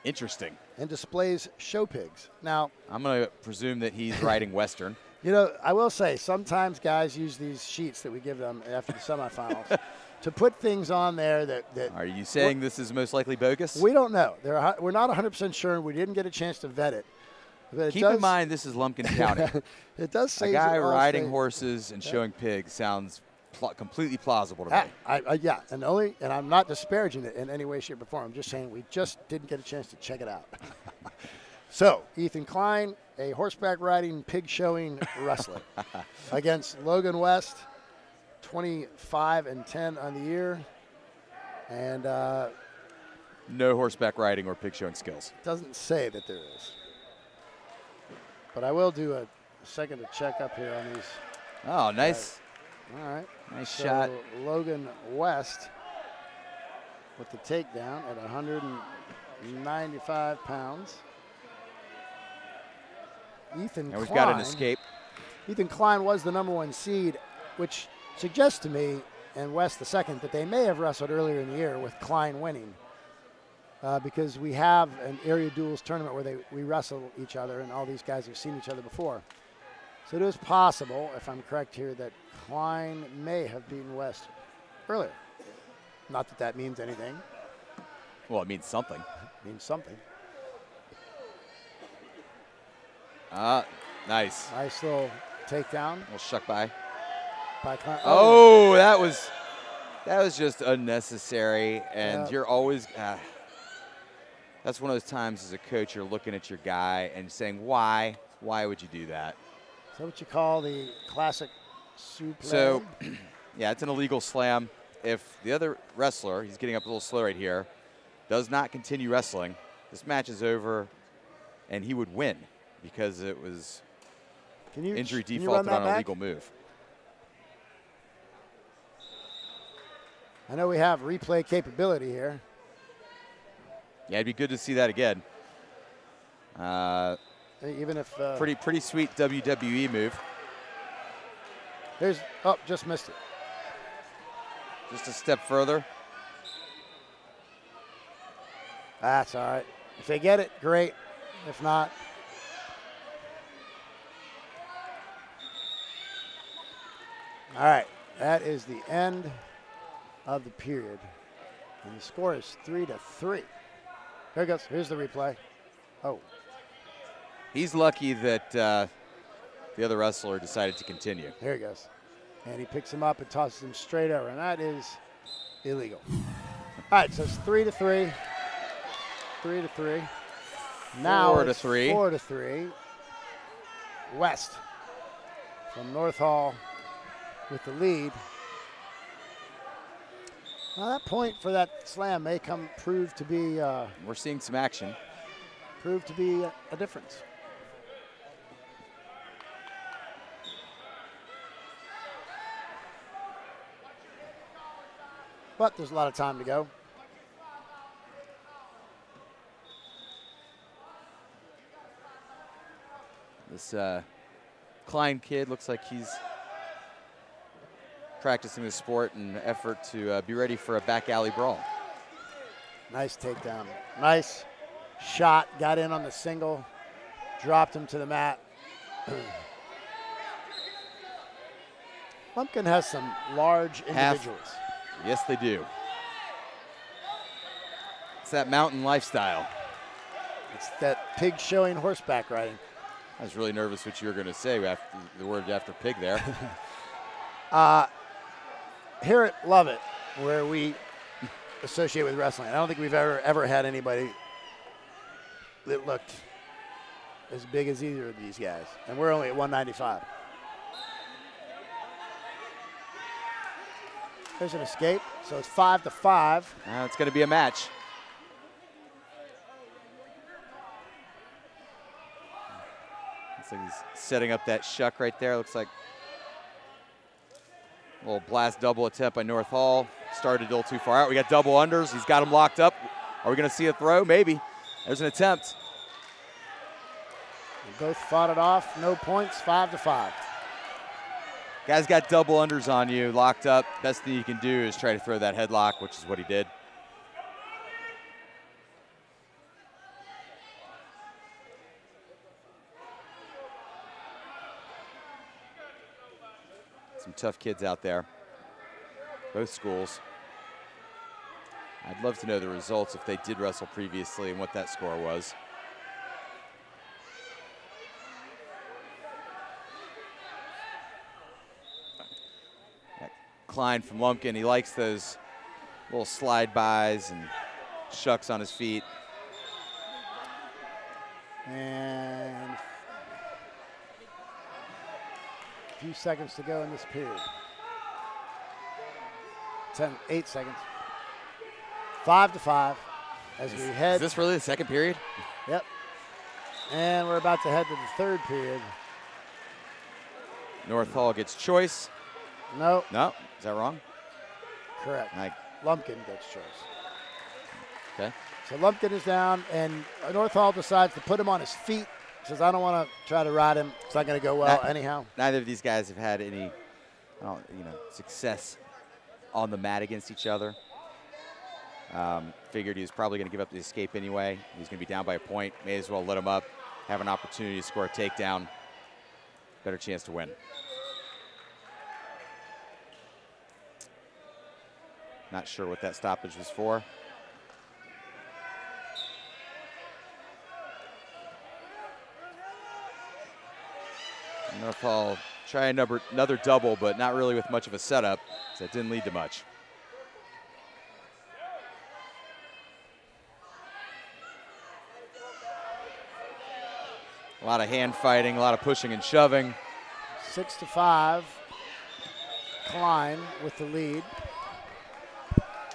Speaker 7: Interesting.
Speaker 9: And displays show pigs. Now,
Speaker 7: I'm going to presume that he's riding Western.
Speaker 9: You know, I will say, sometimes guys use these sheets that we give them after the semifinals to put things on there that
Speaker 7: Are you saying this is most likely bogus?
Speaker 9: We don't know. We're not 100% sure, and we didn't get a chance to vet it. But
Speaker 7: Keep in mind, this is Lumpkin County.
Speaker 9: It does say
Speaker 7: a guy
Speaker 9: all
Speaker 7: riding
Speaker 9: state.
Speaker 7: horses and showing pigs sounds completely plausible to me.
Speaker 9: Yeah, and I'm not disparaging it in any way, shape, or form. I'm just saying we just didn't get a chance to check it out. So, Ethan Klein, a horseback riding, pig showing wrestler, against Logan West, 25-10 on the year, and
Speaker 7: no horseback riding or pig showing skills.
Speaker 9: Doesn't say that there is, but I will do a second to check up here on these.
Speaker 7: Oh, nice.
Speaker 9: All right.
Speaker 7: Nice
Speaker 9: so
Speaker 7: shot.
Speaker 9: Logan West with the takedown at 195 pounds. Ethan
Speaker 7: And we've
Speaker 9: Klein,
Speaker 7: got an escape.
Speaker 9: Ethan Klein was the #1 seed, which suggests to me, and West the second, that they may have wrestled earlier in the year with Klein winning. Because we have an area duels tournament where we wrestle each other, and all these guys have seen each other before. So it is possible, if I'm correct here, that Klein may have beaten West earlier. Not that that means anything.
Speaker 7: Well, it means something.
Speaker 9: It means something.
Speaker 7: Nice.
Speaker 9: Nice little takedown.
Speaker 7: Little shuck by.
Speaker 9: Klein.
Speaker 7: Oh, that was just unnecessary, and you're always. That's one of those times as a coach you're looking at your guy and saying, why? Why would you do that?
Speaker 9: Is that what you call the classic suplex?
Speaker 7: So, yeah, it's an illegal slam. If the other wrestler, he's getting up a little slow right here, does not continue wrestling, this match is over, and he would win because it was injury defaulted on a legal move.
Speaker 9: I know we have replay capability here.
Speaker 7: Yeah, it'd be good to see that again.
Speaker 9: Even if
Speaker 7: pretty sweet WWE move.
Speaker 9: Just missed it.
Speaker 7: Just a step further.
Speaker 9: That's all right. If they get it, great. If not, all right. That is the end of the period, and the score is 3-3. There it goes. Here's the replay. Oh.
Speaker 7: He's lucky that the other wrestler decided to continue.
Speaker 9: There he goes. And he picks him up and tosses him straight over, and that is illegal. All right, so it's 3-3. 3-3. Now
Speaker 7: 4-3.
Speaker 9: 4-3. West from North Hall with the lead. Now that point for that slam may prove to be.
Speaker 7: We're seeing some action.
Speaker 9: Prove to be a difference. but there's a lot of time to go.
Speaker 7: This Klein kid looks like he's practicing the sport in an effort to be ready for a back alley brawl.
Speaker 9: Nice takedown. Nice shot. Got in on the single. Dropped him to the mat. Lumpkin has some large individuals.
Speaker 7: Yes, they do. It's that mountain lifestyle.
Speaker 9: It's that pig showing horseback riding.
Speaker 7: I was really nervous what you were going to say after the word after pig there.
Speaker 9: Here at Love It, where we associate with wrestling, I don't think we've ever had anybody that looked as big as either of these guys. And we're only at 195. There's an escape, so it's 5-5.
Speaker 7: Now it's going to be a match. Looks like he's setting up that shuck right there. Looks like a little blast double attempt by North Hall. Started a little too far out. We got double unders. He's got him locked up. Are we going to see a throw? Maybe. There's an attempt.
Speaker 9: They both fought it off. No points. 5-5.
Speaker 7: Guy's got double unders on you, locked up. Best thing you can do is try to throw that headlock, which is what he did. Some tough kids out there, both schools. I'd love to know the results if they did wrestle previously and what that score was. Klein from Lumpkin, he likes those little slide bys and shucks on his feet.
Speaker 9: And a few seconds to go in this period. 8 seconds. 5-5 as we head.
Speaker 7: Is this really the second period?
Speaker 9: Yep. And we're about to head to the third period.
Speaker 7: North Hall gets choice.
Speaker 9: No.
Speaker 7: No, is that wrong?
Speaker 9: Correct.
Speaker 7: I,
Speaker 9: Lumpkin gets choice.
Speaker 7: okay.
Speaker 9: So Lumpkin is down, and North Hall decides to put him on his feet. Says, I don't want to try to ride him. It's not going to go well anyhow.
Speaker 7: Neither of these guys have had any, success on the mat against each other. Figured he was probably going to give up the escape anyway. He's going to be down by a point. May as well let him up, have an opportunity to score a takedown. Better chance to win. Not sure what that stoppage was for. North Hall try another double, but not really with much of a setup, so it didn't lead to much. A lot of hand fighting, a lot of pushing and shoving.
Speaker 9: 6-5. Klein with the lead.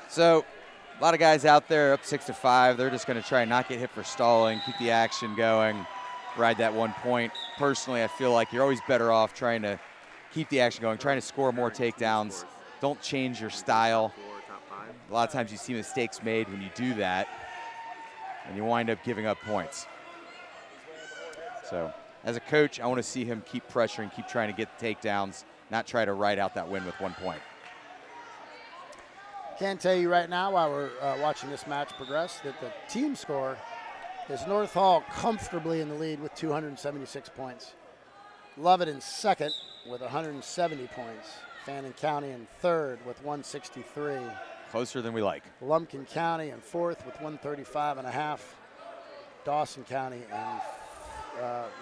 Speaker 7: So a lot of guys out there up 6-5. They're just going to try and not get hit for stalling, keep the action going, ride that 1 point. Personally, I feel like you're always better off trying to keep the action going, trying to score more takedowns. Don't change your style. A lot of times you see mistakes made when you do that, and you wind up giving up points. So as a coach, I want to see him keep pressuring, keep trying to get the takedowns, not try to ride out that win with 1 point.
Speaker 9: Can't tell you right now while we're watching this match progress that the team score is North Hall comfortably in the lead with 276 points. Lovett in second with 170 points. Fannin County in third with 163.
Speaker 7: Closer than we like.
Speaker 9: Lumpkin County in fourth with 135.5. Dawson County and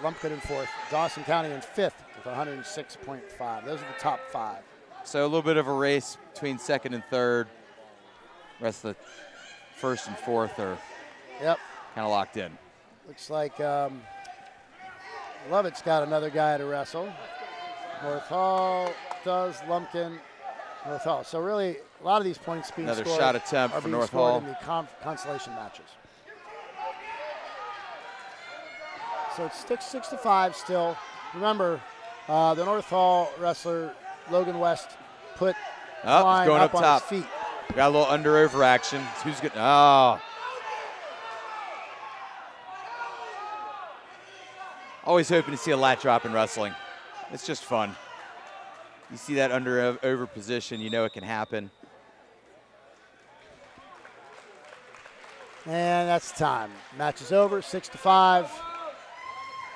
Speaker 9: Lumpkin in fourth. Dawson County in fifth with 106.5. Those are the top 5.
Speaker 7: So a little bit of a race between second and third. The rest of the first and fourth are kind of locked in.
Speaker 9: Looks like Lovett's got another guy to wrestle. North Hall does, Lumpkin, North Hall. So really, a lot of these points being
Speaker 7: another
Speaker 9: scored
Speaker 7: shot attempt
Speaker 9: are
Speaker 7: for
Speaker 9: being
Speaker 7: North
Speaker 9: scored
Speaker 7: Hall
Speaker 9: in the consolation matches. So it's 6-5 still. Remember, the North Hall wrestler Logan West put Klein
Speaker 7: going
Speaker 9: up
Speaker 7: up
Speaker 9: on
Speaker 7: top.
Speaker 9: his feet.
Speaker 7: Got a little under-over action. Who's good? Oh. Always hoping to see a lat drop in wrestling. It's just fun. You see that under-over position, you know it can happen.
Speaker 9: And that's time. Match is over, 6-5.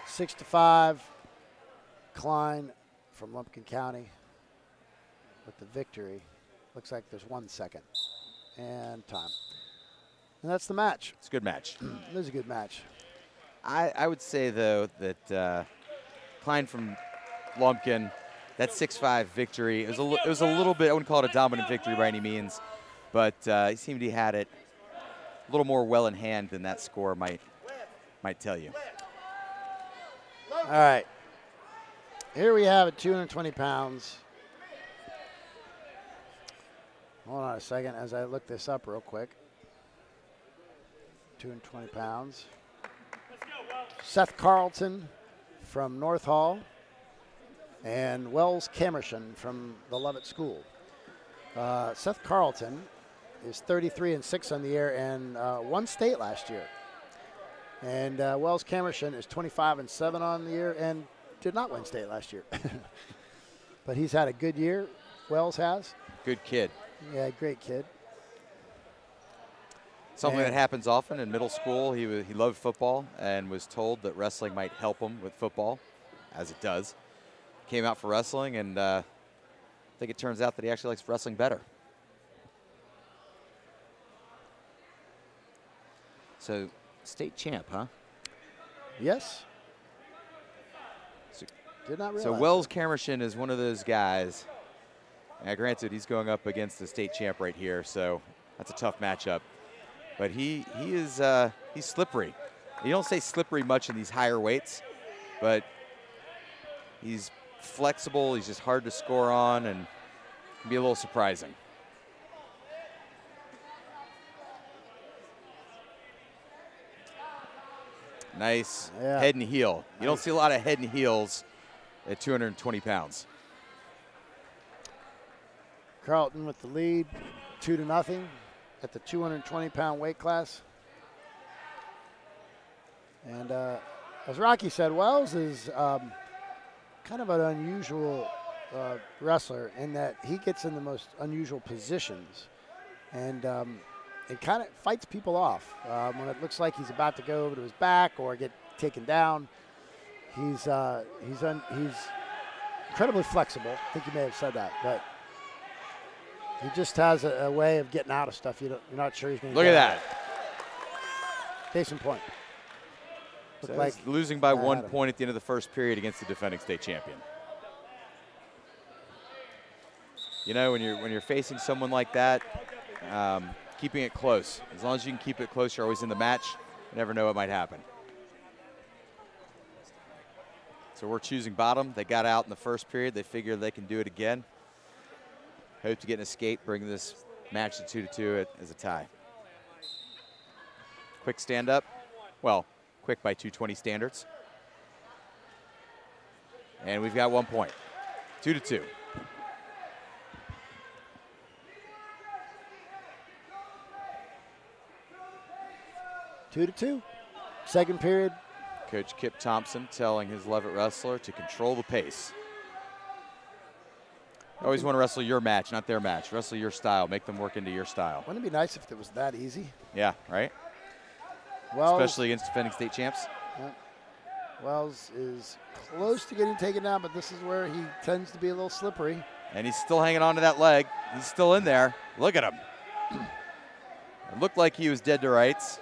Speaker 9: 6-5. Klein from Lumpkin County with the victory. Looks like there's 1 second. And time. And that's the match.
Speaker 7: It's a good match.
Speaker 9: It is a good match.
Speaker 7: I would say, though, that Klein from Lumpkin, that 6-5 victory, it was a little bit, I wouldn't call it a dominant victory by any means, but he seemed he had it a little more well in hand than that score might tell you.
Speaker 9: All right. Here we have it, 220 pounds. Hold on a second as I look this up real quick. 220 pounds. Seth Carlton from North Hall and Wells Camershon from the Lovett School. Seth Carlton is 33-6 on the year and won state last year. And Wells Camershon is 25-7 on the year and did not win state last year. But he's had a good year, Wells has.
Speaker 7: Good kid.
Speaker 9: Yeah, great kid.
Speaker 7: Something that happens often in middle school. He loved football and was told that wrestling might help him with football, as it does. Came out for wrestling, and I think it turns out that he actually likes wrestling better. So, state champ, huh?
Speaker 9: Yes. Did not realize.
Speaker 7: So Wells Camershon is one of those guys. Now, granted, he's going up against the state champ right here, so that's a tough matchup. But he's slippery. You don't say slippery much in these higher weights, but he's flexible. He's just hard to score on and can be a little surprising. Nice head and heel. You don't see a lot of head and heels at 220 pounds.
Speaker 9: Carlton with the lead, 2-0 at the 220-pound weight class. And as Rocky said, Wells is kind of an unusual wrestler in that he gets in the most unusual positions. And it kind of fights people off. When it looks like he's about to go over to his back or get taken down, he's incredibly flexible. I think you may have said that, but he just has a way of getting out of stuff. You're not sure he's going to
Speaker 7: Look at that.
Speaker 9: Case in point.
Speaker 7: So like losing by 1 point at the end of the first period against the defending state champion. You know, when you're facing someone like that, keeping it close. As long as you can keep it close, you're always in the match. You never know what might happen. So we're choosing bottom. They got out in the first period. They figure they can do it again. Hope to get an escape, bring this match to 2-2 as a tie. Quick stand up. Well, quick by 220 standards. And we've got 1 point. 2-2.
Speaker 9: Two to two. Second period.
Speaker 7: Coach Kip Thompson telling his Levitt wrestler to control the pace. I always want to wrestle your match, not their match. Wrestle your style. Make them work into your style.
Speaker 9: Wouldn't it be nice if it was that easy?
Speaker 7: Yeah, right?
Speaker 9: Wells,
Speaker 7: especially against defending state champs.
Speaker 9: Yeah. Wells is close to getting taken down, but this is where he tends to be a little slippery.
Speaker 7: And he's still hanging on to that leg. He's still in there. Look at him. It looked like he was dead to rights.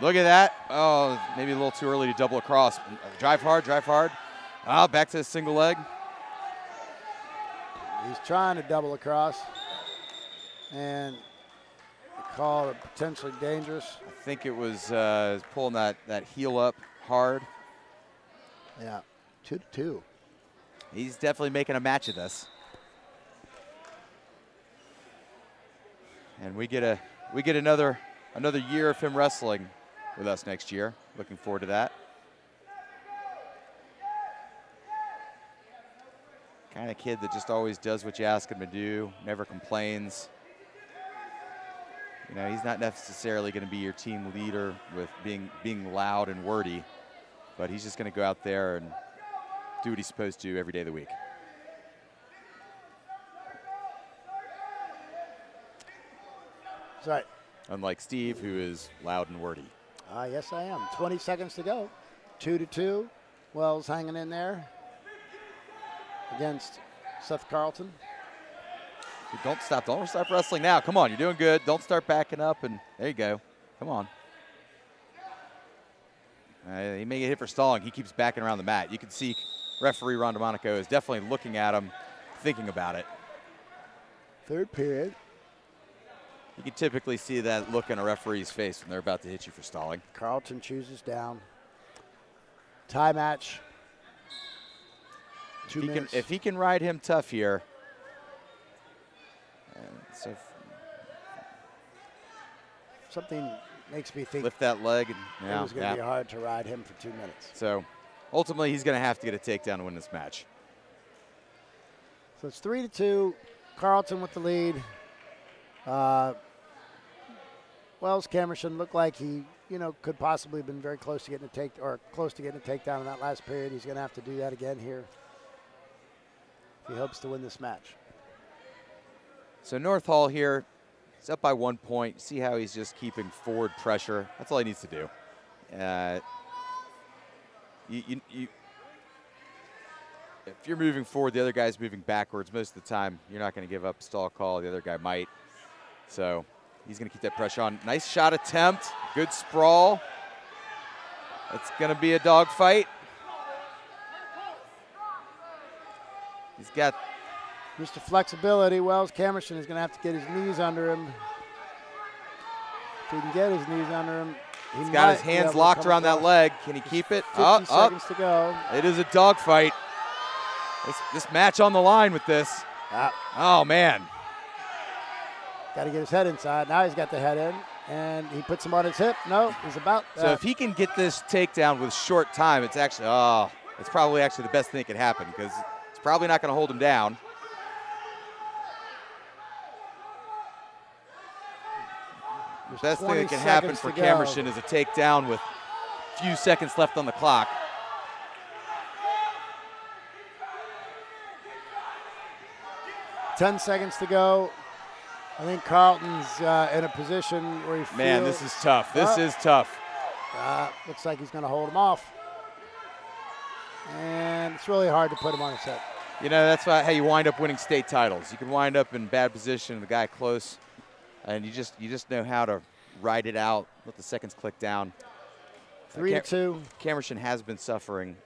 Speaker 7: Look at that. Oh, maybe a little too early to double across. Drive hard, drive hard. Ah, back to the single leg.
Speaker 9: He's trying to double across. And the call potentially dangerous.
Speaker 7: I think it was pulling that heel up hard.
Speaker 9: Yeah, 2-2.
Speaker 7: He's definitely making a match of this. And we get another year of him wrestling with us next year. Looking forward to that. Kind of kid that just always does what you ask him to do, never complains. You know, he's not necessarily going to be your team leader with being loud and wordy, but he's just going to go out there and do what he's supposed to every day of the week.
Speaker 9: That's right.
Speaker 7: Unlike Steve, who is loud and wordy.
Speaker 9: Yes, I am. 20 seconds to go. 2-2. Wells hanging in there against Seth Carlton.
Speaker 7: Don't stop wrestling now. Come on, you're doing good. Don't start backing up, and there you go. Come on. He may get hit for stalling. He keeps backing around the mat. You can see referee Ron DeMonico is definitely looking at him, thinking about it.
Speaker 9: Third period.
Speaker 7: You can typically see that look in a referee's face when they're about to hit you for stalling.
Speaker 9: Carlton chooses down. Tie match. 2 minutes.
Speaker 7: If he can ride him tough here. So
Speaker 9: something makes me think
Speaker 7: lift that leg. And,
Speaker 9: it was going to be hard to ride him for 2 minutes.
Speaker 7: So ultimately, he's going to have to get a takedown to win this match.
Speaker 9: So it's 3-2. Carlton with the lead. Wells Camerson looked like he, could possibly have been very close to getting a takedown in that last period. He's going to have to do that again here if he hopes to win this match.
Speaker 7: So North Hall here, he's up by 1 point. See how he's just keeping forward pressure. That's all he needs to do. If you're moving forward, the other guy's moving backwards. Most of the time, you're not going to give up a stall call. The other guy might. So he's going to keep that pressure on. Nice shot attempt. Good sprawl. It's going to be a dog fight. He's got
Speaker 9: Mr. Flexibility. Wells Camerson is going to have to get his knees under him. If he can get his knees under him,
Speaker 7: he's got his hands locked around that leg. Can he keep it?
Speaker 9: 50 seconds to go.
Speaker 7: It is a dog fight. This match on the line with this. Oh, man.
Speaker 9: Got to get his head inside. Now he's got the head in, and he puts him on his hip. No, he's about.
Speaker 7: So if he can get this takedown with short time, it's actually, it's probably actually the best thing that could happen because it's probably not going to hold him down. The best thing that can happen for Camerson is a takedown with a few seconds left on the clock.
Speaker 9: $10 seconds to go. I think Carlton's in a position where he feels.
Speaker 7: Man, this is tough. This is tough.
Speaker 9: Looks like he's going to hold him off. And it's really hard to put him on his head.
Speaker 7: That's how you wind up winning state titles. You can wind up in bad position, the guy close, and you just know how to ride it out, let the seconds click down.
Speaker 9: 3-2.
Speaker 7: Camerson has been suffering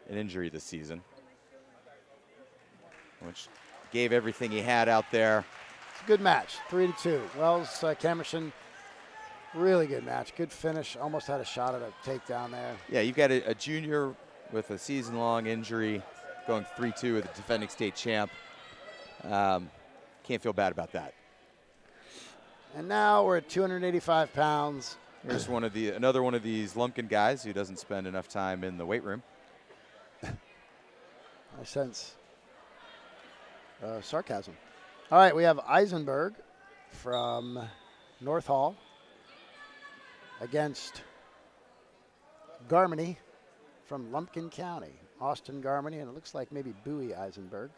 Speaker 7: an injury this season, which gave everything he had out there.
Speaker 9: It's a good match, 3-2. Wells Camerson, really good match. Good finish. Almost had a shot at a takedown there.
Speaker 7: Yeah, you've got a junior with a season-long injury going 3-2 with a defending state champ. Can't feel bad about that.
Speaker 9: And now we're at 285 pounds.
Speaker 7: Here's another one of these Lumpkin guys who doesn't spend enough time in the weight room.
Speaker 9: I sense sarcasm. All right, we have Eisenberg from North Hall against Garmany from Lumpkin County. Austin Garmany, and it looks like maybe Bowie Eisenberg.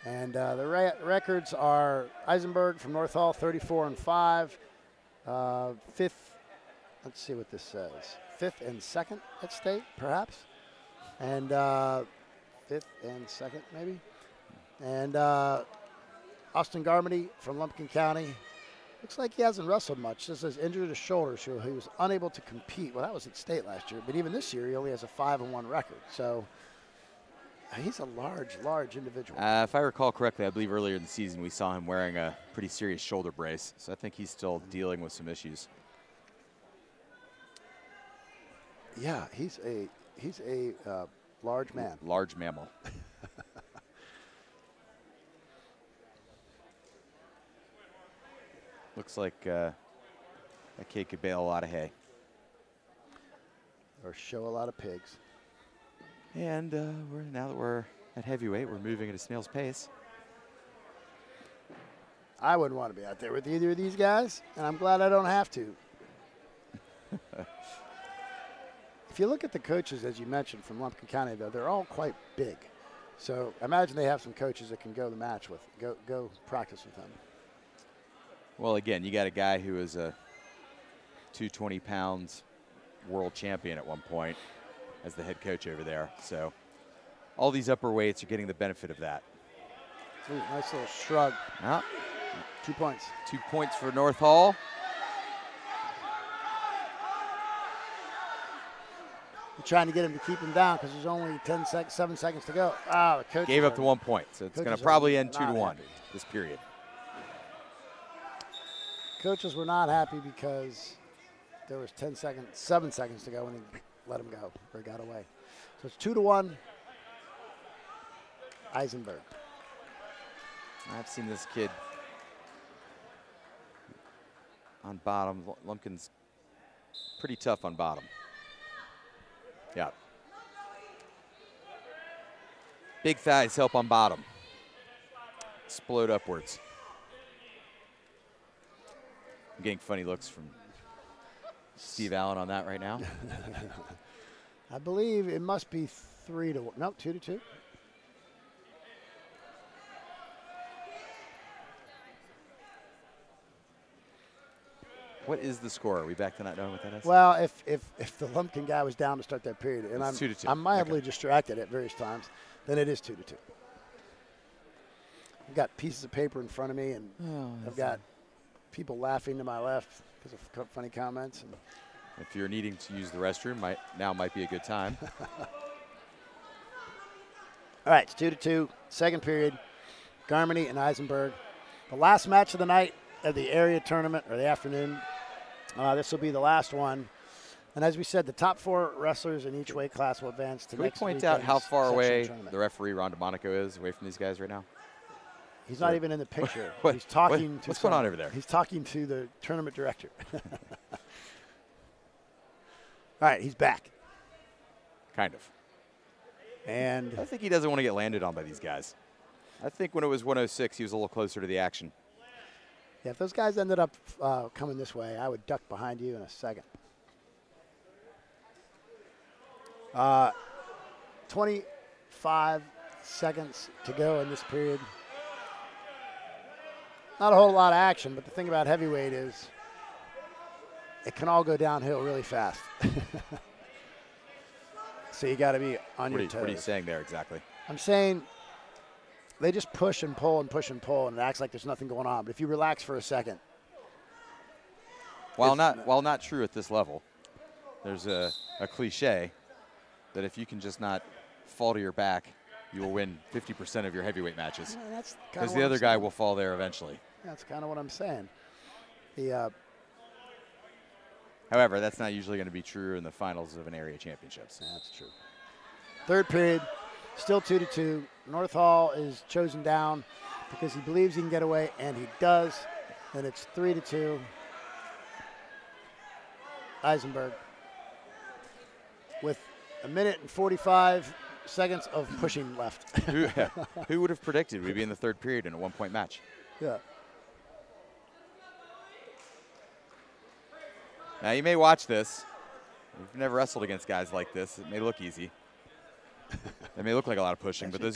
Speaker 9: And the records are Eisenberg from North Hall, 34-5. Fifth, let's see what this says. 5th and 2nd at state, perhaps. And 5th and 2nd, maybe. And Austin Garmany from Lumpkin County. Looks like he hasn't wrestled much. This is injured his shoulder, so he was unable to compete. Well, that was at state last year, but even this year he only has a 5-1 record. So he's a large individual.
Speaker 7: If I recall correctly, I believe earlier in the season we saw him wearing a pretty serious shoulder brace. So I think he's still dealing with some issues.
Speaker 9: Yeah, he's a large man.
Speaker 7: Large mammal. Looks like that kid could bale a lot of hay.
Speaker 9: Or show a lot of pigs.
Speaker 7: And now that we're At heavyweight, we're moving at a snail's pace.
Speaker 9: I wouldn't want to be out there with either of these guys, and I'm glad I don't have to. If you look at the coaches, as you mentioned, from Lumpkin County, though, they're all quite big. So imagine they have some coaches that can go the match with, go practice with them.
Speaker 7: Well, again, you got a guy who is a 220 pounds world champion at one point as the head coach over there. So all these upper weights are getting the benefit of that.
Speaker 9: Ooh, nice little shrug.
Speaker 7: Ah,
Speaker 9: 2 points.
Speaker 7: 2 points for North Hall.
Speaker 9: You're trying to get him to keep him down because there's only 7 seconds to go. Ah, the coach
Speaker 7: Gave up the 1 point, so it's going to probably end 2-1 this period.
Speaker 9: Coaches were not happy because there was 7 seconds to go when he let him go, or he got away. So it's 2-1, Eisenberg.
Speaker 7: I've seen this kid on bottom. Lumpkin's pretty tough on bottom. Yeah. Big thighs help on bottom. Explode upwards. I'm getting funny looks from Steve Allen on that right now.
Speaker 9: I believe it must be 3-1. No, 2-2.
Speaker 7: What is the score? Are we back to not knowing what that is?
Speaker 9: Well, if the Lumpkin guy was down to start that period, and
Speaker 7: It's 2-2.
Speaker 9: I'm mildly distracted at various times, then it is 2-2. I've got pieces of paper in front of me, and I've got people laughing to my left because of funny comments. And
Speaker 7: if you're needing to use the restroom, now might be a good time.
Speaker 9: All right, it's 2-2, second period, Garmany and Eisenberg. The last match of the night of the area tournament, or the afternoon. This will be the last one. And as we said, the top 4 wrestlers in each weight class will advance to
Speaker 7: Can we
Speaker 9: next
Speaker 7: point out how far away
Speaker 9: tournament.
Speaker 7: the referee, Rhonda Monaco, is away from these guys right now?
Speaker 9: He's not even in the picture.
Speaker 7: What-
Speaker 9: He's talking to
Speaker 7: what's going on over there?
Speaker 9: He's talking to the tournament director. All right, he's back.
Speaker 7: Kind of.
Speaker 9: And
Speaker 7: I think he doesn't want to get landed on by these guys. I think when it was 106, he was a little closer to the action.
Speaker 9: yeah, if those guys ended up coming this way, I would duck behind you in a second. 25 seconds to go in this period. Not a whole lot of action, but the thing about heavyweight is it can all go downhill really fast. So you got to be on your toes.
Speaker 7: What are you saying there exactly?
Speaker 9: I'm saying they just push and pull and push and pull, and it acts like there's nothing going on. But if you relax for a second.
Speaker 7: While not true at this level, there's a cliche that if you can just not fall to your back, you will win 50% of your heavyweight matches.
Speaker 9: Yeah, that's kinda
Speaker 7: because
Speaker 9: what
Speaker 7: the
Speaker 9: I'm
Speaker 7: other guy
Speaker 9: saying.
Speaker 7: will fall there eventually.
Speaker 9: That's kind of what I'm saying.
Speaker 7: However, that's not usually going to be true in the finals of an area championships.
Speaker 9: That's true. Third period, still 2-2. North Hall is chosen down because he believes he can get away, and he does. And it's 3-2. Eisenberg with 1 minute and 45 seconds of pushing left.
Speaker 7: Who would have predicted we'd be in the third period in a 1-point match?
Speaker 9: Yeah.
Speaker 7: Now, you may watch this. We've never wrestled against guys like this. It may look easy. It may look like a lot of pushing, but those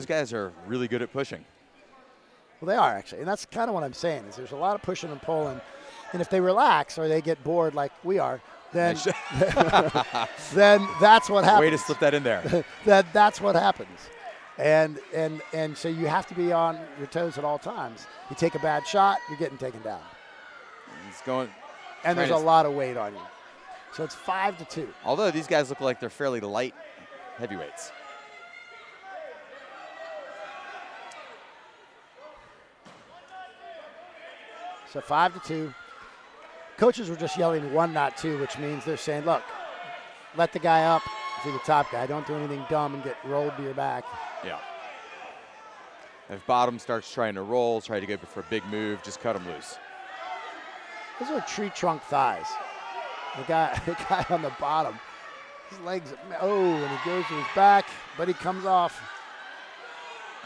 Speaker 7: guys are really good at pushing.
Speaker 9: Well, they are actually, and that's kind of what I'm saying. Is there's a lot of pushing and pulling, and if they relax or they get bored like we are, then then that's what happens.
Speaker 7: Way to slip that in there.
Speaker 9: That's what happens, and so you have to be on your toes at all times. You take a bad shot, you're getting taken down.
Speaker 7: He's going.
Speaker 9: And there's a lot of weight on you. So it's 5-2.
Speaker 7: Although these guys look like they're fairly light heavyweights.
Speaker 9: So 5-2. Coaches were just yelling 1, not 2, which means they're saying, look, let the guy up if you're the top guy. Don't do anything dumb and get rolled to your back.
Speaker 7: Yeah. If bottom starts trying to roll, try to go for a big move, just cut him loose.
Speaker 9: Those are tree trunk thighs. The guy on the bottom, his legs, and he goes to his back, but he comes off.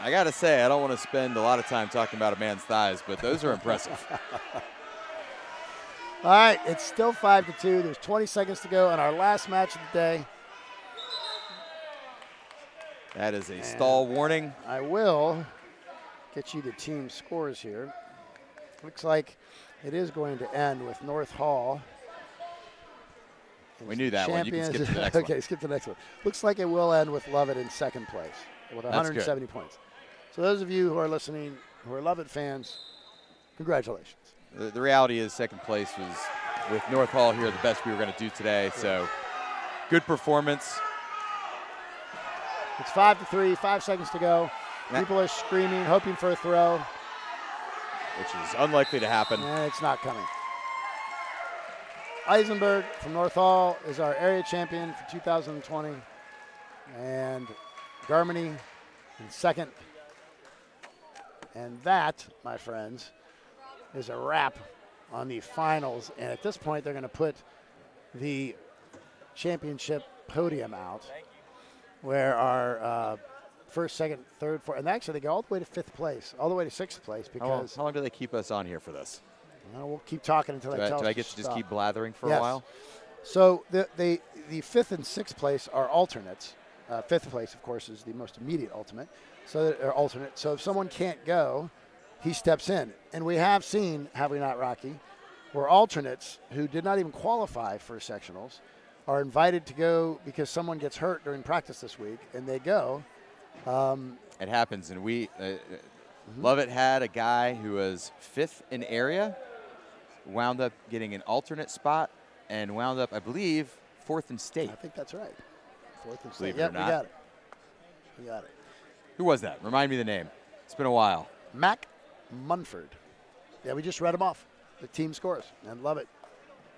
Speaker 7: I got to say, I don't want to spend a lot of time talking about a man's thighs, but those are impressive.
Speaker 9: All right, it's still 5-2. There's 20 seconds to go in our last match of the day.
Speaker 7: That is a stall warning.
Speaker 9: I will get you the team scores here. Looks like it is going to end with North Hall.
Speaker 7: We knew that one. You can skip to the next
Speaker 9: okay,
Speaker 7: one.
Speaker 9: skip to the next one. Looks like it will end with Lovett in second place with 170 points. So those of you who are listening, who are Lovett fans, congratulations.
Speaker 7: The reality is second place was, with North Hall here, the best we were going to do today. So good performance.
Speaker 9: It's 5-3, 5 seconds to go. People are screaming, hoping for a throw.
Speaker 7: Which is unlikely to happen.
Speaker 9: And it's not coming. Eisenberg from North Hall is our area champion for 2020. And Garmany in second. And that, my friends, is a wrap on the finals. And at this point, they're going to put the championship podium out, where our first, second, third, fourth, and actually they go all the way to fifth place, all the way to sixth place. Because
Speaker 7: how long do they keep us on here for this?
Speaker 9: Well, we'll keep talking until they tell us
Speaker 7: do I get to just keep blathering for a while?
Speaker 9: So the fifth and sixth place are alternates. Fifth place, of course, is the most immediate ultimate. So they're alternate. So if someone can't go, he steps in. And we have seen, have we not, Rocky, where alternates who did not even qualify for sectionals are invited to go because someone gets hurt during practice this week, and they go.
Speaker 7: It happens, and we Lovett had a guy who was fifth in area, wound up getting an alternate spot, and wound up, I believe, fourth in state.
Speaker 9: I think that's right. Fourth in state.
Speaker 7: Believe it
Speaker 9: Yep,
Speaker 7: or not.
Speaker 9: we got it. We got it.
Speaker 7: Who was that? Remind me the name. It's been a while.
Speaker 9: Mac Munford. Yeah, we just read them off. The team scores, and Lovett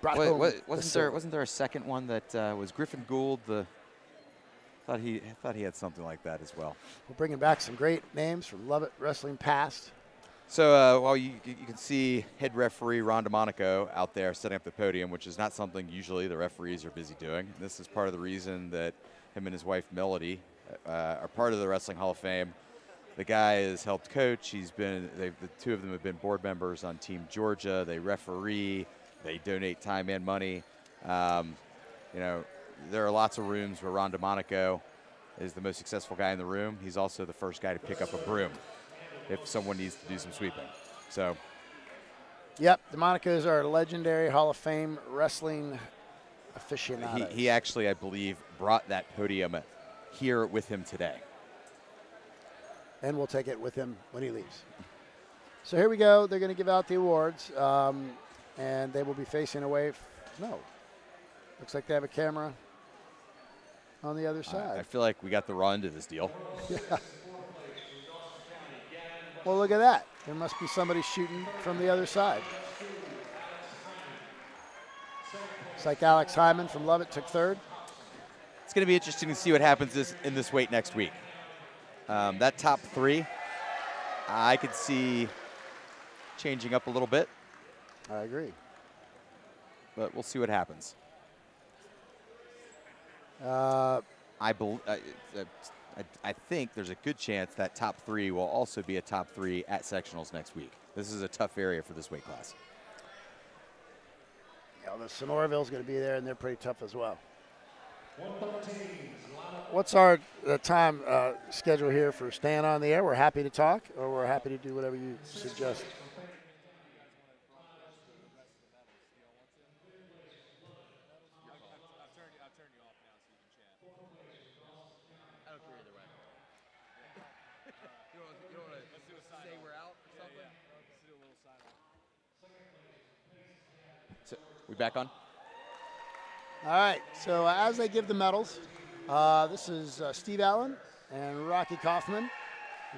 Speaker 9: brought home the silver.
Speaker 7: Wasn't there a second one that was Griffin Gould? Thought he had something like that as well.
Speaker 9: We're bringing back some great names from Lovett Wrestling past.
Speaker 7: So while you can see head referee Rhonda Monaco out there setting up the podium, which is not something usually the referees are busy doing. This is part of the reason that him and his wife Melody are part of the Wrestling Hall of Fame. The guy has helped coach. The two of them have been board members on Team Georgia. They referee. They donate time and money. There are lots of rooms where Rhonda Monaco is the most successful guy in the room. He's also the first guy to pick up a broom if someone needs to do some sweeping. So,
Speaker 9: yep, the Monacos are legendary Hall of Fame wrestling aficionados.
Speaker 7: He actually, I believe, brought that podium here with him today.
Speaker 9: And we'll take it with him when he leaves. So here we go. They're going to give out the awards, and they will be facing away. No. Looks like they have a camera on the other side.
Speaker 7: I feel like we got the raw end of this deal.
Speaker 9: Yeah. Well, look at that. There must be somebody shooting from the other side. It's like Alex Hyman from Lovett took third.
Speaker 7: It's going to be interesting to see what happens in this weight next week. That top three, I could see changing up a little bit.
Speaker 9: I agree.
Speaker 7: But we'll see what happens. I think there's a good chance that top three will also be a top three at sectionals next week. This is a tough area for this weight class.
Speaker 9: Yeah, the Sonoraville's going to be there, and they're pretty tough as well. What's our time schedule here for staying on the air? We're happy to talk, or we're happy to do whatever you suggest.
Speaker 7: We back on?
Speaker 9: All right, so as they give the medals, this is Steve Allen and Rocky Kaufman,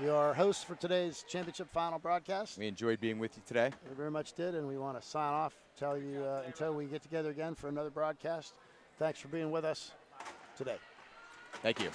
Speaker 9: your hosts for today's championship final broadcast.
Speaker 7: We enjoyed being with you today.
Speaker 9: We very much did, and we want to sign off, tell you until we get together again for another broadcast. Thanks for being with us today.
Speaker 7: Thank you.